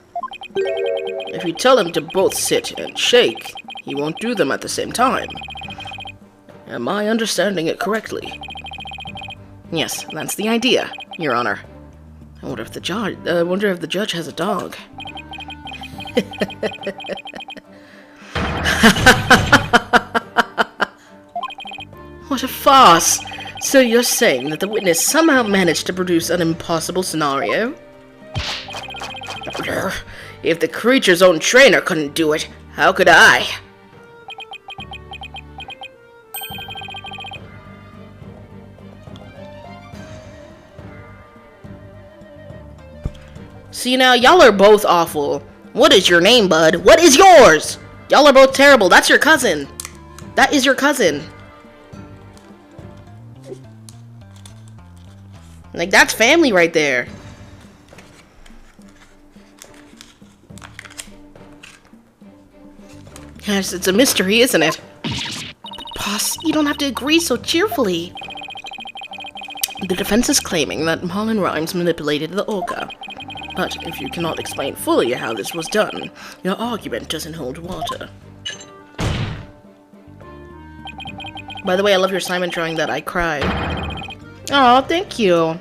If you tell him to both sit and shake, he won't do them at the same time. Am I understanding it correctly? Yes, that's the idea, Your Honor. I wonder if the judge has a dog. What a farce! So you're saying that the witness somehow managed to produce an impossible scenario? If the creature's own trainer couldn't do it, how could I? See now, y'all are both awful. What is your name, bud? What is yours? Y'all are both terrible. That's your cousin. That is your cousin. Like, that's family right there. Yes, it's a mystery, isn't it? Boss, you don't have to agree so cheerfully. The defense is claiming that Marlon Rhymes manipulated the Orca. But if you cannot explain fully how this was done, your argument doesn't hold water. By the way, I love your assignment drawing that I cried. Aw, thank you.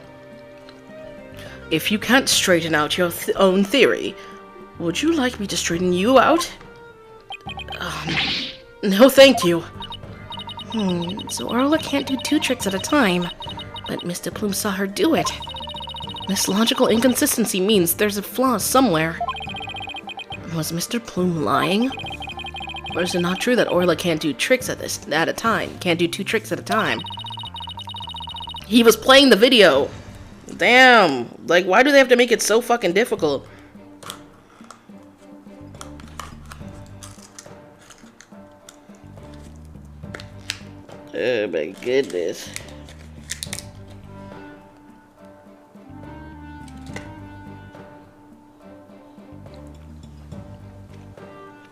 If you can't straighten out your own theory, would you like me to straighten you out? No thank you. So Orla can't do two tricks at a time, but Mr. Plume saw her do it. This logical inconsistency means there's a flaw somewhere. Was Mr. Plume lying? Or is it not true that Orla can't do tricks at a time? Can't do two tricks at a time? He was playing the video! Damn! Like, why do they have to make it so fucking difficult? Oh my goodness.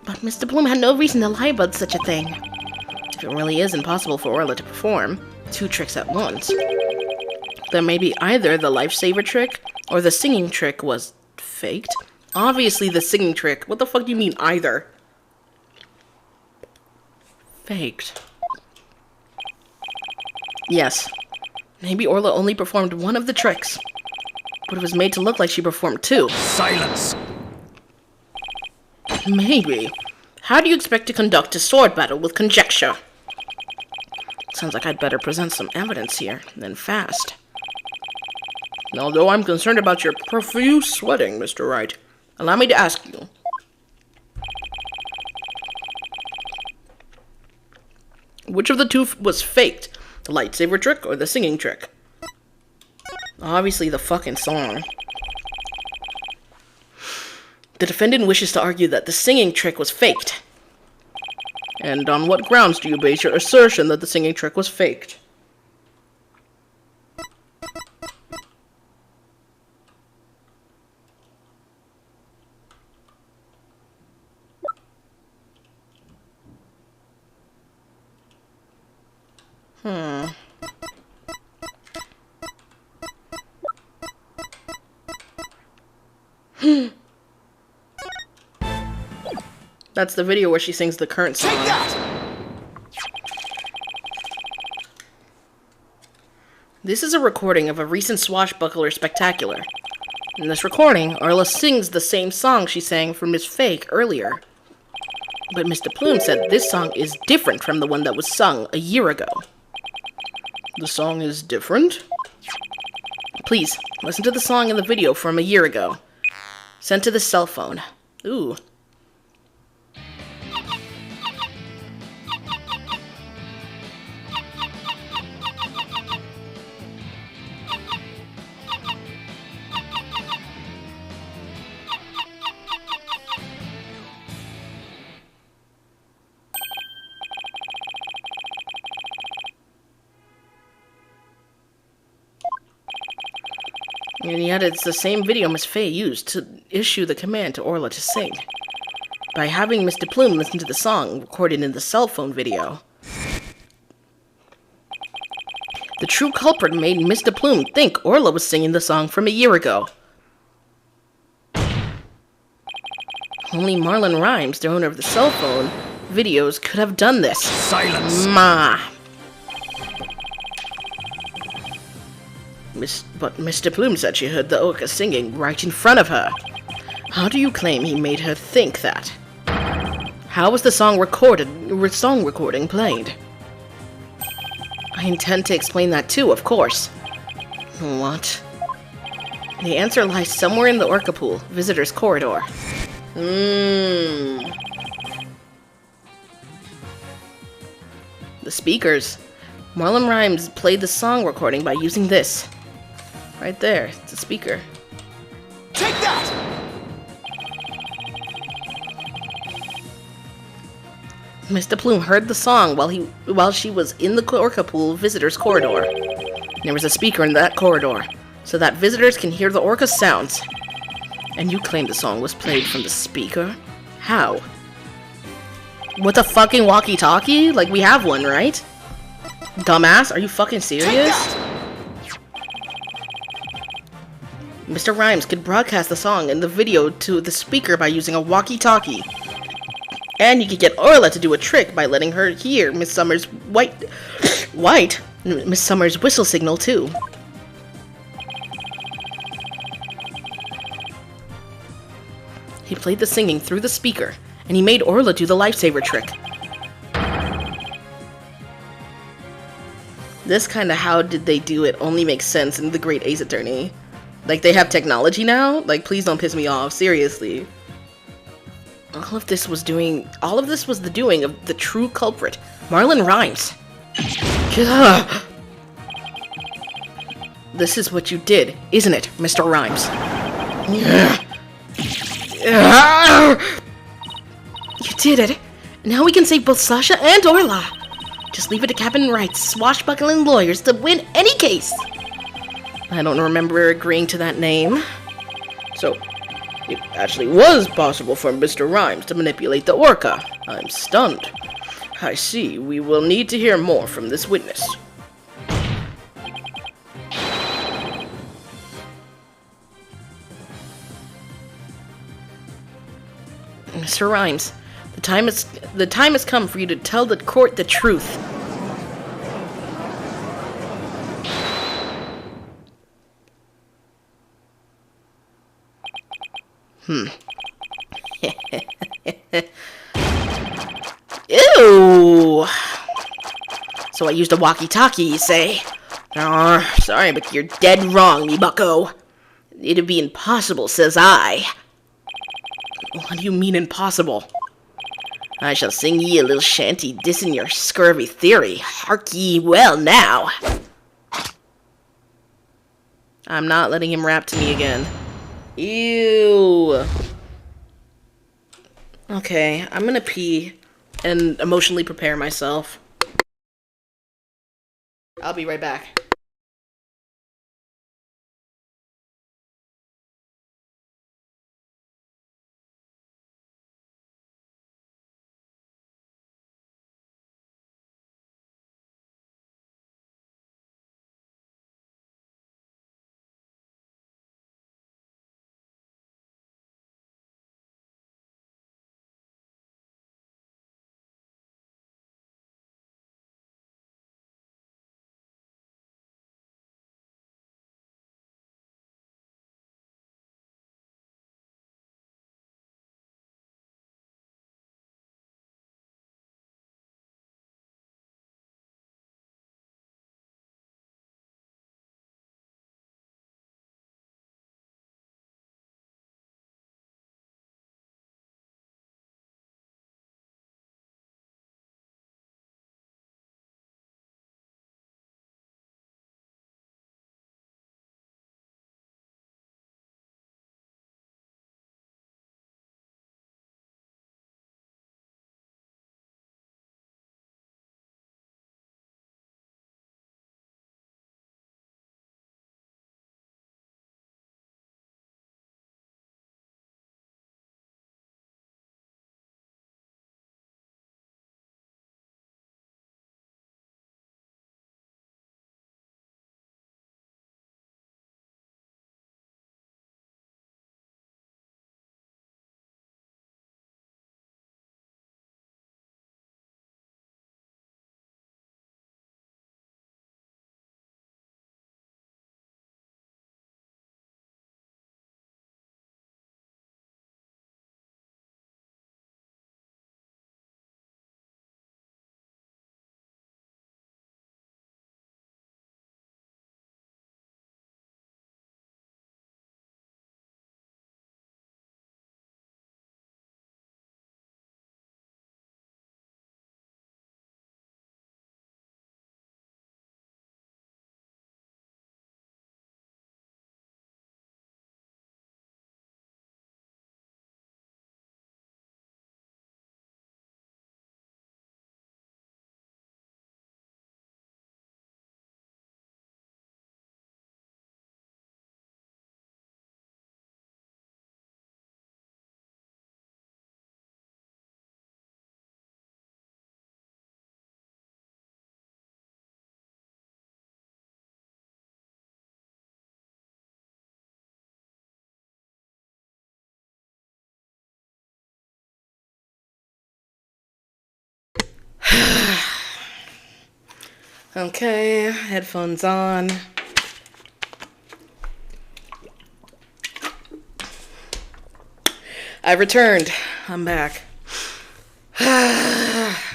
But Mr. Bloom had no reason to lie about such a thing. If it really is impossible for Orla to perform two tricks at once, then maybe either the lifesaver trick or the singing trick was faked. Obviously the singing trick. What the fuck do you mean either? Faked. Yes. Maybe Orla only performed one of the tricks, but it was made to look like she performed two. Silence! Maybe. How do you expect to conduct a sword battle with conjecture? Sounds like I'd better present some evidence here, then fast. Although I'm concerned about your profuse sweating, Mr. Wright, allow me to ask you. Which of the two was faked? The lightsaber trick or the singing trick? Obviously the fucking song. The defendant wishes to argue that the singing trick was faked. And on what grounds do you base your assertion that the singing trick was faked? That's the video where she sings the current song. Take that! This is a recording of a recent Swashbuckler Spectacular. In this recording, Arla sings the same song she sang for Miss Fake earlier. But Mr. Plume said this song is different from the one that was sung a year ago. The song is different? Please, listen to the song in the video from a year ago. Sent to the cell phone. Ooh. And yet it's the same video Miss Fey used to issue the command to Orla to sing. By having Mr. Plume listen to the song recorded in the cell phone video, the true culprit made Mr. Plume think Orla was singing the song from a year ago. Only Marlon Rhymes, the owner of the cell phone videos, could have done this. Silence! But Mr. Plume said she heard the orca singing right in front of her. How do you claim he made her think that? How was the song recording played? I intend to explain that too, of course. What? The answer lies somewhere in the orca pool, visitor's corridor. The speakers. Marlon Rhymes played the song recording by using this. Right there, it's a speaker. Take that! Mr. Plume heard the song while she was in the orca pool visitor's corridor. There was a speaker in that corridor, so that visitors can hear the orca sounds. And you claim the song was played from the speaker? How? With a fucking walkie-talkie? Like, we have one, right? Dumbass, are you fucking serious? Mr. Rhymes could broadcast the song and the video to the speaker by using a walkie-talkie. And you could get Orla to do a trick by letting her hear Miss Summers' Miss Summers' whistle signal too. He played the singing through the speaker, and he made Orla do the lifesaver trick. This kind of how did they do it only makes sense in The Great Ace Attorney. Like, they have technology now? Like, please don't piss me off, seriously. All of this was the doing of the true culprit, Marlon Rhymes. This is what you did, isn't it, Mr. Rhymes? You did it. Now we can save both Sasha and Orla. Just leave it to Captain Wright's swashbuckling lawyers to win any case. I don't remember agreeing to that name. So, it actually was possible for Mr. Rhymes to manipulate the orca. I'm stunned. I see. We will need to hear more from this witness. Mr. Rhymes, the time has come for you to tell the court the truth. Ew! So I used a walkie-talkie, you say? Sorry, but you're dead wrong, me bucko. It'd be impossible, says I. What do you mean impossible? I shall sing ye a little shanty dissing your scurvy theory. Hark ye well now. I'm not letting him rap to me again. Ew. Okay, I'm gonna pee. and emotionally prepare myself. I'll be right back. Okay, headphones on. I returned. I'm back.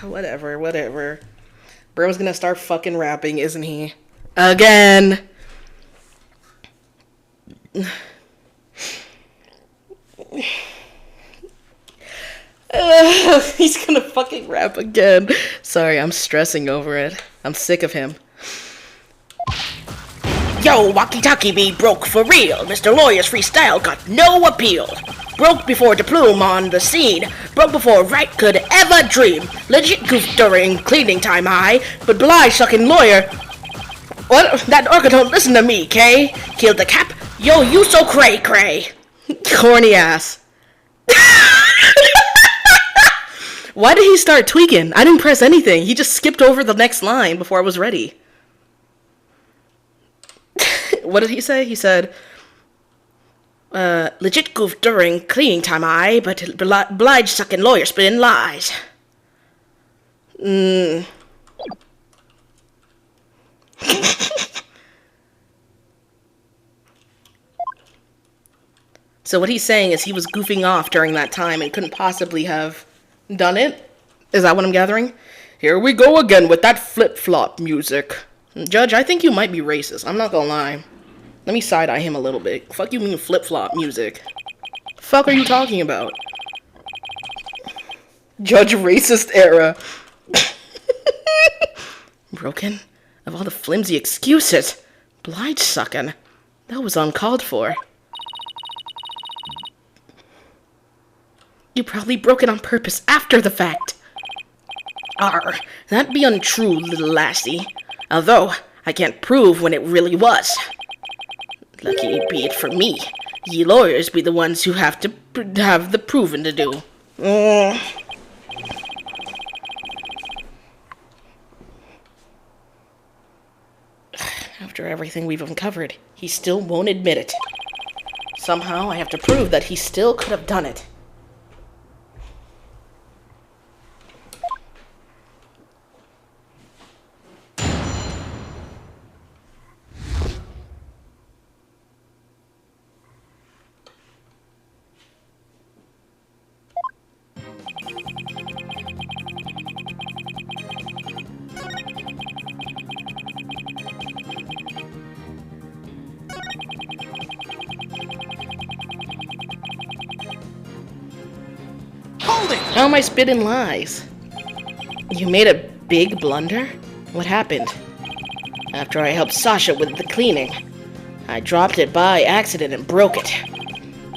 Whatever. Bro's gonna start fucking rapping, isn't he? Again. He's gonna fucking rap again. Sorry, I'm stressing over it. I'm sick of him. Yo, walkie-talkie be broke for real. Mr. Lawyer's freestyle got no appeal. Broke before the plume on the scene. Broke before Wright could ever dream. Legit goof during cleaning time high. But Bly sucking lawyer. What? That orca don't listen to me, Kay. Killed the cap. Yo, you so cray. Corny ass. Why did he start tweaking? I didn't press anything. He just skipped over the next line before I was ready. What did he say? He said, legit goof during cleaning time but oblige sucking lawyer spitting lies. So what he's saying is he was goofing off during that time and couldn't possibly have done it? Is that what I'm gathering? Here we go again with that flip-flop music. Judge, I think you might be racist. I'm not gonna lie. Let me side-eye him a little bit. Fuck you mean flip-flop music? Fuck are you talking about? Judge racist era. Broken? Of all the flimsy excuses. Blige sucking. That was uncalled for. You probably broke it on purpose after the fact. Arr, that be untrue, little lassie. Although, I can't prove when it really was. Lucky be it for me. Ye lawyers be the ones who have to have the proving to do. After everything we've uncovered, he still won't admit it. Somehow, I have to prove that he still could have done it. Hold it! How am I spitting lies? You made a big blunder? What happened? After I helped Sasha with the cleaning, I dropped it by accident and broke it.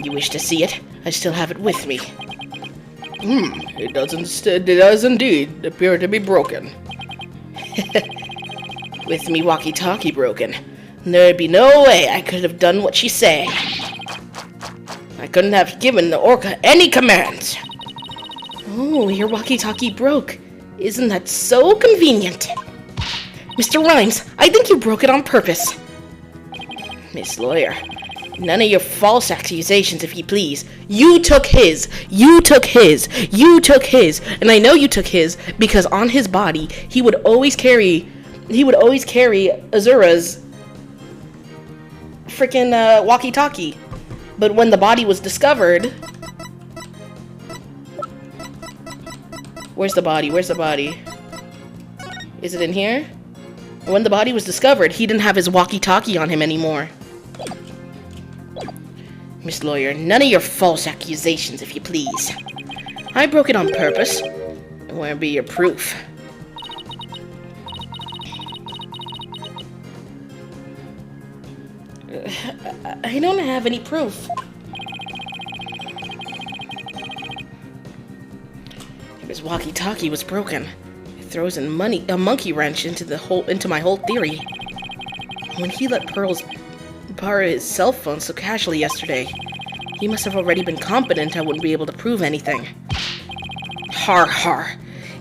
You wish to see it? I still have it with me. It does indeed appear to be broken. With me walkie-talkie broken, there'd be no way I could have done what she's saying. I couldn't have given the orca any commands. Oh, your walkie-talkie broke. Isn't that so convenient? Mr. Rhymes, I think you broke it on purpose. Miss Lawyer, none of your false accusations, if you please. You took his, and I know you took his because on his body, he would always carry Azura's freaking walkie-talkie. But when the body was discovered... Where's the body? Is it in here? When the body was discovered, he didn't have his walkie-talkie on him anymore. Miss Lawyer, none of your false accusations, if you please. I broke it on purpose. Where be your proof? I don't have any proof. His walkie-talkie was broken. It throws a monkey wrench into my whole theory. When he let Pearls borrow his cell phone so casually yesterday, he must have already been confident I wouldn't be able to prove anything. Har har.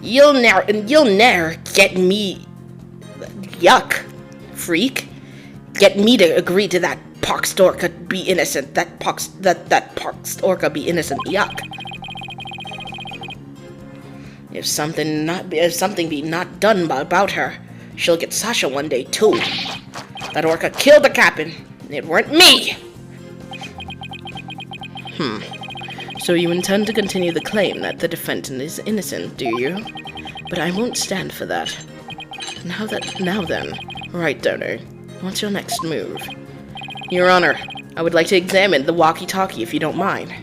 You'll ne'er get me... Yuck. Freak. Get me to agree to that poxed orca be innocent. That poxed orca be innocent. Yuck. If something be not done about her, she'll get Sasha one day too. That orca killed the captain. It weren't me. So you intend to continue the claim that the defendant is innocent, do you? But I won't stand for that. Now then, Right, Donor. What's your next move? Your Honor, I would like to examine the walkie-talkie if you don't mind.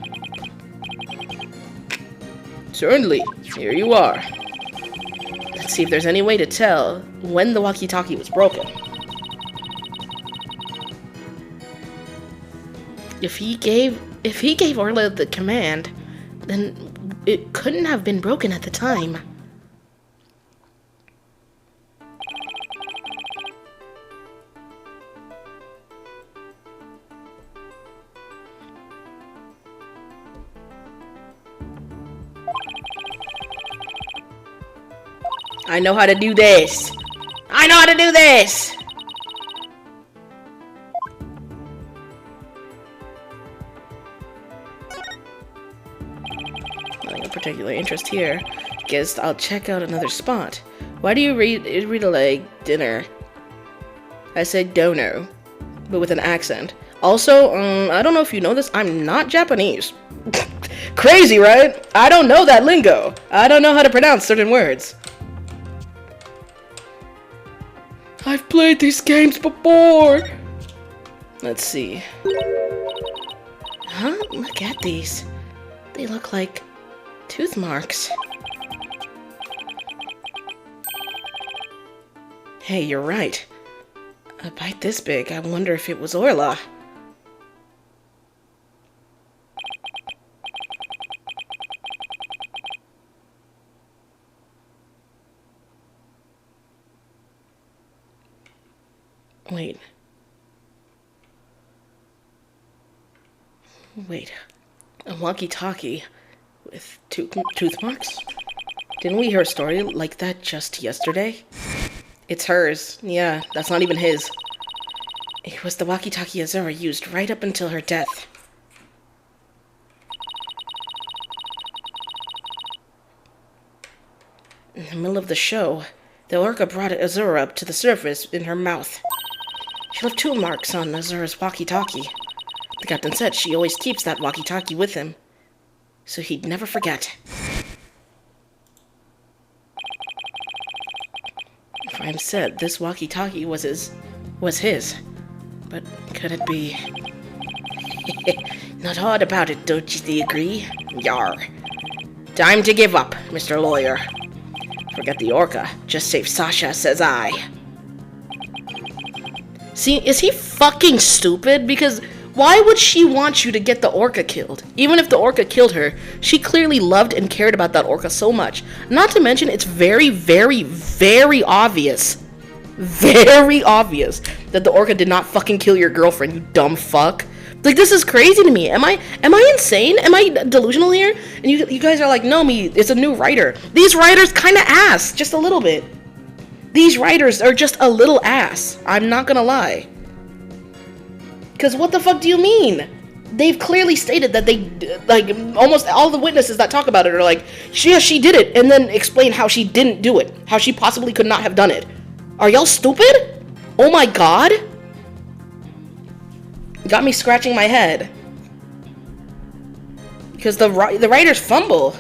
Certainly. Here you are. Let's see if there's any way to tell when the walkie-talkie was broken. If he gave Orla the command, then it couldn't have been broken at the time. I know how to do this. I know how to do this. No particular interest here. Guess I'll check out another spot. Why do you read it like dinner? I said dono, but with an accent. Also, I don't know if you know this, I'm not Japanese. Crazy, right? I don't know that lingo. I don't know how to pronounce certain words. I've played these games before. Let's see. Huh? Look at these. They look like tooth marks. Hey, you're right. A bite this big, I wonder if it was Orla. Wait. Wait. A walkie-talkie with tooth marks? Didn't we hear a story like that just yesterday? It's hers. Yeah, that's not even his. It was the walkie-talkie Azura used right up until her death. In the middle of the show, the orca brought Azura up to the surface in her mouth. She left tooth marks on Azura's walkie-talkie. The captain said she always keeps that walkie-talkie with him, so he'd never forget. Rhymes said this walkie-talkie was his. But could it be? Not hard about it, don't you agree? Yar. Time to give up, Mr. Lawyer. Forget the orca. Just save Sasha, says I. See, is he fucking stupid? Because why would she want you to get the orca killed? Even if the orca killed her, she clearly loved and cared about that orca so much. Not to mention, it's very, very, very obvious. Very obvious that the orca did not fucking kill your girlfriend, you dumb fuck. Like, this is crazy to me. Am I insane? Am I delusional here? And you guys are like, no, it's a new writer. These writers kind of ass, just a little bit. These writers are just a little ass. I'm not gonna lie. Because what the fuck do you mean? They've clearly stated that they, like, almost all the witnesses that talk about it are like, yeah, she did it, and then explain how she didn't do it. How she possibly could not have done it. Are y'all stupid? Oh my god. Got me scratching my head. Because the writers fumble.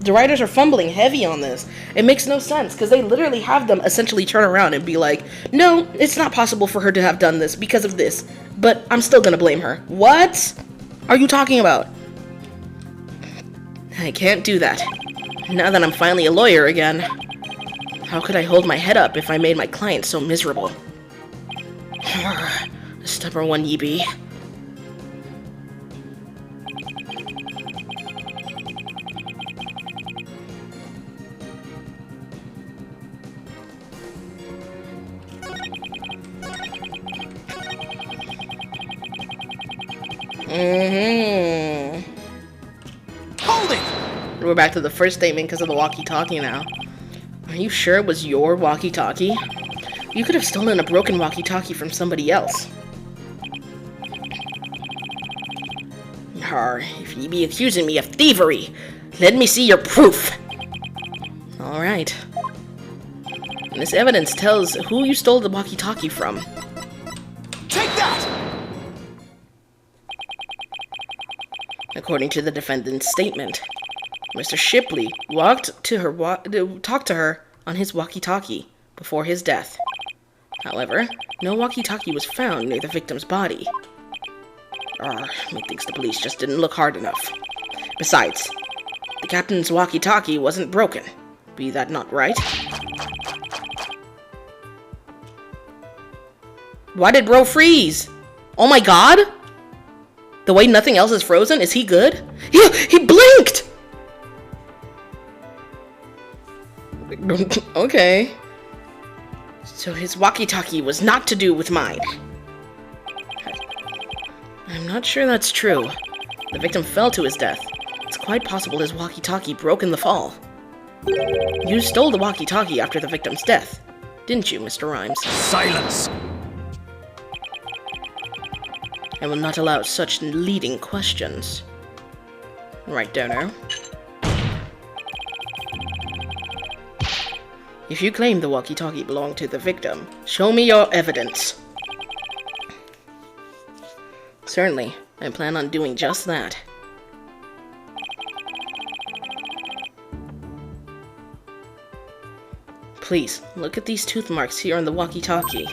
The writers are fumbling heavy on this. It makes no sense, because they literally have them essentially turn around and be like, no, it's not possible for her to have done this because of this, but I'm still gonna blame her. What are you talking about? I can't do that. Now that I'm finally a lawyer again. How could I hold my head up if I made my client so miserable? A stubborn one ye be. Hold it! We're back to the first statement because of the walkie-talkie now. Are you sure it was your walkie-talkie? You could have stolen a broken walkie-talkie from somebody else. If ye be accusing me of thievery, let me see your proof. Alright. This evidence tells who you stole the walkie-talkie from. Take that! According to the defendant's statement, Mr. Shipley talked to her on his walkie-talkie before his death. However, no walkie-talkie was found near the victim's body. Methinks the police just didn't look hard enough. Besides, the captain's walkie-talkie wasn't broken. Be that not right? Why did bro freeze? Oh my god! The way nothing else is frozen? Is he good? He blinked! Okay. So his walkie-talkie was not to do with mine. I'm not sure that's true. The victim fell to his death. It's quite possible his walkie-talkie broke in the fall. You stole the walkie-talkie after the victim's death, didn't you, Mr. Rhymes? Silence! I will not allow such leading questions. Right, Dono. If you claim the walkie-talkie belonged to the victim, show me your evidence. Certainly, I plan on doing just that. Please, look at these tooth marks here on the walkie-talkie.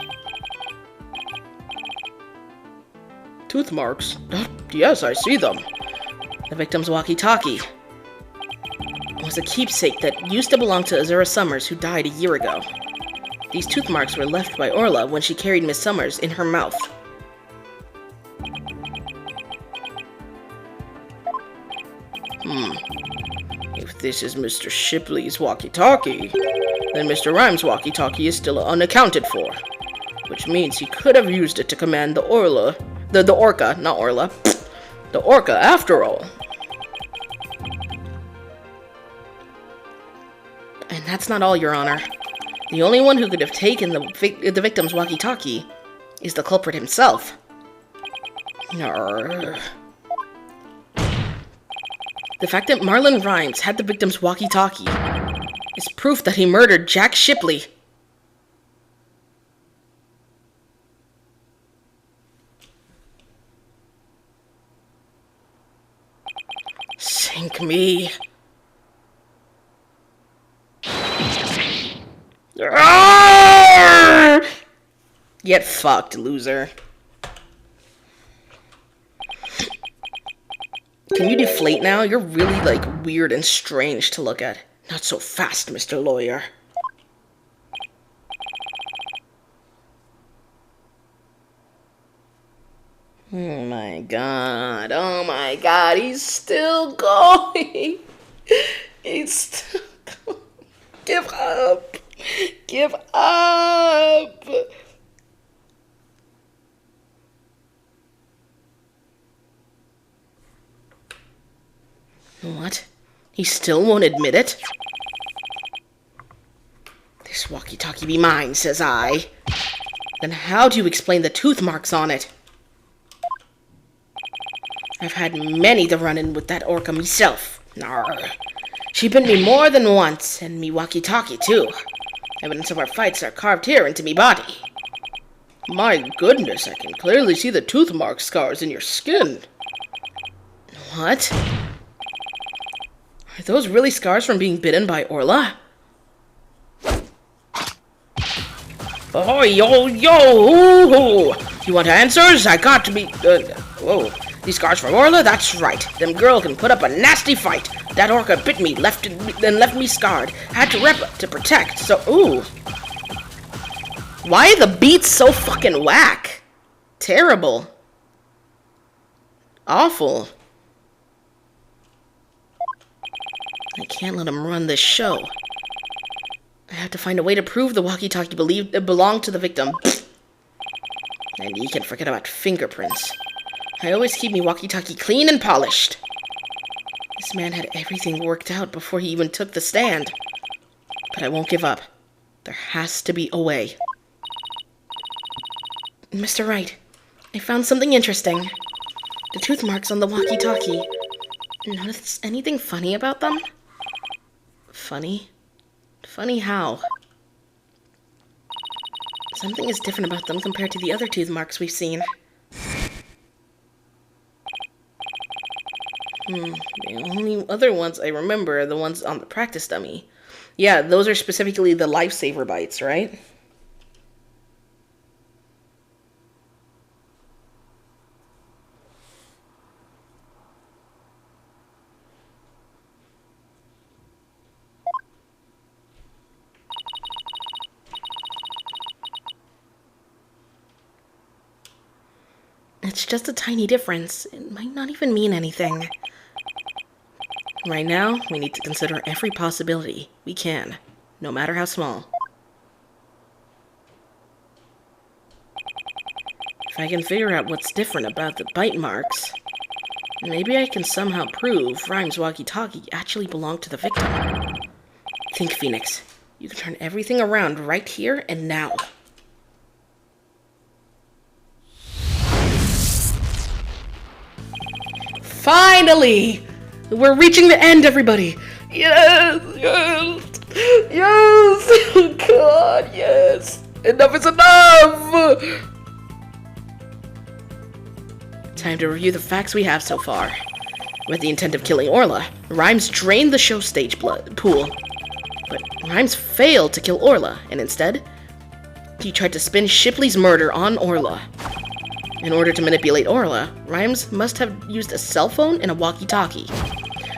Tooth marks? Yes, I see them. The victim's walkie-talkie was a keepsake that used to belong to Azura Summers, who died a year ago. These tooth marks were left by Orla when she carried Miss Summers in her mouth. If this is Mr. Shipley's walkie-talkie, then Mr. Rhymes' walkie-talkie is still unaccounted for. Which means he could have used it to command the Orca, not Orla. The Orca, after all. And that's not all, Your Honor. The only one who could have taken the victim's walkie-talkie is the culprit himself. Arrgh. The fact that Marlon Rhymes had the victim's walkie-talkie is proof that he murdered Jack Shipley. Sink me. Arrgh! Get fucked, loser. Can you deflate now? You're really, like, weird and strange to look at. Not so fast, Mr. Lawyer. Oh my god. Oh my god. He's still going. He's still going. Give up. Give up. What? He still won't admit it? This walkie-talkie be mine, says I. Then how do you explain the tooth marks on it? I've had many to run in with that orca myself. Narr. She bit me more than once, and me walkie-talkie too. Evidence of our fights are carved here into me body. My goodness, I can clearly see the tooth mark scars in your skin. What? Are those really scars from being bitten by Orla? Oh, yo, yo! You want answers? I got to be... whoa. These scars from Orla? That's right. Them girl can put up a nasty fight. That orca bit me, then left me scarred. Had to rep to protect, so... Ooh. Why are the beats so fucking whack? Terrible. Awful. I can't let him run this show. I have to find a way to prove the walkie-talkie belonged to the victim. And you can forget about fingerprints. I always keep me walkie-talkie clean and polished. This man had everything worked out before he even took the stand. But I won't give up. There has to be a way. Mr. Wright, I found something interesting. The tooth marks on the walkie-talkie. Notice anything funny about them? Funny? Funny how? Something is different about them compared to the other tooth marks we've seen. The only other ones I remember are the ones on the practice dummy. Yeah, those are specifically the lifesaver bites, right? It's just a tiny difference. It might not even mean anything. Right now, we need to consider every possibility we can, no matter how small. If I can figure out what's different about the bite marks, maybe I can somehow prove Rhymes' walkie-talkie actually belonged to the victim. Think, Phoenix. You can turn everything around right here and now. Finally! We're reaching the end, everybody! Yes! Yes! Yes! Oh God, yes! Enough is enough! Time to review the facts we have so far. With the intent of killing Orla, Rhymes drained the show stage pool. But Rhymes failed to kill Orla, and instead, he tried to spin Shipley's murder on Orla. In order to manipulate Orla, Rhymes must have used a cell phone and a walkie-talkie.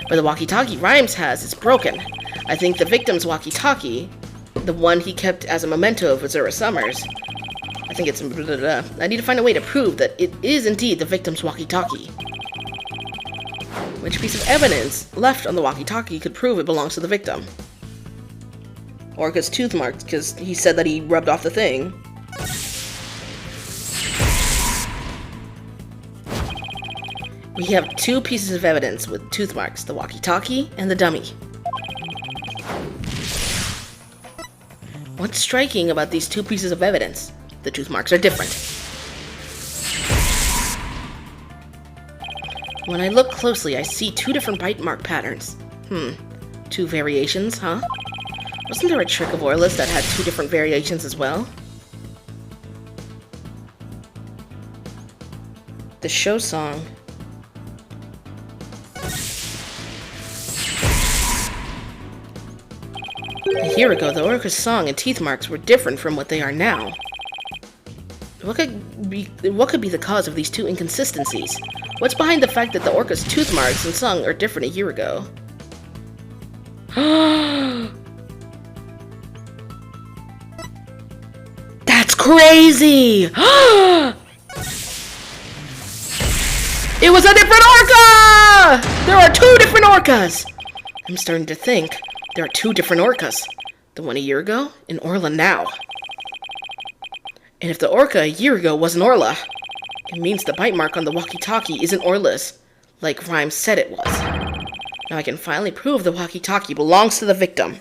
But the walkie-talkie Rhymes has is broken. I think the victim's walkie-talkie, the one he kept as a memento of Azura Summers, I think it's... I need to find a way to prove that it is indeed the victim's walkie-talkie. Which piece of evidence left on the walkie-talkie could prove it belongs to the victim? Orca's tooth marks, because he said that he rubbed off the thing. We have two pieces of evidence with tooth marks, the walkie-talkie and the dummy. What's striking about these two pieces of evidence? The tooth marks are different. When I look closely, I see two different bite mark patterns. Two variations, huh? Wasn't there a trick of Orla's that had two different variations as well? The show song. A year ago, the Orca's song and teeth marks were different from what they are now. What could be the cause of these two inconsistencies? What's behind the fact that the Orca's tooth marks and song are different a year ago? That's crazy! It was a different orca! There are two different orcas! I'm starting to think there are two different orcas. The one a year ago and Orla now. And if the orca a year ago wasn't Orla, it means the bite mark on the walkie-talkie isn't Orla's, like Rhyme said it was. Now I can finally prove the walkie-talkie belongs to the victim.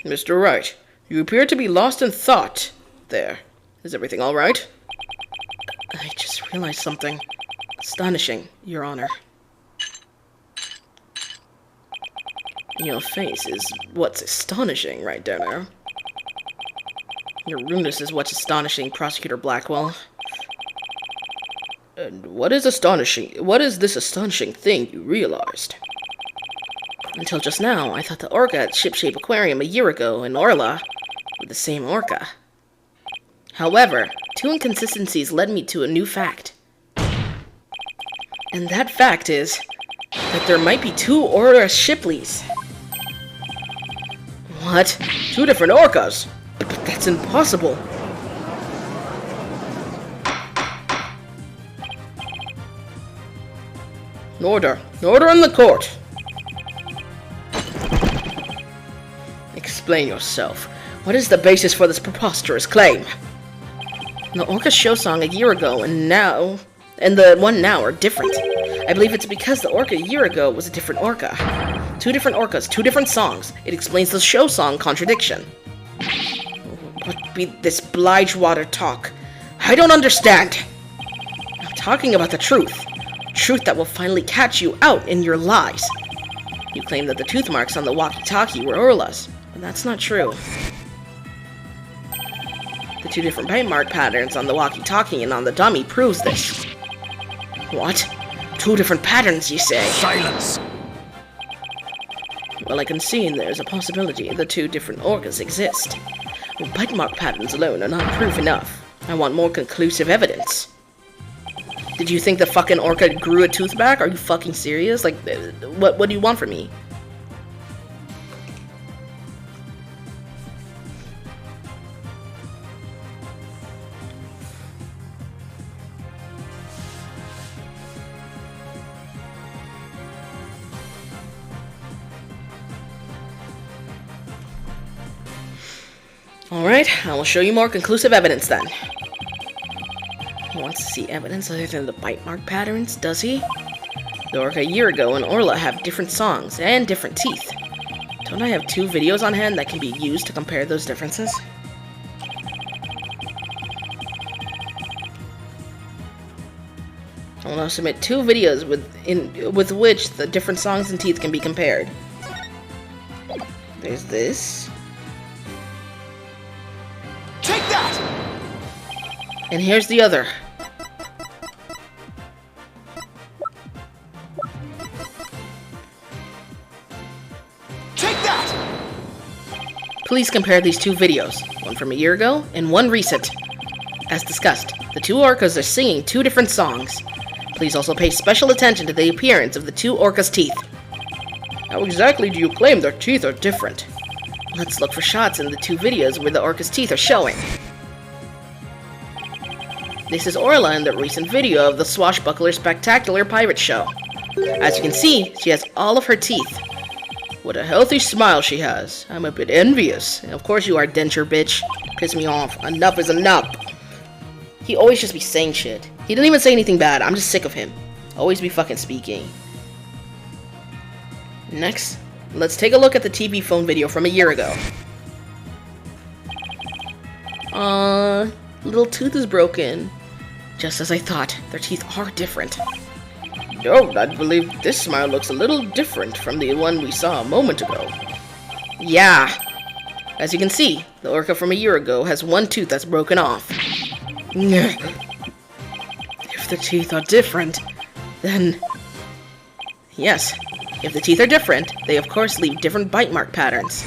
Mr. Wright, you appear to be lost in thought. There. Is everything all right? I just realized something astonishing, Your Honor. Your face is what's astonishing right down there. Your rudeness is what's astonishing, Prosecutor Blackwell. And what is astonishing? What is this astonishing thing you realized? Until just now, I thought the orca at Shipshape Aquarium a year ago and Orla were the same orca. However, two inconsistencies led me to a new fact. And that fact is that there might be two Orca Shipleys. What? Two different orcas? But that's impossible. Order. Order in the court. Explain yourself. What is the basis for this preposterous claim? The Orca show song a year ago and the one now are different. I believe it's because the orca a year ago was a different orca. Two different orcas, two different songs. It explains the show song contradiction. What be this Blightwater talk? I don't understand. I'm talking about the truth. Truth that will finally catch you out in your lies. You claim that the tooth marks on the walkie-talkie were Orla's, but that's not true. The two different bite mark patterns on the walkie-talkie and on the dummy proves this. What? Two different patterns, you say? Silence! Well, I can see there's a possibility the two different orcas exist. Well, bite mark patterns alone are not proof enough. I want more conclusive evidence. Did you think the fucking orca grew a tooth back? Are you fucking serious? Like, what do you want from me? Alright, I will show you more conclusive evidence then. He wants to see evidence other than the bite mark patterns, does he? The orca a year ago and Orla have different songs and different teeth. Don't I have two videos on hand that can be used to compare those differences? I will now submit two videos with which the different songs and teeth can be compared. There's this. Take that! And here's the other. Take that! Please compare these two videos, one from a year ago and one recent. As discussed, the two orcas are singing two different songs. Please also pay special attention to the appearance of the two orcas' teeth. How exactly do you claim their teeth are different? Let's look for shots in the two videos where the orca's teeth are showing. This is Orla in the recent video of the Swashbuckler Spectacular Pirate Show. As you can see, she has all of her teeth. What a healthy smile she has. I'm a bit envious. And of course you are, denture bitch. Piss me off. Enough is enough. He always just be saying shit. He didn't even say anything bad. I'm just sick of him. Always be fucking speaking. Next, let's take a look at the TV phone video from a year ago. Little tooth is broken. Just as I thought, their teeth are different. No, I believe this smile looks a little different from the one we saw a moment ago. Yeah. As you can see, the orca from a year ago has one tooth that's broken off. If the teeth are different, then... Yes, if the teeth are different, they of course leave different bite mark patterns.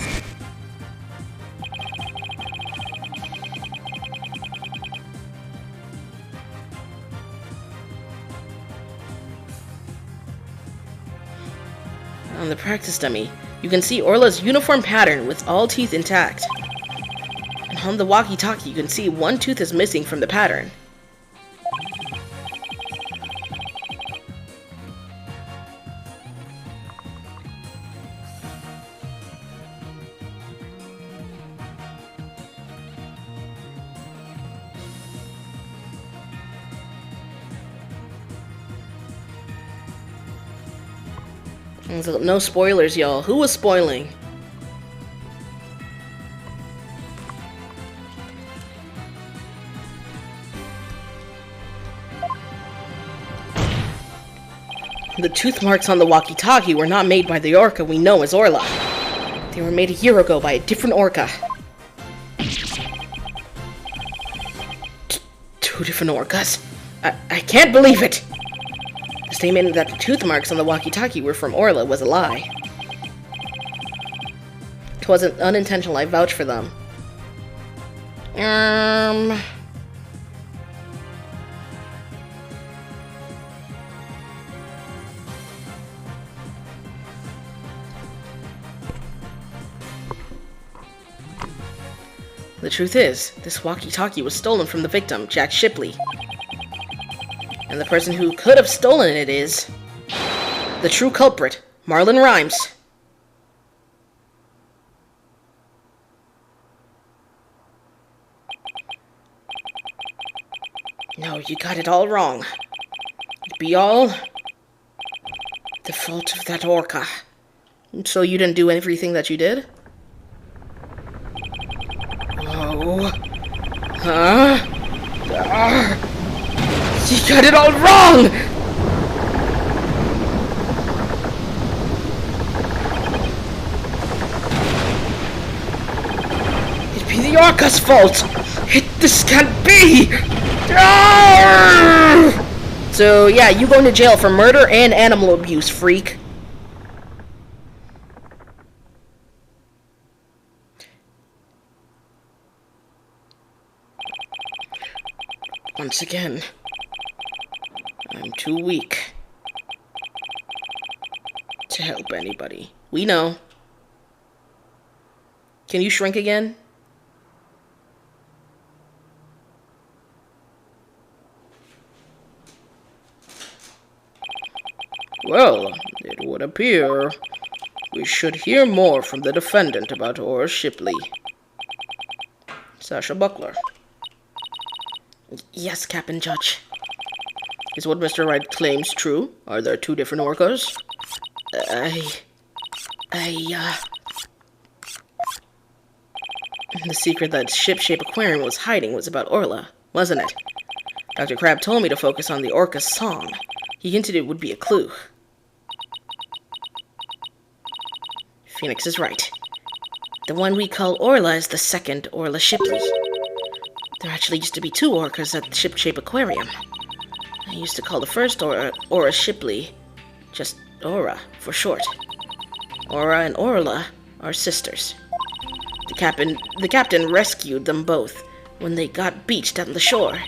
On the practice dummy, you can see Orla's uniform pattern with all teeth intact. And on the walkie-talkie, you can see one tooth is missing from the pattern. No spoilers, y'all. Who was spoiling? The tooth marks on the walkie-talkie were not made by the orca we know as Orla. They were made a year ago by a different orca. Two different orcas? I can't believe it! The statement that the tooth marks on the walkie-talkie were from Orla was a lie. It wasn't unintentional, I vouch for them. The truth is, this walkie-talkie was stolen from the victim, Jack Shipley. And the person who could have stolen it is... the true culprit, Marlon Rhymes. No, you got it all wrong. It'd be all... the fault of that orca. So you didn't do everything that you did? Oh... Huh? You got it all wrong! It'd be the orca's fault! This can't be! So, yeah, you going to jail for murder and animal abuse, freak. Once again... I'm too weak to help anybody. We know. Can you shrink again? Well, it would appear we should hear more from the defendant about Orla Shipley. Sasha Buckler. Yes, Captain Judge. Is what Mr. Wright claims true? Are there two different orcas? The secret that ship-shape aquarium was hiding was about Orla, wasn't it? Dr. Crab told me to focus on the orca's song. He hinted it would be a clue. Phoenix is right. The one we call Orla is the second Orla Shipley. There actually used to be two orcas at the ship-shape aquarium. I used to call the first Orla Shipley just Ora for short. Ora and Orla are sisters. The captain rescued them both when they got beached on the shore.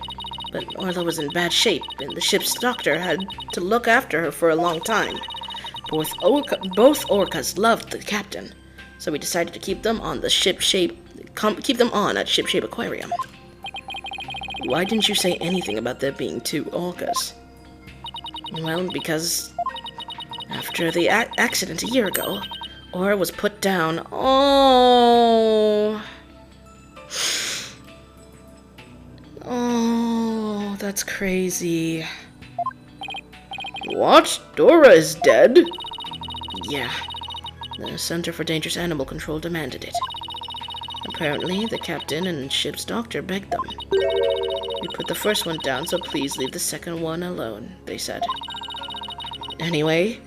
But Orla was in bad shape, and the ship's doctor had to look after her for a long time. Both orcas loved the captain, so we decided to keep them on at Ship-Shape Aquarium. Why didn't you say anything about there being 2 orcas? Well, because after the accident a year ago, Aura was put down. Oh, that's crazy. What? Dora is dead? Yeah. The Center for Dangerous Animal Control demanded it. Apparently, the captain and ship's doctor begged them. We put the first one down, so please leave the second one alone, they said. Anyway,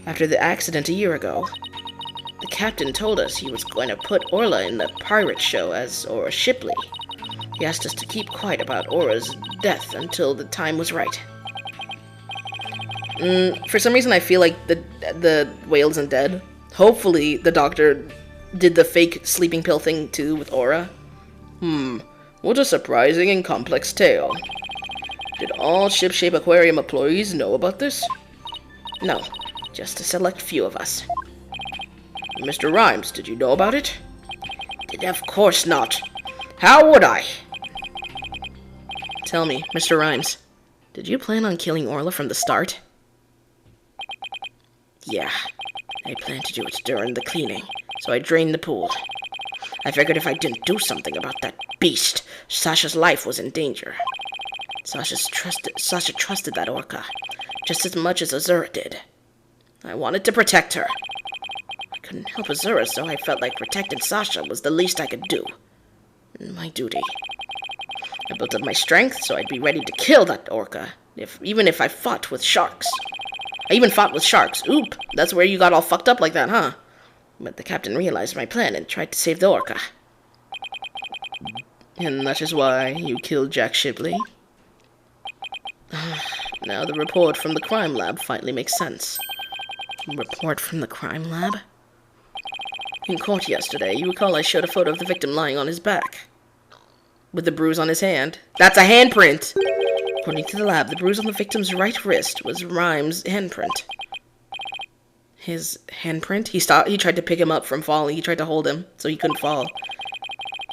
after the accident a year ago, the captain told us he was going to put Orla in the pirate show as Aura Shipley. He asked us to keep quiet about Aura's death until the time was right. For some reason, I feel like the whale isn't dead. Hopefully, the doctor did the fake sleeping pill thing too with Aura. What a surprising and complex tale. Did all Shipshape Aquarium employees know about this? No, just a select few of us. Mr. Rhymes, did you know about it? Of course not. How would I? Tell me, Mr. Rhymes, did you plan on killing Orla from the start? Yeah, I planned to do it during the cleaning, so I drained the pool. I figured if I didn't do something about that beast, Sasha's life was in danger. Sasha trusted that orca, just as much as Azura did. I wanted to protect her. I couldn't help Azura, so I felt like protecting Sasha was the least I could do. My duty. I built up my strength so I'd be ready to kill that orca, even if I fought with sharks. I even fought with sharks. Oop, that's where you got all fucked up like that, huh? But the captain realized my plan and tried to save the orca. And that is why you killed Jack Shipley? Now the report from the crime lab finally makes sense. Report from the crime lab? In court yesterday, you recall I showed a photo of the victim lying on his back, with the bruise on his hand. That's a handprint! According to the lab, the bruise on the victim's right wrist was Rhymes' handprint. His handprint? He tried to pick him up from falling. He tried to hold him so he couldn't fall.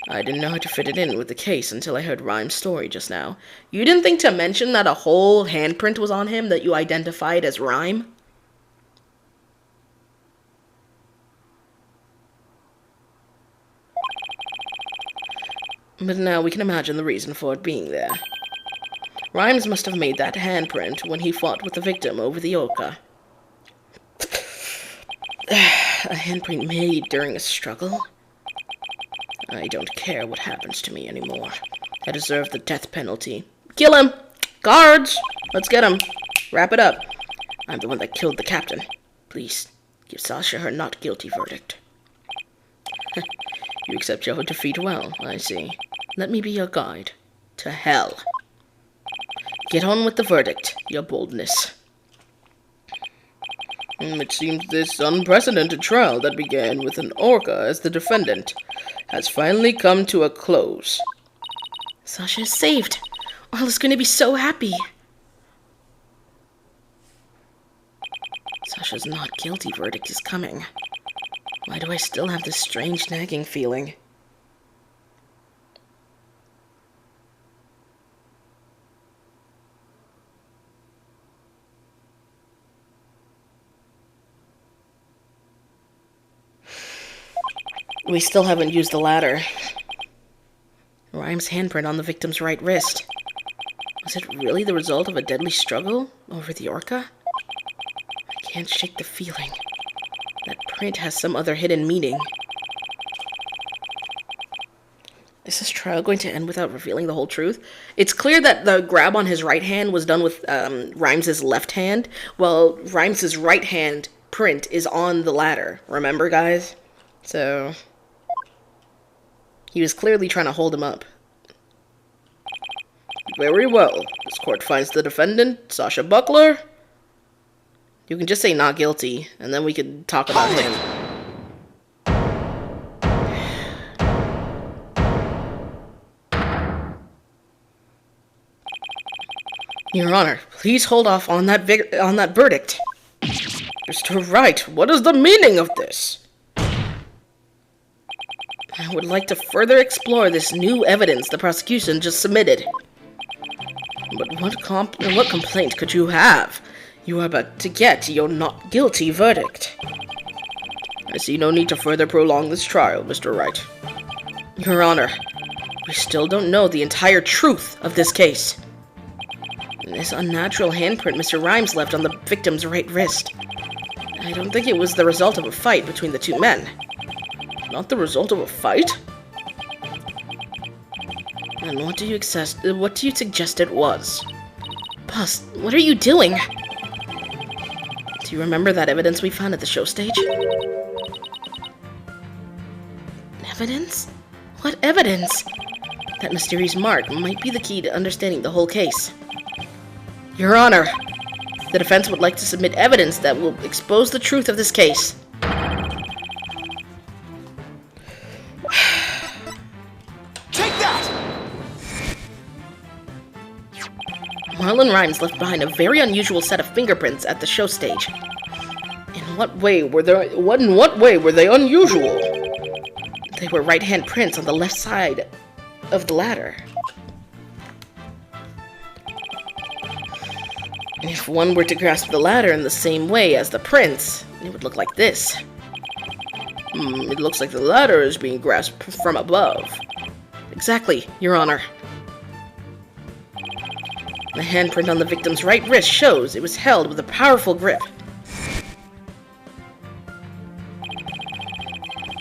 I didn't know how to fit it in with the case until I heard Rhymes' story just now. You didn't think to mention that a whole handprint was on him that you identified as Rhyme? But now we can imagine the reason for it being there. Rhymes must have made that handprint when he fought with the victim over the orca. A handprint made during a struggle? I don't care what happens to me anymore. I deserve the death penalty. Kill him! Guards! Let's get him. Wrap it up. I'm the one that killed the captain. Please, give Sasha her not guilty verdict. You accept your defeat well, I see. Let me be your guide to hell. Get on with the verdict, your boldness. It seems this unprecedented trial that began with an orca as the defendant has finally come to a close. Sasha is saved. Orla's going to be so happy. Sasha's not guilty verdict is coming. Why do I still have this strange nagging feeling? We still haven't used the ladder. Rhyme's handprint on the victim's right wrist. Was it really the result of a deadly struggle over the orca? I can't shake the feeling. That print has some other hidden meaning. Is this trial going to end without revealing the whole truth? It's clear that the grab on his right hand was done with Rhymes' left hand, while Rhymes' right hand print is on the ladder. Remember, guys? So he was clearly trying to hold him up. Very well. This court finds the defendant, Sasha Buckler. You can just say not guilty, and then we could talk about him. Your Honor, please hold off on that verdict. Mr. Wright, what is the meaning of this? I would like to further explore this new evidence the prosecution just submitted. What complaint could you have? You are about to get your not guilty verdict. I see no need to further prolong this trial, Mr. Wright. Your Honor, we still don't know the entire truth of this case. This unnatural handprint Mr. Rhymes left on the victim's right wrist. I don't think it was the result of a fight between the two men. Not the result of a fight? And what do you suggest it was? Boss, what are you doing? Do you remember that evidence we found at the show stage? Evidence? What evidence? That mysterious mark might be the key to understanding the whole case. Your Honor, the defense would like to submit evidence that will expose the truth of this case. Take that! Marlon Rhymes left behind a very unusual set of fingerprints at the show stage. In what way were they unusual? They were right-hand prints on the left side of the ladder. If one were to grasp the ladder in the same way as the prints, it would look like this. It looks like the ladder is being grasped from above. Exactly, Your Honor. The handprint on the victim's right wrist shows it was held with a powerful grip.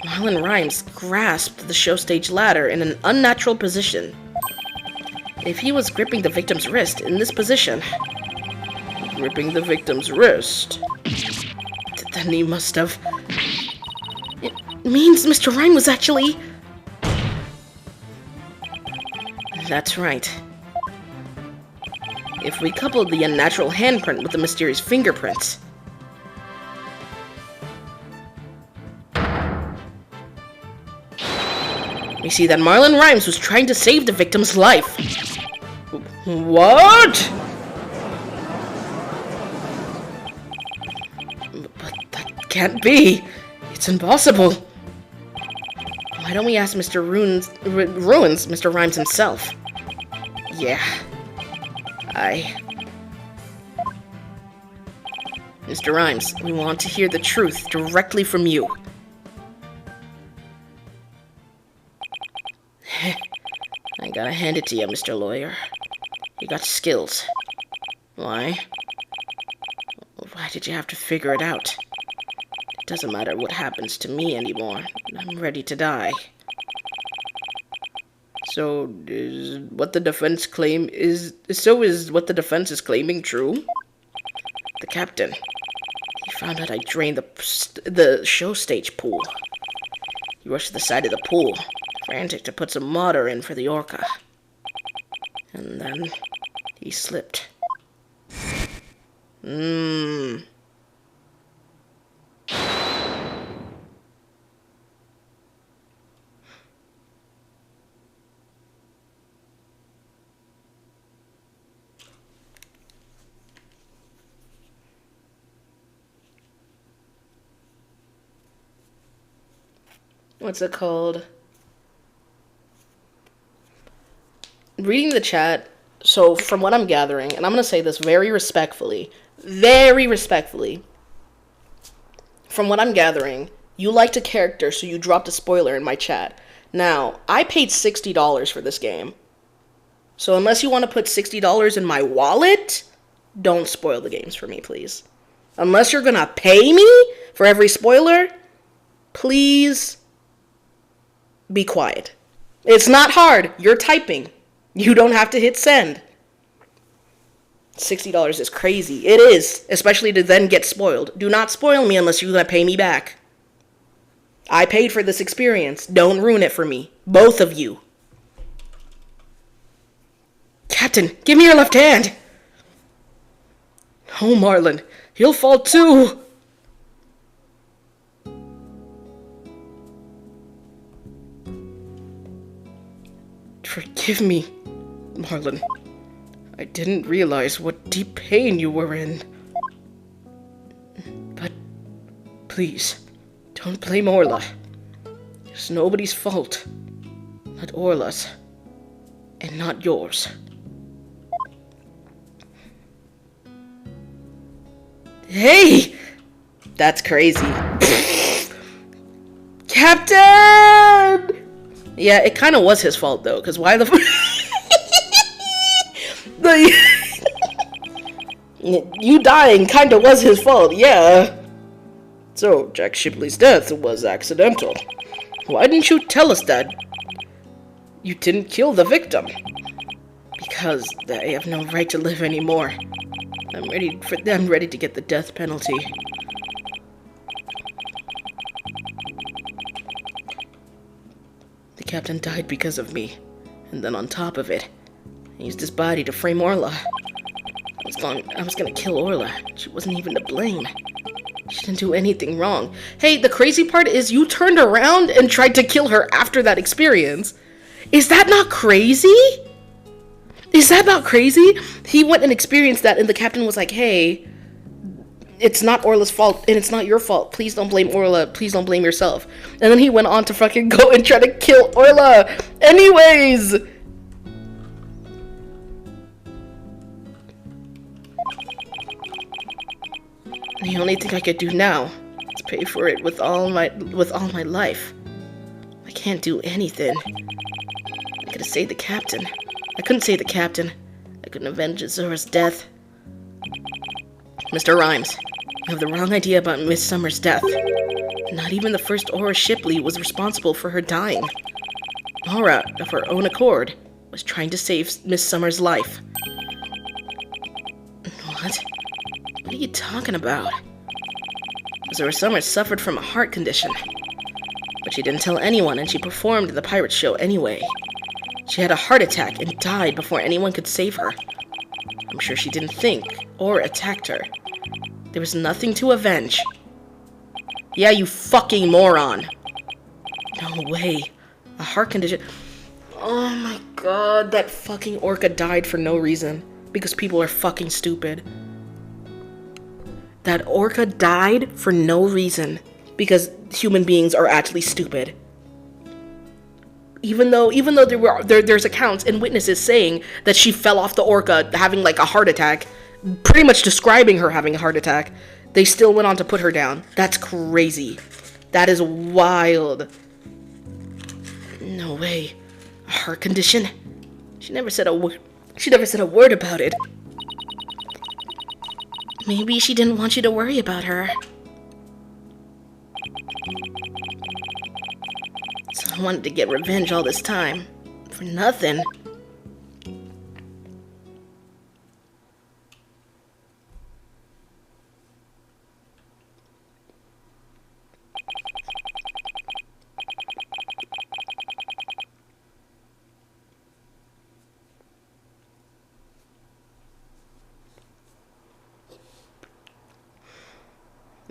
Marlon Rhymes grasped the show stage ladder in an unnatural position. If he was gripping the victim's wrist in this position, gripping the victim's wrist, then he must have... It means Mr. Rhyme was actually... That's right. If we coupled the unnatural handprint with the mysterious fingerprints... we see that Marlon Rhymes was trying to save the victim's life. What? But that can't be. It's impossible. Why don't we ask Mr. Ruins Mr. Rhymes himself? Yeah. Mr. Rhymes, we want to hear the truth directly from you. I gotta hand it to you, Mr. Lawyer. You got skills. Why? Why did you have to figure it out? It doesn't matter what happens to me anymore. I'm ready to die. So, is what the defense is claiming true? The captain. He found out I drained the show stage pool. He rushed to the side of the pool, frantic to put some water in for the orca. And then he slipped. What's it called? Reading the chat, so from what I'm gathering, and I'm going to say this very respectfully, from what I'm gathering, you liked a character, so you dropped a spoiler in my chat. Now, I paid $60 for this game. So unless you want to put $60 in my wallet, don't spoil the games for me, please. Unless you're going to pay me for every spoiler, please be quiet. It's not hard. You're typing. You don't have to hit send. $60 is crazy. It is, especially to then get spoiled. Do not spoil me unless you're going to pay me back. I paid for this experience. Don't ruin it for me. Both of you. Captain, give me your left hand. Oh, Marlon, he'll fall too. Forgive me, Marlon. I didn't realize what deep pain you were in. But please, don't blame Orla. It's nobody's fault. Not Orla's. And not yours. Hey! That's crazy. Captain! Yeah, it kind of was his fault, though, because why the You dying kind of was his fault, yeah. So, Jack Shipley's death was accidental. Why didn't you tell us that you didn't kill the victim? Because they have no right to live anymore. I'm ready to get the death penalty. The captain died because of me, and then on top of it, he used his body to frame Orla. I was gonna kill Orla. She wasn't even to blame. She didn't do anything wrong. Hey, the crazy part is you turned around and tried to kill her after that experience. Is that not crazy? Is that not crazy? He went and experienced that, and the captain was like, hey, it's not Orla's fault, and it's not your fault. Please don't blame Orla. Please don't blame yourself. And then he went on to fucking go and try to kill Orla anyways. The only thing I could do now is pay for it with all my life. I can't do anything. I could have saved the captain. I couldn't save the captain. I couldn't avenge Azura's death. Mr. Rhymes, you have the wrong idea about Miss Summer's death. Not even the first Aura Shipley was responsible for her dying. Aura, of her own accord, was trying to save Miss Summer's life. What? What are you talking about? Azura Summers suffered from a heart condition. But she didn't tell anyone, and she performed the pirate show anyway. She had a heart attack and died before anyone could save her. I'm sure she didn't think or attacked her. There was nothing to avenge. Yeah, you fucking moron. No way. A heart condition. Oh my god, that fucking orca died for no reason. Because people are fucking stupid. That orca died for no reason. Because human beings are actually stupid. Even though there's accounts and witnesses saying that she fell off the orca having like a heart attack, pretty much describing her having a heart attack, they still went on to put her down. That's crazy. That is wild. No way. A heart condition? She never said a word about it. Maybe she didn't want you to worry about her. So I wanted to get revenge all this time. For nothing.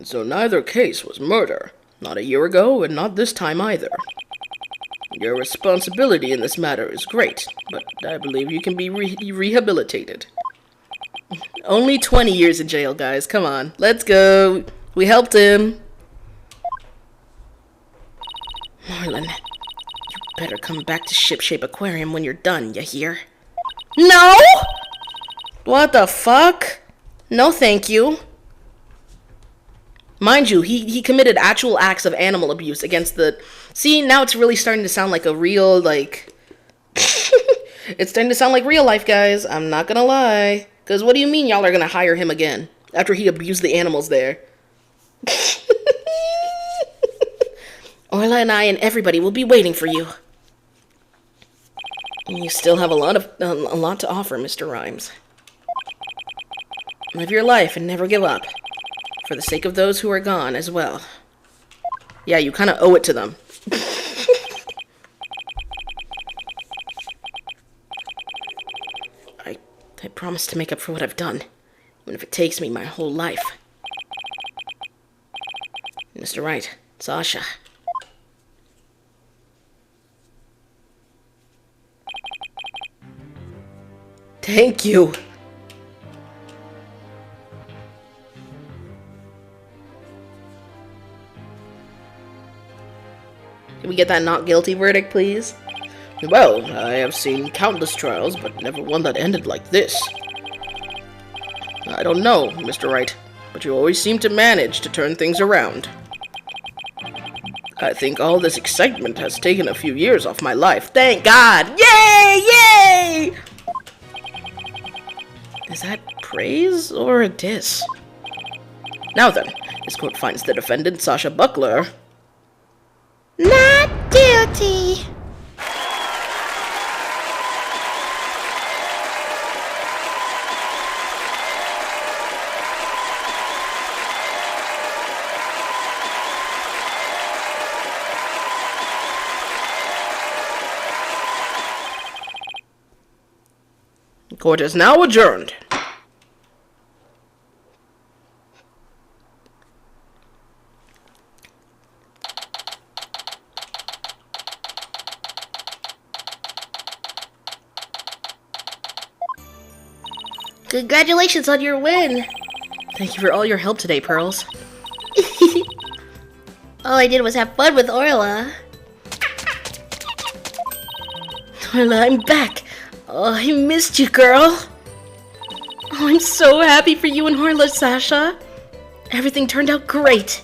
So neither case was murder. Not a year ago, and not this time either. Your responsibility in this matter is great, but I believe you can be rehabilitated. Only 20 years in jail, guys. Come on. Let's go. We helped him. Marlin, you better come back to Shipshape Aquarium when you're done, you hear? No! What the fuck? No thank you. Mind you, he committed actual acts of animal abuse against the... See, now it's really starting to sound like a real, like... It's starting to sound like real life, guys. I'm not gonna lie. Because what do you mean y'all are gonna hire him again? After he abused the animals there. Orla and I and everybody will be waiting for you. You still have a lot to offer, Mr. Rhymes. Live your life and never give up. For the sake of those who are gone as well. Yeah, you kind of owe it to them. I promise to make up for what I've done. Even if it takes me my whole life. Mr. Wright, Sasha. Thank you. Can we get that not guilty verdict, please? Well, I have seen countless trials, but never one that ended like this. I don't know, Mr. Wright. but you always seem to manage to turn things around. I think all this excitement has taken a few years off my life. Thank God! Yay! Yay! Is that praise or a diss? Now then, this court finds the defendant, Sasha Buckler, Not guilty. Court is now adjourned. Congratulations on your win. Thank you for all your help today, Pearls. All I did was have fun with Orla. Orla, I'm back. Oh, I missed you, girl. Oh, I'm so happy for you and Orla, Sasha. Everything turned out great.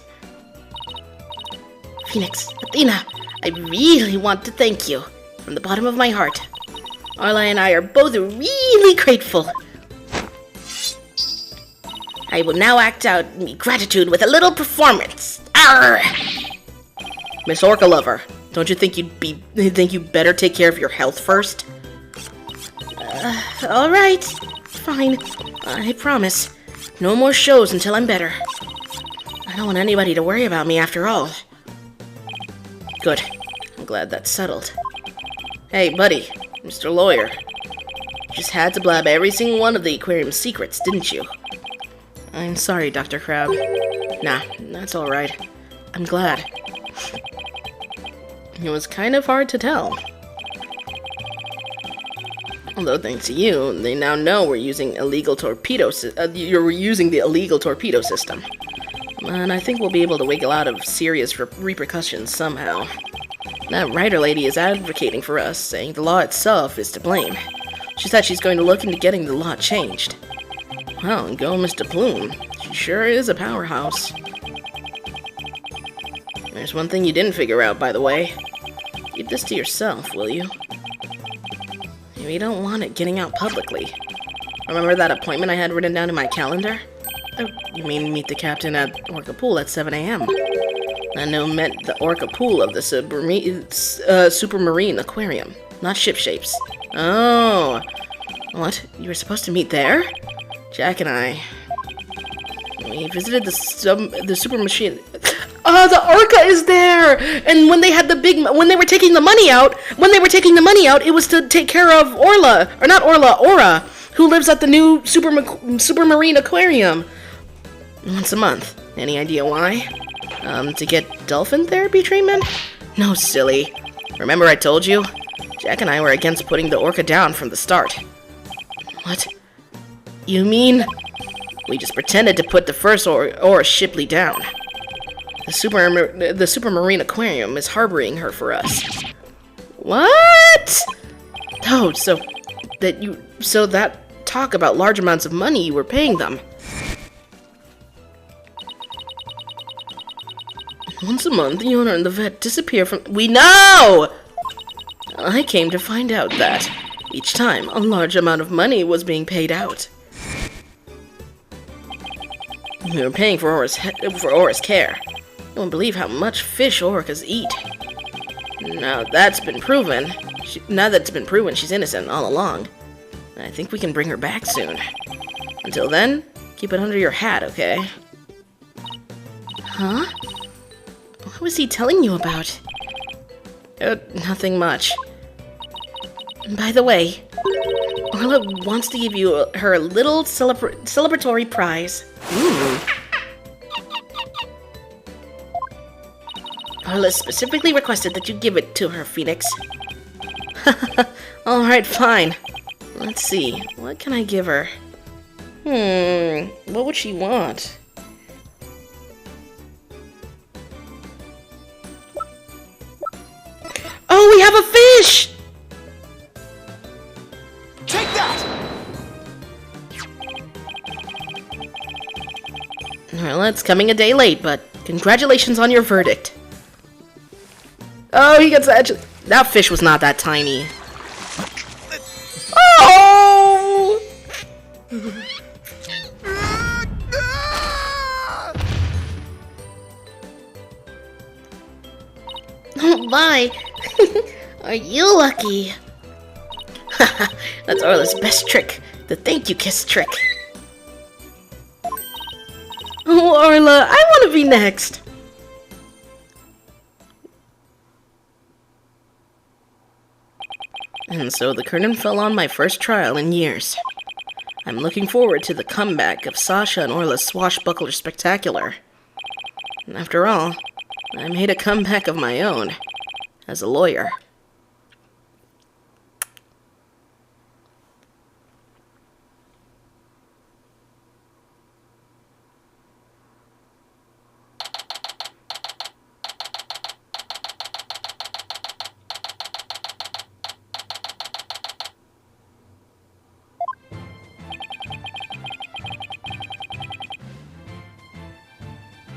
Phoenix, Athena, I really want to thank you from the bottom of my heart. Orla and I are both really grateful. I will now act out gratitude with a little performance. Arr! Miss Orca Lover, don't you think you'd better take care of your health first? All right, fine. I promise. No more shows until I'm better. I don't want anybody to worry about me after all. Good. I'm glad that's settled. Hey, buddy, Mr. Lawyer. You just had to blab every single one of the aquarium's secrets, didn't you? I'm sorry, Dr. Crab. Nah, that's all right. I'm glad. It was kind of hard to tell. Although thanks to you, they now know we're using illegal torpedo. You're using the illegal torpedo system, and I think we'll be able to wiggle out of serious repercussions somehow. That writer lady is advocating for us, saying the law itself is to blame. She said she's going to look into getting the law changed. Well, go Mr. Plume. She sure is a powerhouse. There's one thing you didn't figure out, by the way. Keep this to yourself, will you? We don't want it getting out publicly. Remember that appointment I had written down in my calendar? Oh, you mean meet the captain at Orca Pool at 7 a.m. I know meant the Orca Pool of the Supermarine Aquarium, not ship shapes. Oh. What? You were supposed to meet there? Jack and I... We visited the super machine... Oh, the Orca is there! And when they had when they were taking the money out, it was to take care of Orla, or not Orla, Aura, who lives at the new Supermarine Aquarium. Once a month. Any idea why? To get dolphin therapy treatment? No, silly. Remember I told you? Jack and I were against putting the Orca down from the start. What? You mean... We just pretended to put the first Aura Shipley down. The Supermarine Aquarium is harboring her for us. What? Oh, so that talk about large amounts of money you were paying them. Once a month, the owner and the vet disappear from... We know! I came to find out that each time a large amount of money was being paid out. We were paying for Aura's care. You won't believe how much fish orcas eat. Now that's been proven. She's innocent all along. I think we can bring her back soon. Until then, keep it under your hat, okay? Huh? What was he telling you about? Nothing much. By the way, Orla wants to give you her little celebratory prize. Orla specifically requested that you give it to her, Phoenix. Alright, fine. Let's see. What can I give her? What would she want? Oh, we have a fish! Take that! it's coming a day late, but congratulations on your verdict. Oh, he gets actually. That fish was not that tiny. Oh! Oh my! Are you lucky? That's Orla's best trick, the thank you kiss trick. Oh, Orla, I want to be next. And so the curtain fell on my first trial in years. I'm looking forward to the comeback of Sasha and Orla's swashbuckler spectacular. And after all, I made a comeback of my own, as a lawyer.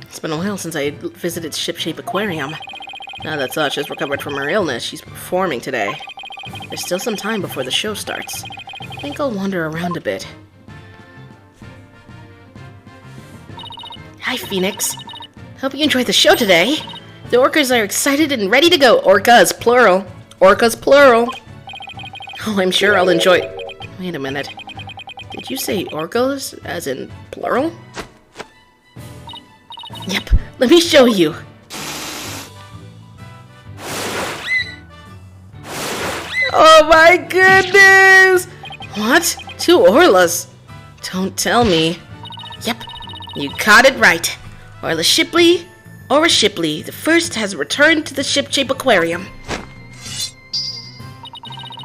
It's been a while since I visited Shipshape Aquarium. Now that Sasha's recovered from her illness, she's performing today. There's still some time before the show starts. I think I'll wander around a bit. Hi, Phoenix. Hope you enjoyed the show today. The orcas are excited and ready to go. Orcas, plural. Orcas, plural. Oh, I'm sure I'll enjoy... Wait a minute. Did you say orcas, as in plural? Yep, let me show you. Oh my goodness! What? 2 Orlas? Don't tell me. Yep, you caught it right. Orla Shipley, Aura Shipley, the first has returned to the Shipshape Aquarium.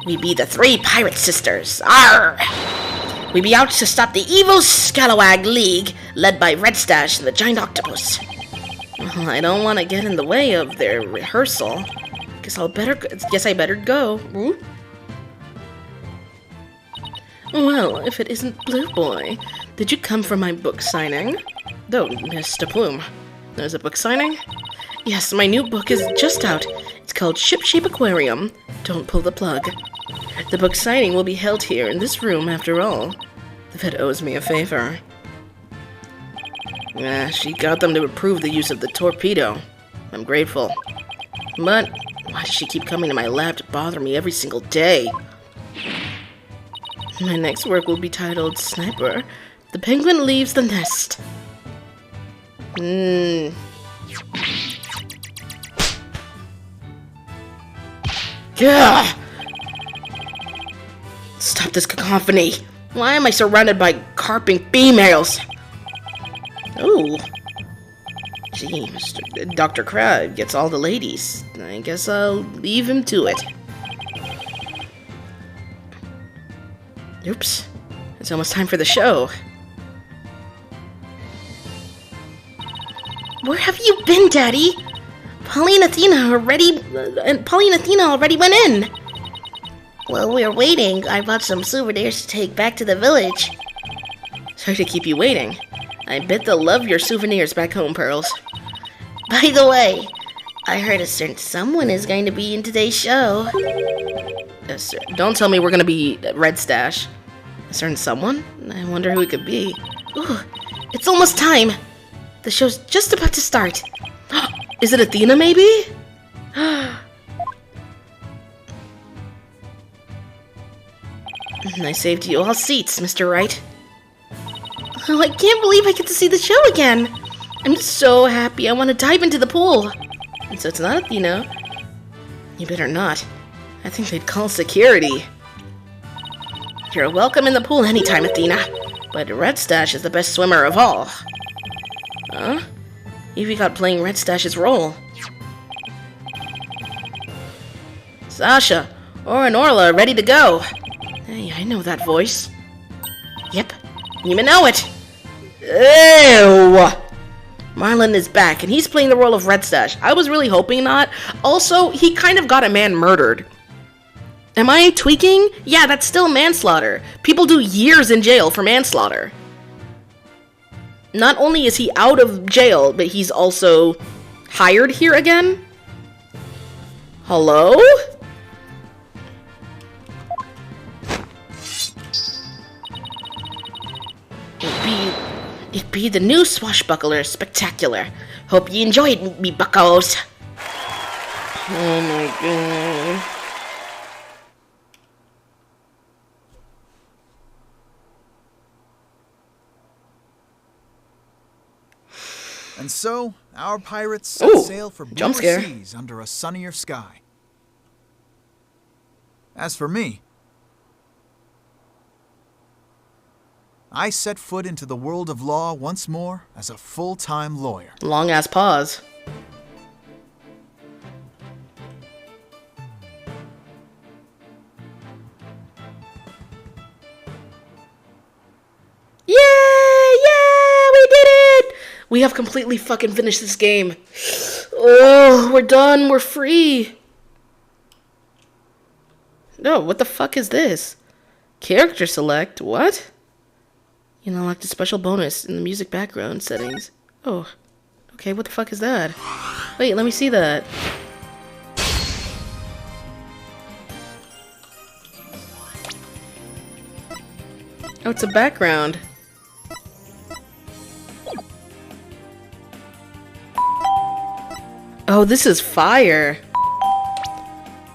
We be the 3 pirate sisters. Arr! We be out to stop the evil Scalawag League, led by Red Stash and the Giant Octopus. Well, I don't want to get in the way of their rehearsal. Guess I better go. Well, if it isn't Blue Boy, did you come for my book signing? Oh, Mr. Plume. There's a book signing? Yes, my new book is just out. It's called Shipshape Aquarium. Don't pull the plug. The book signing will be held here in this room after all. The vet owes me a favor. She got them to approve the use of the torpedo. I'm grateful. But why does she keep coming to my lab to bother me every single day? My next work will be titled Sniper. The Penguin Leaves the Nest. Gah! Stop this cacophony! Why am I surrounded by carping females? Oh. Gee, Dr. Crab gets all the ladies. I guess I'll leave him to it. Oops. It's almost time for the show. Where have you been, Daddy? Polly and Athena already went in. While we were waiting, I bought some souvenirs to take back to the village. Sorry to keep you waiting. I bet they'll love your souvenirs back home, Pearls. By the way, I heard a certain someone is going to be in today's show. Don't tell me we're gonna be Red Stash. A certain someone? I wonder who it could be. Ooh, it's almost time. The show's just about to start. Is it Athena, maybe? I saved you all seats, Mr. Wright. Oh, I can't believe I get to see the show again. I'm so happy. I want to dive into the pool. And so it's not Athena. You better not. I think they'd call security. You're welcome in the pool anytime, Athena. But Red Stash is the best swimmer of all. Huh? Evie got playing Red Stash's role. Sasha, Aura and Orla are ready to go. Hey, I know that voice. Yep, you even know it. Ew! Marlon is back, and he's playing the role of Red Stash. I was really hoping not. Also, he kind of got a man murdered. Am I tweaking? Yeah, that's still manslaughter. People do years in jail for manslaughter. Not only is he out of jail, but he's also hired here again? Hello? It be the new swashbuckler spectacular. Hope you enjoyed me, buckos. Oh my god. And so, our pirates set Ooh, sail for jump bluer scare. seas under a sunnier sky. As for me, I set foot into the world of law once more as a full-time lawyer. Long ass pause. Yeah, we did it! We have completely fucking finished this game. Oh, we're done, we're free. No, what the fuck is this? Character select, what? You know, like the special bonus in the music background settings. Oh, okay, what the fuck is that? Wait, let me see that. Oh, it's a background. Oh, this is fire.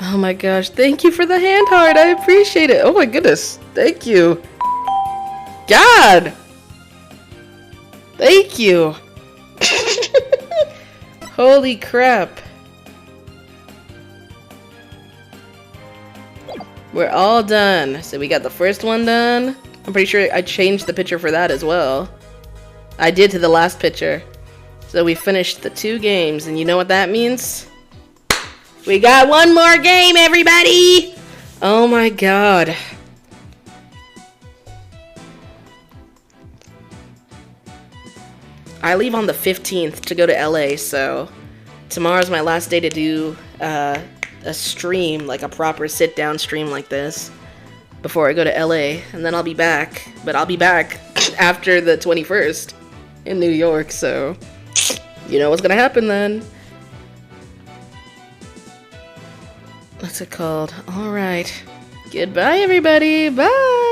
Oh my gosh, thank you for the hand heart. I appreciate it. Oh my goodness, thank you. God! Thank you! Holy crap. We're all done. So we got the first one done. I'm pretty sure I changed the picture for that as well. I did to the last picture. So we finished the 2 games, and you know what that means? We got one more game, everybody! Oh my god. I leave on the 15th to go to LA, so tomorrow's my last day to do a stream, like a proper sit-down stream like this, before I go to LA, and then I'll be back. But I'll be back after the 21st in New York, so you know what's gonna happen then. What's it called? Alright. Goodbye, everybody. Bye!